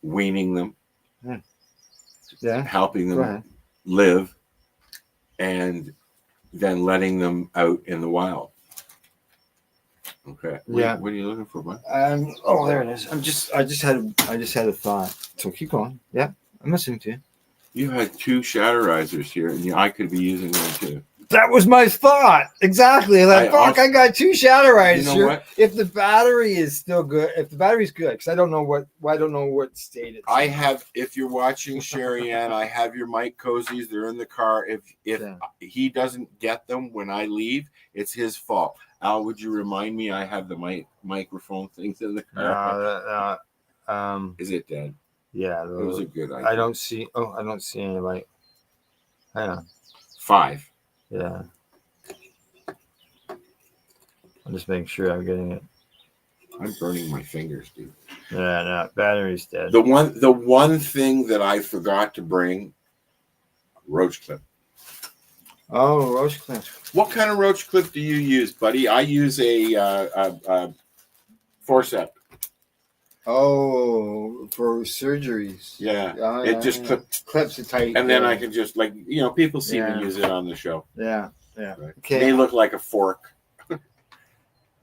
weaning them, Yeah. helping Go them ahead. live, and then letting them out in the wild. Okay. Yeah. What are you looking for, bud? Oh, there it is. I just had a thought. So keep going. Yeah. I'm listening to you. You had 2 shatterizers here, and I could be using them too. That was my thought. Exactly. Like, fuck, I got 2 shadow riders. You know what? If the battery is still good, if the battery's good, because I don't know what state it's I in. have, if you're watching Sherry Ann, I have your mic cozies. They're in the car. If he doesn't get them when I leave, it's his fault. Al, would you remind me? I have the microphone things in the car. Is it dead? Yeah, It was a good idea. I don't see any light. Hang on. 5. Yeah. I'm just making sure I'm getting it. I'm burning my fingers, dude. Yeah, no, battery's dead. The one thing that I forgot to bring, roach clip. Oh, roach clip. What kind of roach clip do you use, buddy? I use a forceps. Oh, for surgeries. Yeah, it just clips it tight, and then I can just people see me use it on the show. Yeah. Right. Okay. They look like a fork.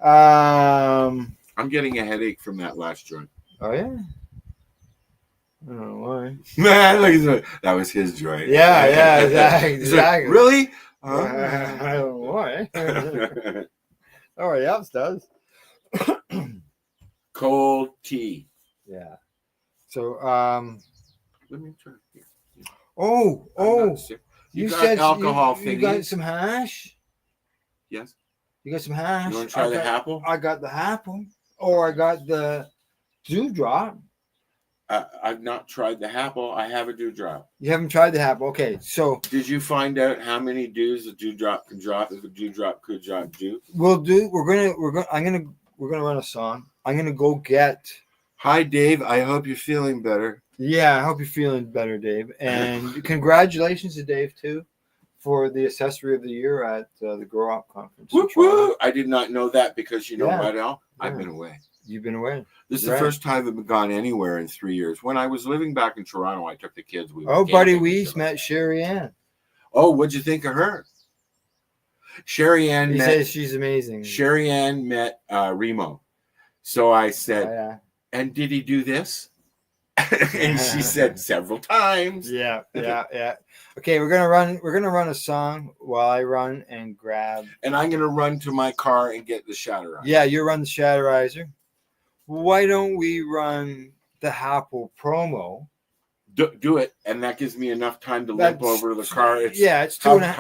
Um. I'm getting a headache from that last joint. Oh yeah. I don't know why. Man, that was his joint. Yeah, exactly. He's like, really? I don't know why. Oh, yeah, it does. Cold tea. Yeah. So, let me try. Here. Oh, you got said alcohol you got some hash? Yes. You got some hash? You want to try the Happle? I got the Happle. Or I got the Dewdrop. I've not tried the Happle. I have a Dewdrop. You haven't tried the Happle. Okay, so did you find out how many dews a Dewdrop can drop if a Dewdrop could drop dew? We're gonna run a song. I'm gonna go get. Hi, Dave. I hope you're feeling better. Yeah, I hope you're feeling better, Dave. And congratulations to Dave too for the accessory of the year at the Grow Up Conference. Woo, woo. I did not know that because you know what, Al? Yeah. I've been away. You've been away. This is the first time I've gone anywhere in 3 years. When I was living back in Toronto, I took the kids. Buddy Wees met Sherry Ann. Oh, what'd you think of her? Sherry Ann says she's amazing. Sherry Ann met Remo. So I said, and did he do this? And she said several times. Yeah. Okay, we're gonna run a song while I run and grab. And I'm gonna run to my car and get the Shatterizer. Yeah, you run the Shatterizer. Why don't we run the Happle promo? Do it, and that gives me enough time to limp over to the car. It's two and a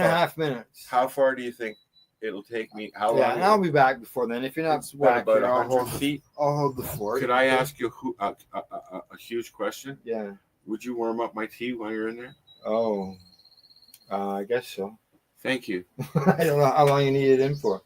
half minutes. How far do you think it'll take me? How long? Yeah, and I'll be back before then. If you're not back, about I'll 100 feet. I'll hold the fort. Could I ask you a huge question? Yeah. Would you warm up my tea while you're in there? Oh, I guess so. Thank you. I don't know how long you need it in for.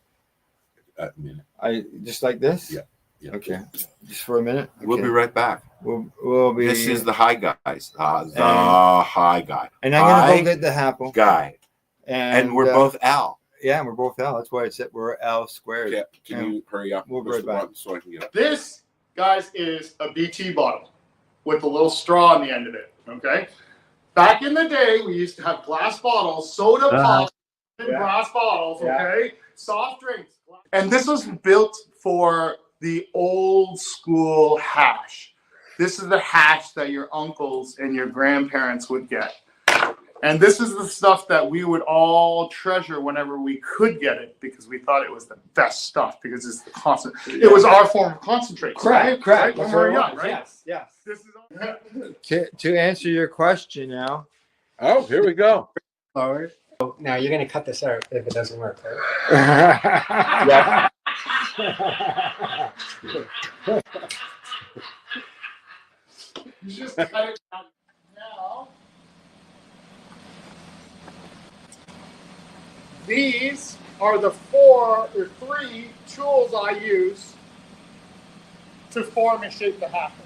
A minute. I just like this. Yeah. Okay. Just for a minute. Okay. We'll be right back. We'll be. This is the High Guys. High Guy. And I'm gonna go get the Happle guy. And we're both Al. Yeah, we're both Al. That's why we're Al squared. Yeah. Can you hurry up? We'll be right back. So I can get up. This, guys, is a BT bottle with a little straw on the end of it. Okay. Back in the day, we used to have glass bottles, soda pop in glass bottles. Okay. Soft drinks. And this was built for the old school hash. This is the hash that your uncles and your grandparents would get. And this is the stuff that we would all treasure whenever we could get it because we thought it was the best stuff because it's the constant. It was our form of concentrate. Correct. Right? When we were young, right? Yes. This is to answer your question now. Oh, here we go. Forward. Now you're gonna cut this out if it doesn't work, right? Yeah. You just cut it out now. These are the 4 or 3 tools I use to form and shape the happles.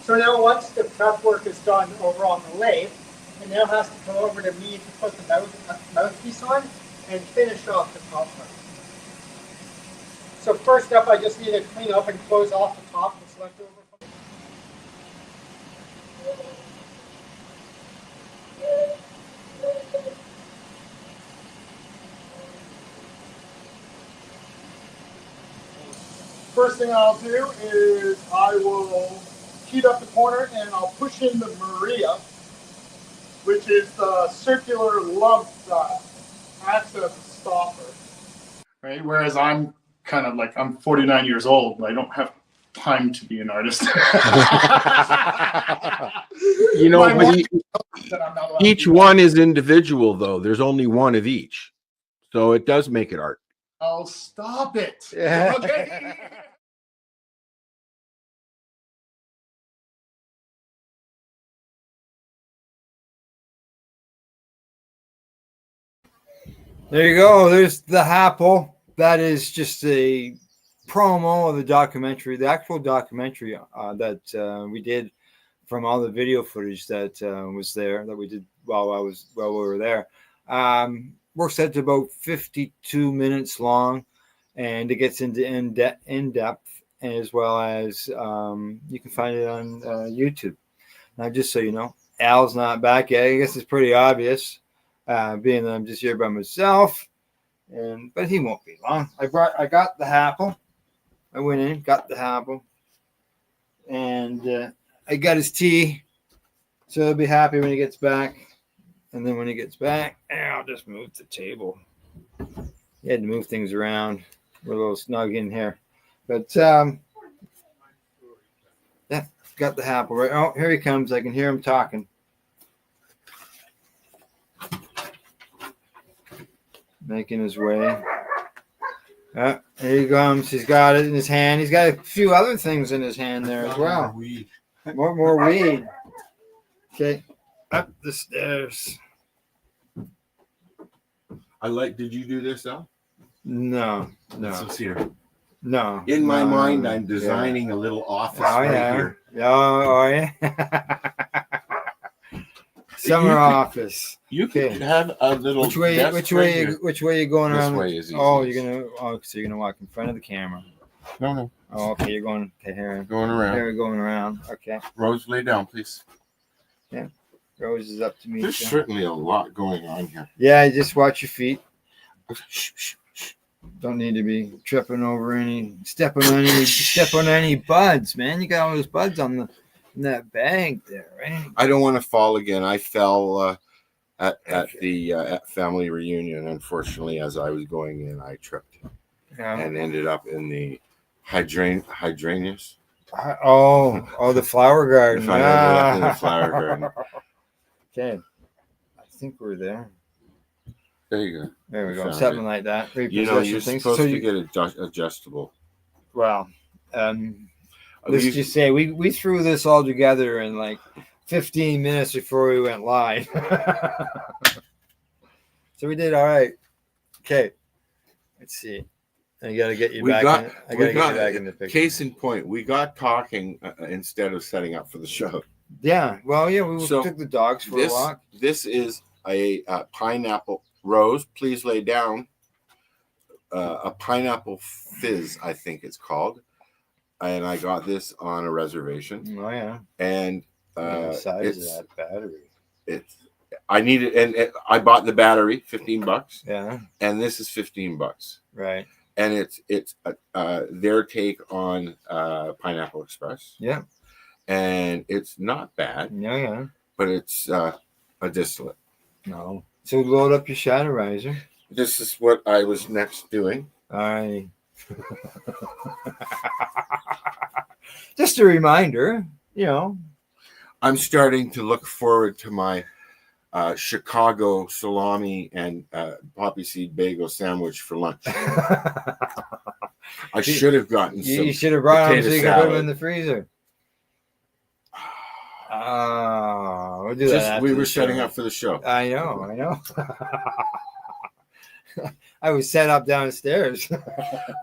So now once the prep work is done over on the lathe, it now has to come over to me to put the mouthpiece on and finish off the top part. So first up, I just need to clean up and close off the top that's left over. first thing I'll do is I will heat up the corner and I'll push in the Maria, which is the circular lump that acts as a stopper. Right? Whereas I'm kind of like, I'm 49 years old and I don't have time to be an artist. You know, but each one is individual, though. There's only one of each. So it does make it art. Oh, stop it. Yeah. Okay. There you go. There's the Apple. That is just a promo of the documentary, the actual documentary that we did from all the video footage that was there that we did while we were there. Works out to about 52 minutes long, and it gets into in depth, as well as you can find it on YouTube. Now, just so you know, Al's not back yet. I guess it's pretty obvious. Being that I'm just here by myself, but he won't be long. I got the apple. I went in, got the apple, and I got his tea, so he'll be happy when he gets back. And then when he gets back, I'll just move the table. He had to move things around. We're a little snug in here, but yeah, got the apple right. Oh, here he comes! I can hear him talking. Making his way. Here he comes. He's got it in his hand. He's got a few other things in his hand there as well. More weed. Okay. Up the stairs. Did you do this, Al? No. Let's here. No. In my mind, I'm designing a little office here. Oh, yeah. Summer office. You could have a little. Which way you going around? This way is easy. So you're gonna walk in front of the camera. No. Oh, okay. You're going. Okay, here. Going around. Here, going around. Okay. Rose, lay down, please. Yeah. Rose is up to me. There's certainly a lot going on here. Yeah, just watch your feet. Don't need to be stepping on any buds, man. You got all those buds in that bag there, right? I don't want to fall again. I fell at the family reunion. Unfortunately, as I was going in, I tripped and ended up in the hydrangeas. The flower garden. I ended up in the flower garden. Okay, I think we're there. There you go. There we go. Something like that. You're supposed to get adjustable. Well, let's just say we threw this all together in like 15 minutes before we went live. So we did all right. Okay. Let's see. I got to get you back. I got to get you back in the picture. Case in point, we got talking instead of setting up for the show. Yeah. Well, yeah, we took the dogs for a walk. This is a pineapple. Rose, please lay down. A pineapple fizz, I think it's called. And I got this on a reservation. Oh, yeah. And the size of that battery. I needed, and I bought the battery, $15. Yeah. And this is $15. Right. And it's their take on Pineapple Express. Yeah. And it's not bad. Yeah. But it's a distillate. No. So load up your Shadowriser. This is what I was next doing. All right. Just a reminder, I'm starting to look forward to my Chicago salami and poppy seed bagel sandwich for lunch. I should have gotten some. You should have brought them so you could put them in salad. the freezer. We'll do that. We were setting up for the show. I know. I was set up downstairs.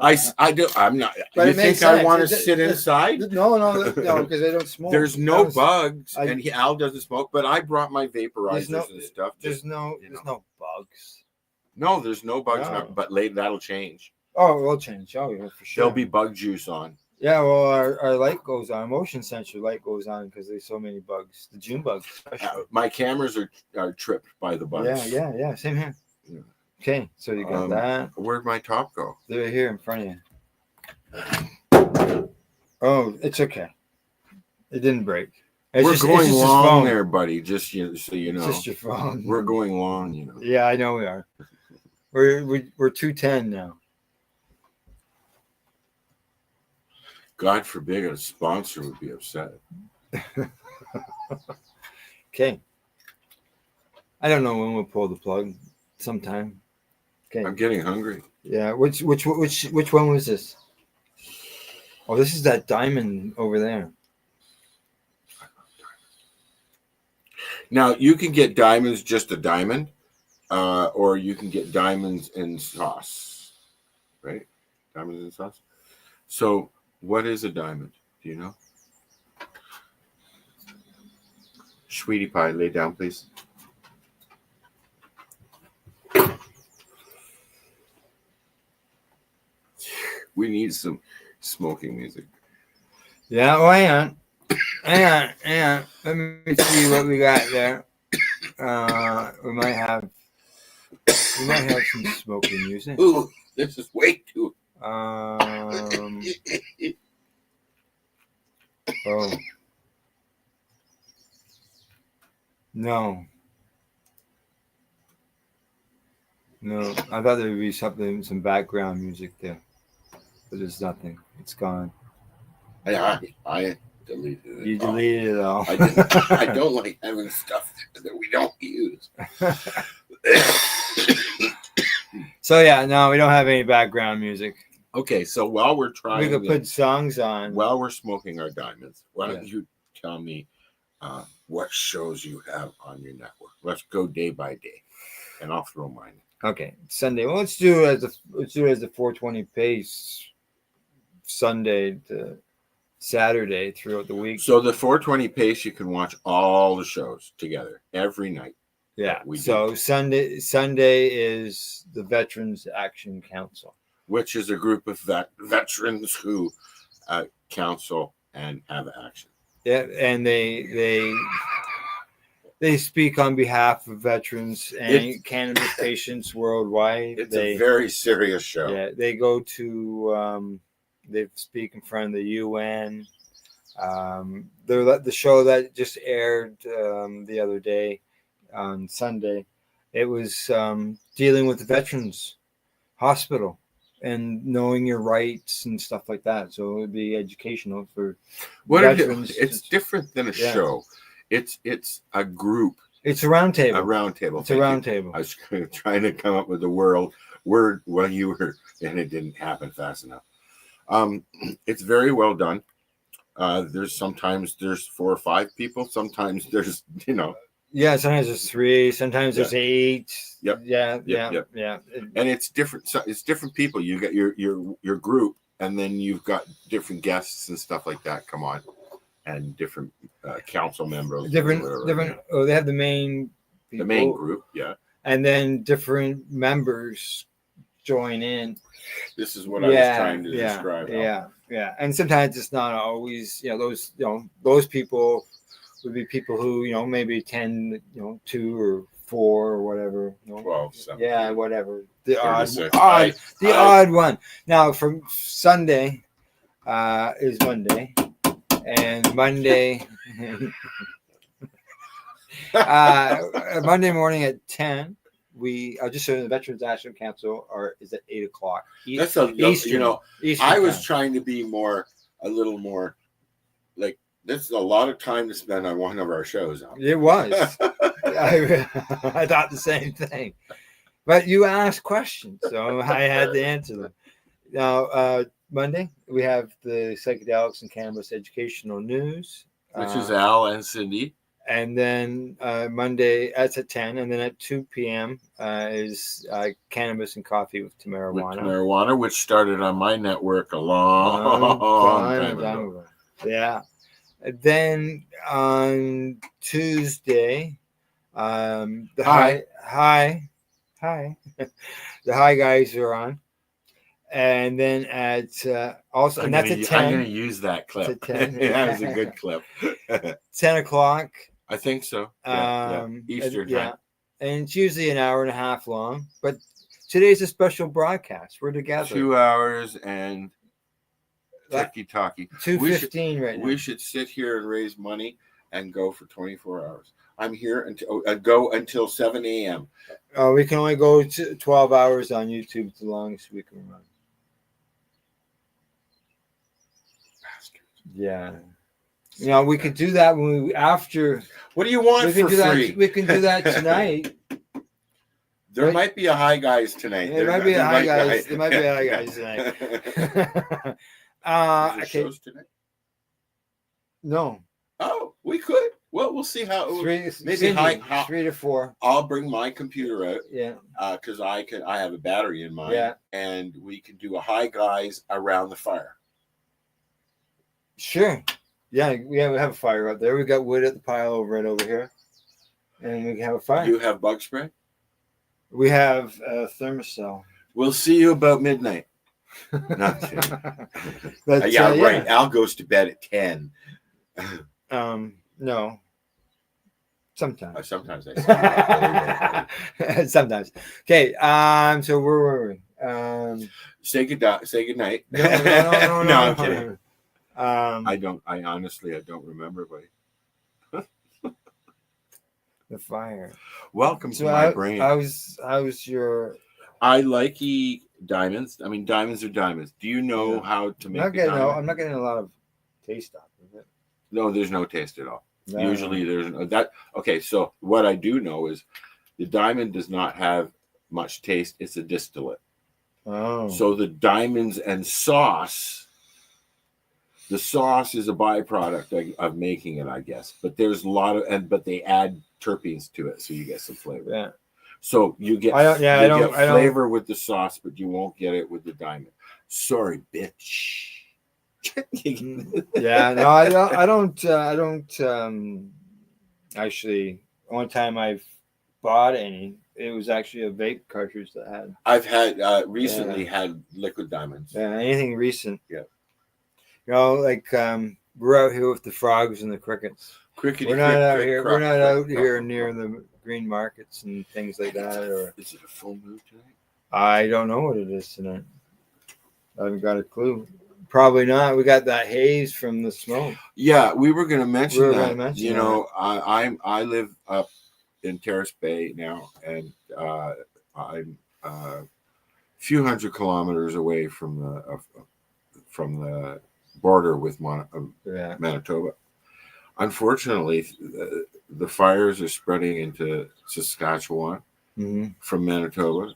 I do. I'm not. But you think I want to sit inside? No, because I don't smoke. There's no bugs, and Al doesn't smoke. But I brought my vaporizers and stuff. There's no bugs. No, there's no bugs. No. But later that'll change. Oh, it will change. Oh, yeah, for sure. There'll be bug juice on. Yeah, well, our light goes on. Motion sensor light goes on because there's so many bugs. The June bugs, especially. My cameras are tripped by the bugs. Yeah. Same here. Yeah. Okay, so you got that. Where'd my top go? They're here in front of you. Oh, it's okay. It didn't break. It's We're just, going it's just his long phone. there, buddy. Just so you know, It's just your phone. we're going long. Yeah, I know we are. We're 210 now. God forbid a sponsor would be upset. Okay. I don't know when we'll pull the plug. Sometime. Okay. I'm getting hungry. Yeah. Which one was this? Oh, this is that diamond over there. Now you can get diamonds, just a diamond, or you can get diamonds in sauce, right? Diamonds in sauce. So, what is a diamond? Do you know? Sweetie pie, lay down, please. We need some smoking music. Yeah. Oh, hang on. Hang on. Let me see what we got there. We might have some smoking music. Ooh, this is way too. Oh. No. I thought there would be some background music there, but there's nothing. It's gone. I deleted it. You deleted it all. I don't like having stuff that we don't use. So yeah, no, we don't have any background music. Okay, so while we're trying, We could put songs on. while we're smoking our diamonds. Why don't Yeah. you tell me what shows you have on your network? Let's go day by day, and I'll throw mine. Okay, Sunday. Well, let's do it as the 420 pace, Sunday to Saturday throughout the week. So the 420 pace, you can watch all the shows together every night. Yeah. we So Sunday is the Veterans Action Council. Which is a group of veterans who counsel and have action. Yeah, and they speak on behalf of veterans and cannabis patients worldwide. It's a very serious show. Yeah, they go to they speak in front of the UN. They're the show that just aired the other day on Sunday. It was dealing with the Veterans Hospital and knowing your rights and stuff like that. So it would be educational for veterans. It's different than a show. It's a group. It's a round table. A round table. It's a round table. I was trying to come up with a word while you were, and it didn't happen fast enough. It's very well done. Sometimes there's 4 or 5 people. Sometimes there's, Yeah, sometimes there's 3. Sometimes there's 8. Yep. Yeah. And it's different. So it's different people. You got your group, and then you've got different guests and stuff like that come on, and different council members. Different. Oh, they have the main people, the main group, yeah. And then different members join in. This is what I was trying to describe. Yeah. And sometimes it's not always, those people would be people who, maybe 10, 2 or 4 or whatever. 12, 7. Yeah, whatever. The odd odd one. Now, from Sunday is Monday, and Monday, Monday morning at 10. We just so the Veterans Action Council is at 8 o'clock. That's Eastern I was time. trying to be a little more like, this is a lot of time to spend on one of our shows. It was. I thought the same thing, but you asked questions, so I had to answer them. Now, Monday we have the psychedelics and cannabis educational news, Which is Al and Cindy. and then Monday that's at 10, and then at 2 p.m. Is cannabis and coffee with marijuana. Which started on my network a long time ago. Yeah. Then on Tuesday, the hi, the Hi Guys are on, and then at also, and that's at 10. I'm going to use that clip. It's at 10. That was a good clip. 10 o'clock. I think so. Eastern time. And it's usually an hour and a half long, but today's a special broadcast. We're together. 2 hours and Talkie talkie. 2:15 right now. We should sit here and raise money and go for 24 hours. I'm here until go until 7 a.m. We can only go to 12 hours on YouTube. It's the longest we can run. Bastards. Yeah. You know, we could do that when we after. What do you want We can for do free? that. We can do that tonight. There Right. might be a Hi Guys tonight. There might be a Hi Guys. There might be a Hi Guys tonight. Is there Okay. shows tonight? No. Oh, we could. Well, we'll see how. Three, maybe Cindy, hi- 3 to 4. I'll bring my computer out Yeah. because I have a battery in mine. Yeah. And we can do a Hi Guys around the fire. Sure. Yeah, we have a fire up there. We got wood at the pile right over here, and we can have a fire. You have bug spray. We have a thermosol. We'll see you about midnight. Not kidding. But, Yeah, right. Al goes to bed at 10. No. Sometimes. Sometimes I say. Sometimes. Okay. So where were we? Say good night. No, I'm kidding. I I honestly don't remember, buddy. the fire. Welcome to So my brain. I was your. I like diamonds. I mean, diamonds are diamonds. Do you know Yeah. how to make I'm a diamond? not getting a lot of taste off of it. No, there's no taste at all. No. Usually there's that. Okay, so what I do know is the diamond does not have much taste. It's a distillate. Oh. So the diamonds and sauce, the sauce is a byproduct of making it, I guess. But there's a lot of, but they add terpenes to it, so you get some flavor. Yeah. So you get, I don't flavor with the sauce, but you won't get it with the diamond. Sorry, bitch. Yeah, no, I don't actually. Only time I've bought any, it was actually a vape cartridge that had. I've had recently had liquid diamonds. Anything recent. Yeah. You know, like we're out here with the frogs and the crickets. Crickety, We're not crick, out crick, here. crock, We're not crock, out here crock, near crock. the green markets and things like that. Or Is it a full moon tonight? I don't know what it is tonight. I haven't got a clue. Probably not. We got that haze from the smoke. Yeah, we were going to mention We were that. gonna mention You that. know, I live up in Terrace Bay now, and I'm a few hundred kilometers away from the border with Manitoba. Unfortunately, the fires are spreading into Saskatchewan from Manitoba,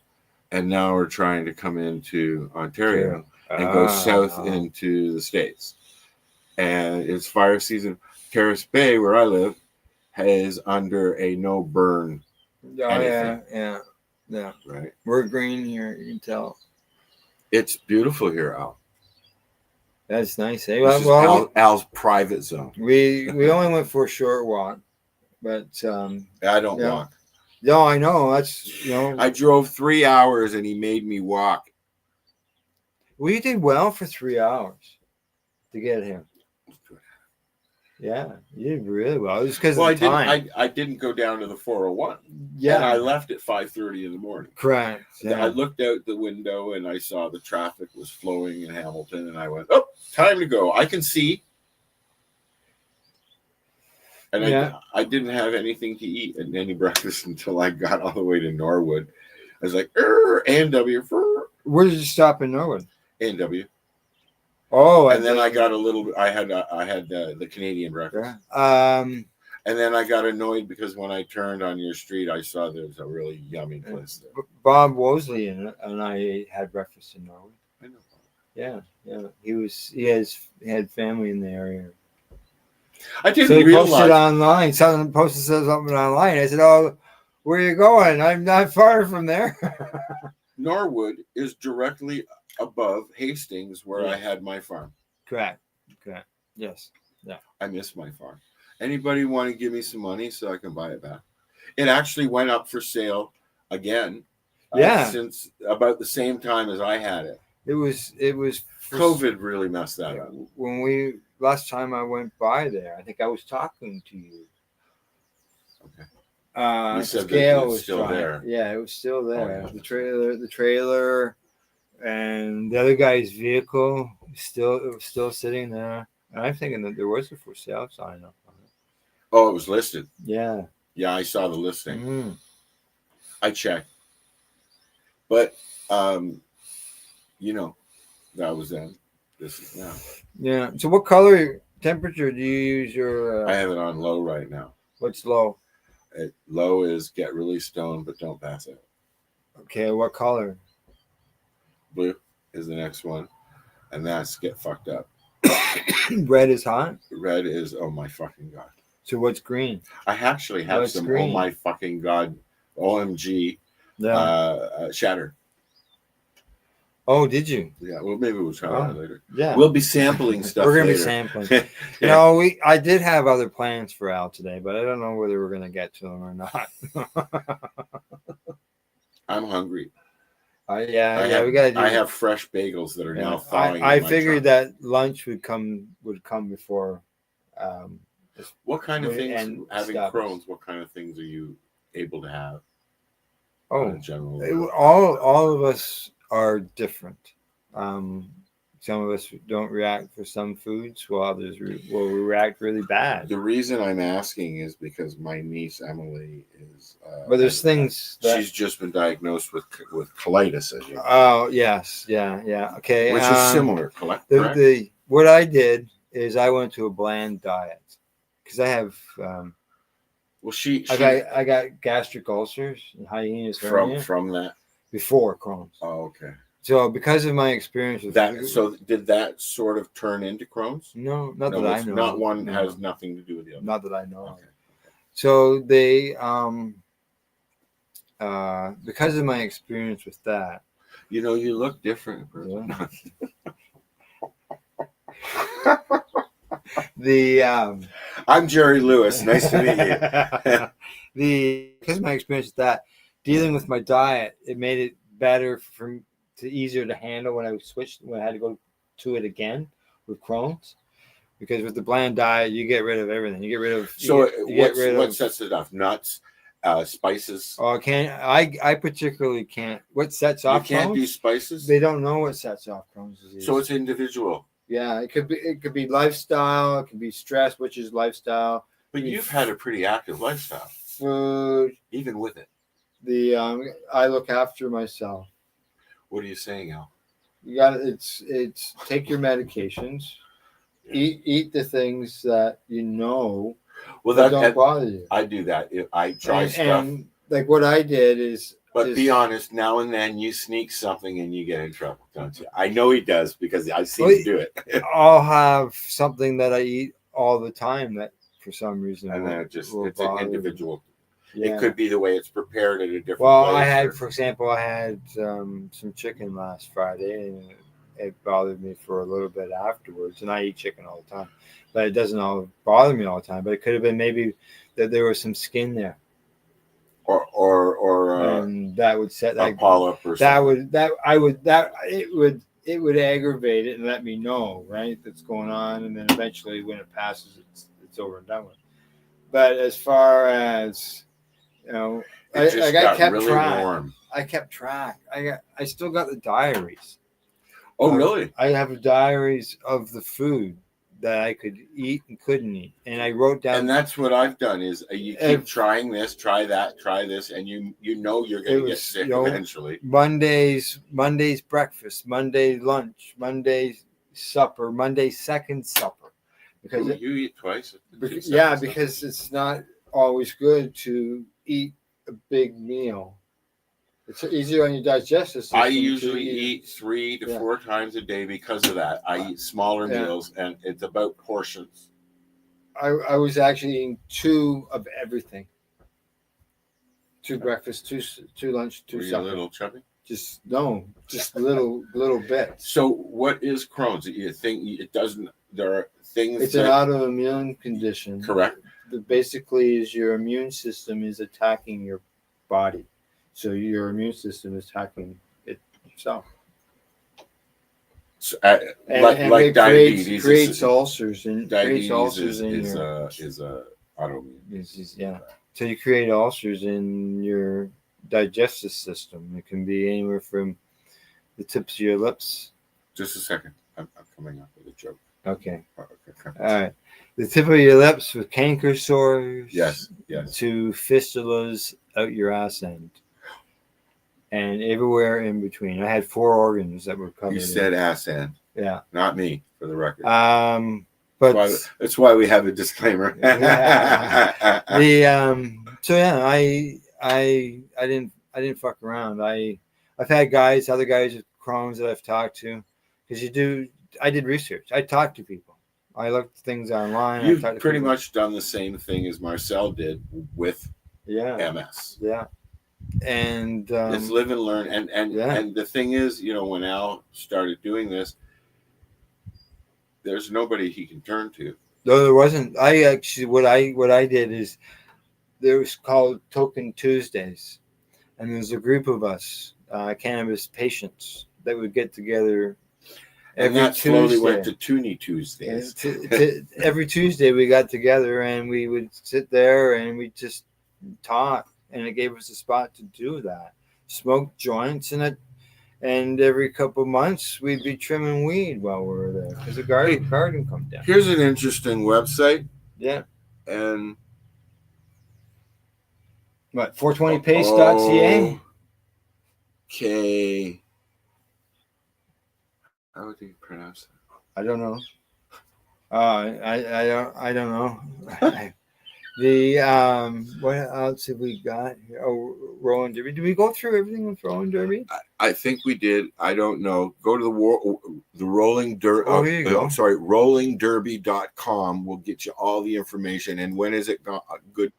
and now we're trying to come into Ontario and go south into the States. And it's fire season. Terrace Bay, where I live, is under a no burn. Yeah. Right. We're green here. You can tell. It's beautiful here, Al. That's nice. Eh? This is Al's private zone. we only went for a short walk, but I don't yeah. walk. No, I know that's I drove 3 hours and he made me walk. We did well for 3 hours to get here. Yeah, you did really well. It was because of the time. I didn't go down to the 401. Yeah. And I left at 5:30 in the morning. Correct. Yeah. I looked out the window and I saw the traffic was flowing in Hamilton, and I went, "Oh, time to go. I can see." And I didn't have anything to eat and any breakfast until I got all the way to Norwood. I was like, A&W. Where did you stop in Norwood? A&W. Oh, and then I got a little. I had the Canadian breakfast. And then I got annoyed because when I turned on your street, I saw there was a really yummy place there. Bob Wosley and I had breakfast in Norwood. I know. Yeah. He had family in the area. I didn't so he realize. Posted online. Someone posted something online. I said, "Oh, where are you going? I'm not far from there." Norwood is directly above Hastings, where I had my farm. Correct. Yes. Yeah. I miss my farm. Anybody want to give me some money so I can buy it back? It actually went up for sale again. Since about the same time as I had it. It was. COVID really messed that up. When last time I went by there, I think I was talking to you. Okay. You said Scale it was was still there. Yeah, it was still there. Oh, yeah. The trailer, and the other guy's vehicle It was still sitting there. And I'm thinking that there was a for sale sign up on it. Oh, it was listed. Yeah. Yeah, I saw the listing. Mm. I checked. But, you know, that was then. This is now. Yeah. So what color temperature do you use your I have it on low right now. what's low? Low is get really stoned, but don't pass out. Okay, what color? Blue is the next one. And that's get fucked up. Red is hot. Red is, oh my fucking God. So what's green? I actually have What's some, green? oh my fucking God, OMG, Yeah. shatter. Oh, did you? Yeah, well, maybe we'll try that later. Yeah. We'll be sampling stuff We're gonna later. be sampling. You know, I did have other plans for Al today, but I don't know whether we're gonna get to them or not. I'm hungry. We gotta do. I have fresh bagels that are now thawing. I in my figured truck. that lunch would come before. What kind of things, and having stuff. Crohn's, what kind of things are you able to have? Oh, in general? all of us are different. Some of us don't react for some foods, while others will react really bad. The reason I'm asking is because my niece Emily is. But there's things that. She's just been diagnosed with colitis, as you know, Oh yes, yeah. Okay, which is similar. Correct. What I did is I went to a bland diet because I have. Well, I got gastric ulcers and hiatus hernia from that before Crohn's. Oh, okay. So because of my experience with that, food, so did that sort of turn into Crohn's? No, not that I know. Not one No. has nothing to do with the other. Not that I know. Okay. So they, because of my experience with that, You know, you look different. Yeah. I'm Jerry Lewis. Nice to meet you. Because of my experience with that, dealing with my diet, it made it better easier to handle when I had to go to it again with Crohn's. Because with the bland diet, you get rid of everything. You get rid of What sets it off? Nuts, spices. Oh, I particularly can't. What sets off? You can't Crohn's? do spices. They don't know what sets off Crohn's disease. So it's individual. Yeah, it could be lifestyle. It could be stress, which is lifestyle. But you've had a pretty active lifestyle, Food. even with it. I look after myself. What are you saying, Al? You got it's take your medications. Eat the things that you know don't bother you. I do that. I try stuff. And like what I did is. But be honest, now and then you sneak something and you get in trouble, don't you? I know he does because I've seen him do it. I'll have something that I eat all the time that for some reason. And then it's an individual. Yeah. It could be the way it's prepared at a different Well, place. for example, I had some chicken last Friday, and it bothered me for a little bit afterwards. And I eat chicken all the time, but it doesn't all bother me all the time. But it could have been maybe that there was some skin there, or and that would set a polyp or something. It would aggravate it and let me know, right, that's going on, and then eventually when it passes, it's over and done with. But as far as I kept really track. warm. I kept track. I still got the diaries. Oh, really? I have diaries of the food that I could eat and couldn't eat, and I wrote down. And that's what I've done is you keep trying this, try that, try this, and you know you're going to get sick eventually. Monday's breakfast, Monday lunch, Monday supper, Monday second supper. Because you eat twice. Because it's not always good to eat a big meal. It's easier on your digestive system. I usually eat 3 to 4 times a day because of that. I eat smaller meals, and it's about portions. I was actually eating 2 of everything. 2 breakfast, 2 lunch, 2 Were you supper. a little chubby? Just little bits. So what is Crohn's? You think it doesn't? There are things. It's an autoimmune condition. Correct. Basically, is your immune system is attacking your body, so your immune system is attacking it yourself. So, And like it diabetes creates ulcers and diabetes creates ulcers is your autoimmune. So you create ulcers in your digestive system. It can be anywhere from the tips of your lips. Just a second. I'm coming up with a joke. Okay. Okay. All right. The tip of your lips with canker sores. Yes. To fistulas out your ass end. And everywhere in between. I had 4 organs that were covered. You said ass end. Yeah. Not me, for the record. But that's why we have a disclaimer. So yeah, I didn't fuck around. I've had other guys with Crohn's that I've talked to, because I did research. I talked to people. I looked things online. You've pretty much done the same thing as Marcel did with MS. Yeah. And it's live and learn. And the thing is, when Al started doing this, there's nobody he can turn to. No, there wasn't. I actually, what I did is, there was called Token Tuesdays, and there's a group of us, cannabis patients, that would get together. And that slowly went to Toonie Tuesdays. Every Tuesday we got together and we would sit there and we just talk, and it gave us a spot to do that. Smoke joints and every couple of months we'd be trimming weed while we were there, because the garden come down. Here's an interesting website. Yeah. And what, 420pace.ca? Okay. How do you pronounce that? I don't know. I don't know. What else have we got here? Oh, Roland Derby. Did we go through everything with Roland Derby? I think we did. I don't know. Go to the Rolling Derby. Oh, here you go. Sorry, rollingderby.com will get you all the information. And when is it good?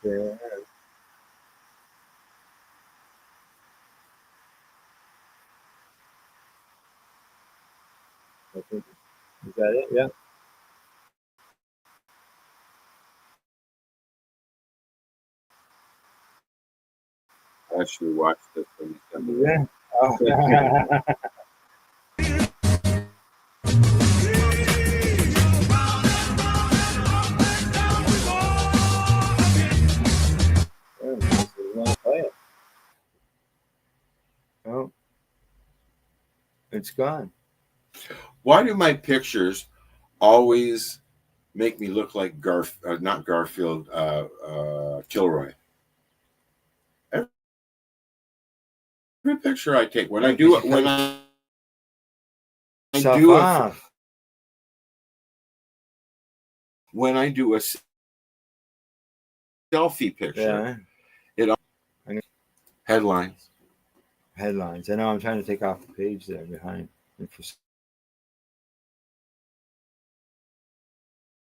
Yeah. I think, is that it? Yeah. I actually watched this from Yeah. Oh. Oh, it's gone. Why do my pictures always make me look like not Garfield, Kilroy? Every picture I take, when I do a selfie picture, headlines. I know, I'm trying to take off the page there behind. And for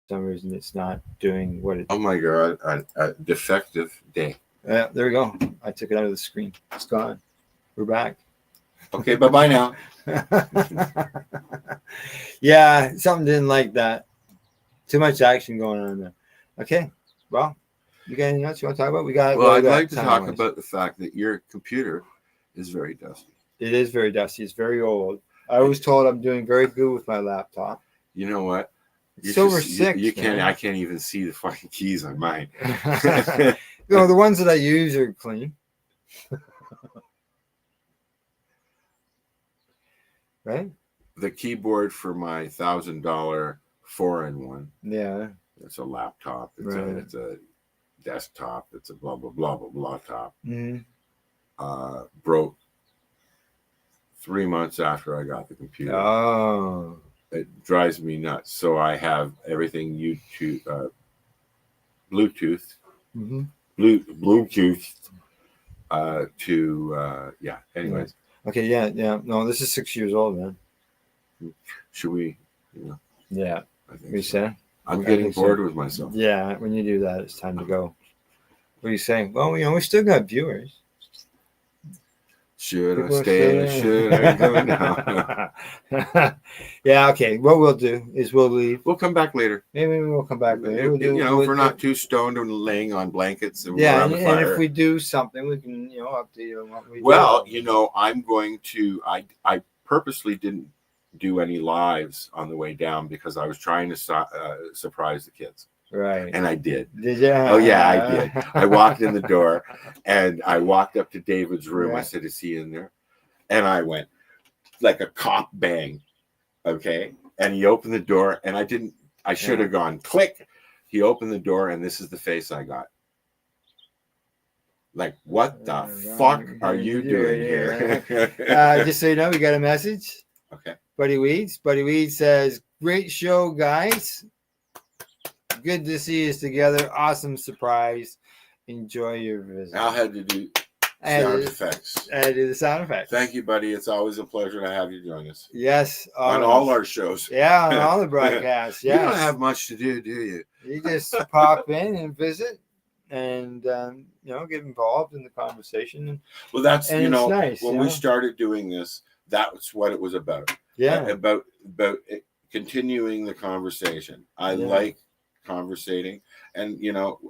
some reason, it's not doing what it. Oh my God, a defective day. Yeah, there we go. I took it out of the screen. It's gone. We're back. Okay, bye-bye now. Yeah, something didn't like that. Too much action going on there. Okay, well, you got anything else you want to talk about? Well, I'd like to talk about the fact that your computer is very dusty. It is very dusty. It's very old. I was told I'm doing very good with my laptop. You know what? Silver 6. You can't. I can't even see the fucking keys on mine. No, the ones that I use are clean. Right? The keyboard for my $1,000 4-in-1. Yeah. It's a laptop. It's a desktop. It's a blah blah blah blah blah top. Mm-hmm. Broke 3 months after I got the computer. Oh. It drives me nuts. So I have everything Bluetooth. Mm-hmm. Bluetooth. Anyways. Okay. Yeah. No, this is 6 years old, man. Should we? Yeah. I think we say. I'm getting bored with myself. Yeah. When you do that, it's time to go. What are you saying? Well, we still got viewers. Should I stay? Should I go now? Yeah, okay. What we'll do is we'll leave. We'll come back later. Maybe we'll come back later. If we're not too stoned and laying on blankets and around the fire. And if we do something, we can, update you on what we do. Well, I'm going to. I purposely didn't do any lives on the way down because I was trying to surprise the kids. Right. And I did. Did you? Oh yeah, I did. I walked in the door and I walked up to David's room. Yeah. I said, "Is he in there?" And I went like a cop bang. Okay. And he opened the door and I should have gone click. He opened the door and this is the face I got. Like, what the fuck are you doing here? Just so you know, we got a message. Okay. Buddy Weeds. Buddy Weeds says, "Great show, guys. Good to see us together. Awesome surprise. Enjoy your visit." Al had to do I sound did- effects. I did the sound effects. Thank you, buddy. It's always a pleasure to have you join us Yes. on all our shows. Yeah, on all the broadcasts. You Yes. don't have much to do, do you? You just pop in and visit and, get involved in the conversation. Well, that's And you it's know nice, when you we know? started doing this, that's what it was about. Yeah. About continuing the conversation. I Yeah. like conversating, and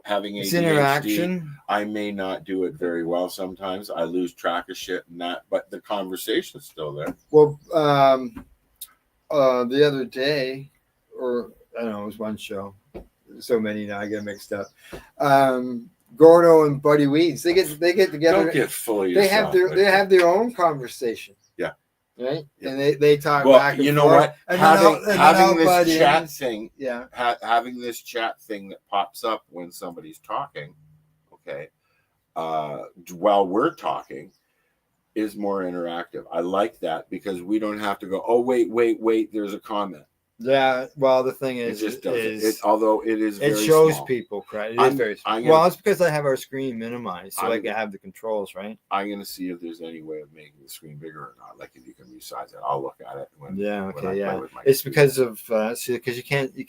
having It's ADHD, interaction. I may not do it very well sometimes. I lose track of shit and that, but the conversation's still there. Well, the other day, or I don't know, it was one show. So many now, I get mixed up. Gordo and Buddy Weeds, they get together. Don't get full of They yourself. have their own conversation. Yeah. Right, Yeah. and they talk Well, back and you know forth. what? And Having then this Buddy chat ends. thing, Yeah. having this chat thing that pops up when somebody's talking, okay, while we're talking, is more interactive. I like that because we don't have to go, oh wait, there's a comment. Yeah. Well, the thing It is, just doesn't. Although it is, it very shows small. people, right? It I'm- is very small. I'm gonna- Well, it's because I have our screen minimized, so I I'm- can have the controls, right? I'm gonna see if there's any way of making the screen bigger or not. Like if you can resize it, I'll look at it. Yeah. when I Okay. play Yeah. with my It's computer. because of because you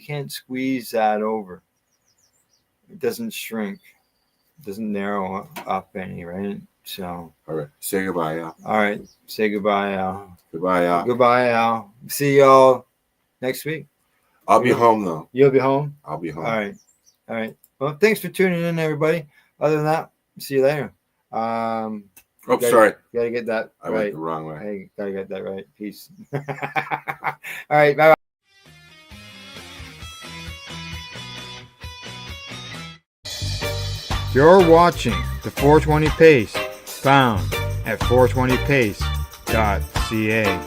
can't squeeze that over. It doesn't shrink. It doesn't narrow up any, right? So. All right, say goodbye, Al. All right. Say goodbye, Al. Goodbye, Al. Goodbye, Al. See y'all next week. I'll be home though. You'll be home? I'll be home. All right. All right. Well, thanks for tuning in, everybody. Other than that, see you later. Oh, gotta- sorry. Gotta get that I went right. the wrong way. Hey, gotta get that right. Peace. All right. Bye. You're watching the 420 Pace, found at 420pace.ca.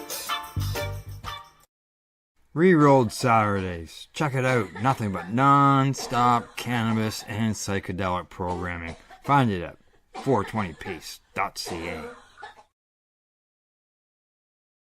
Rerolled Saturdays. Check it out. Nothing but non-stop cannabis and psychedelic programming. Find it at 420pace.ca.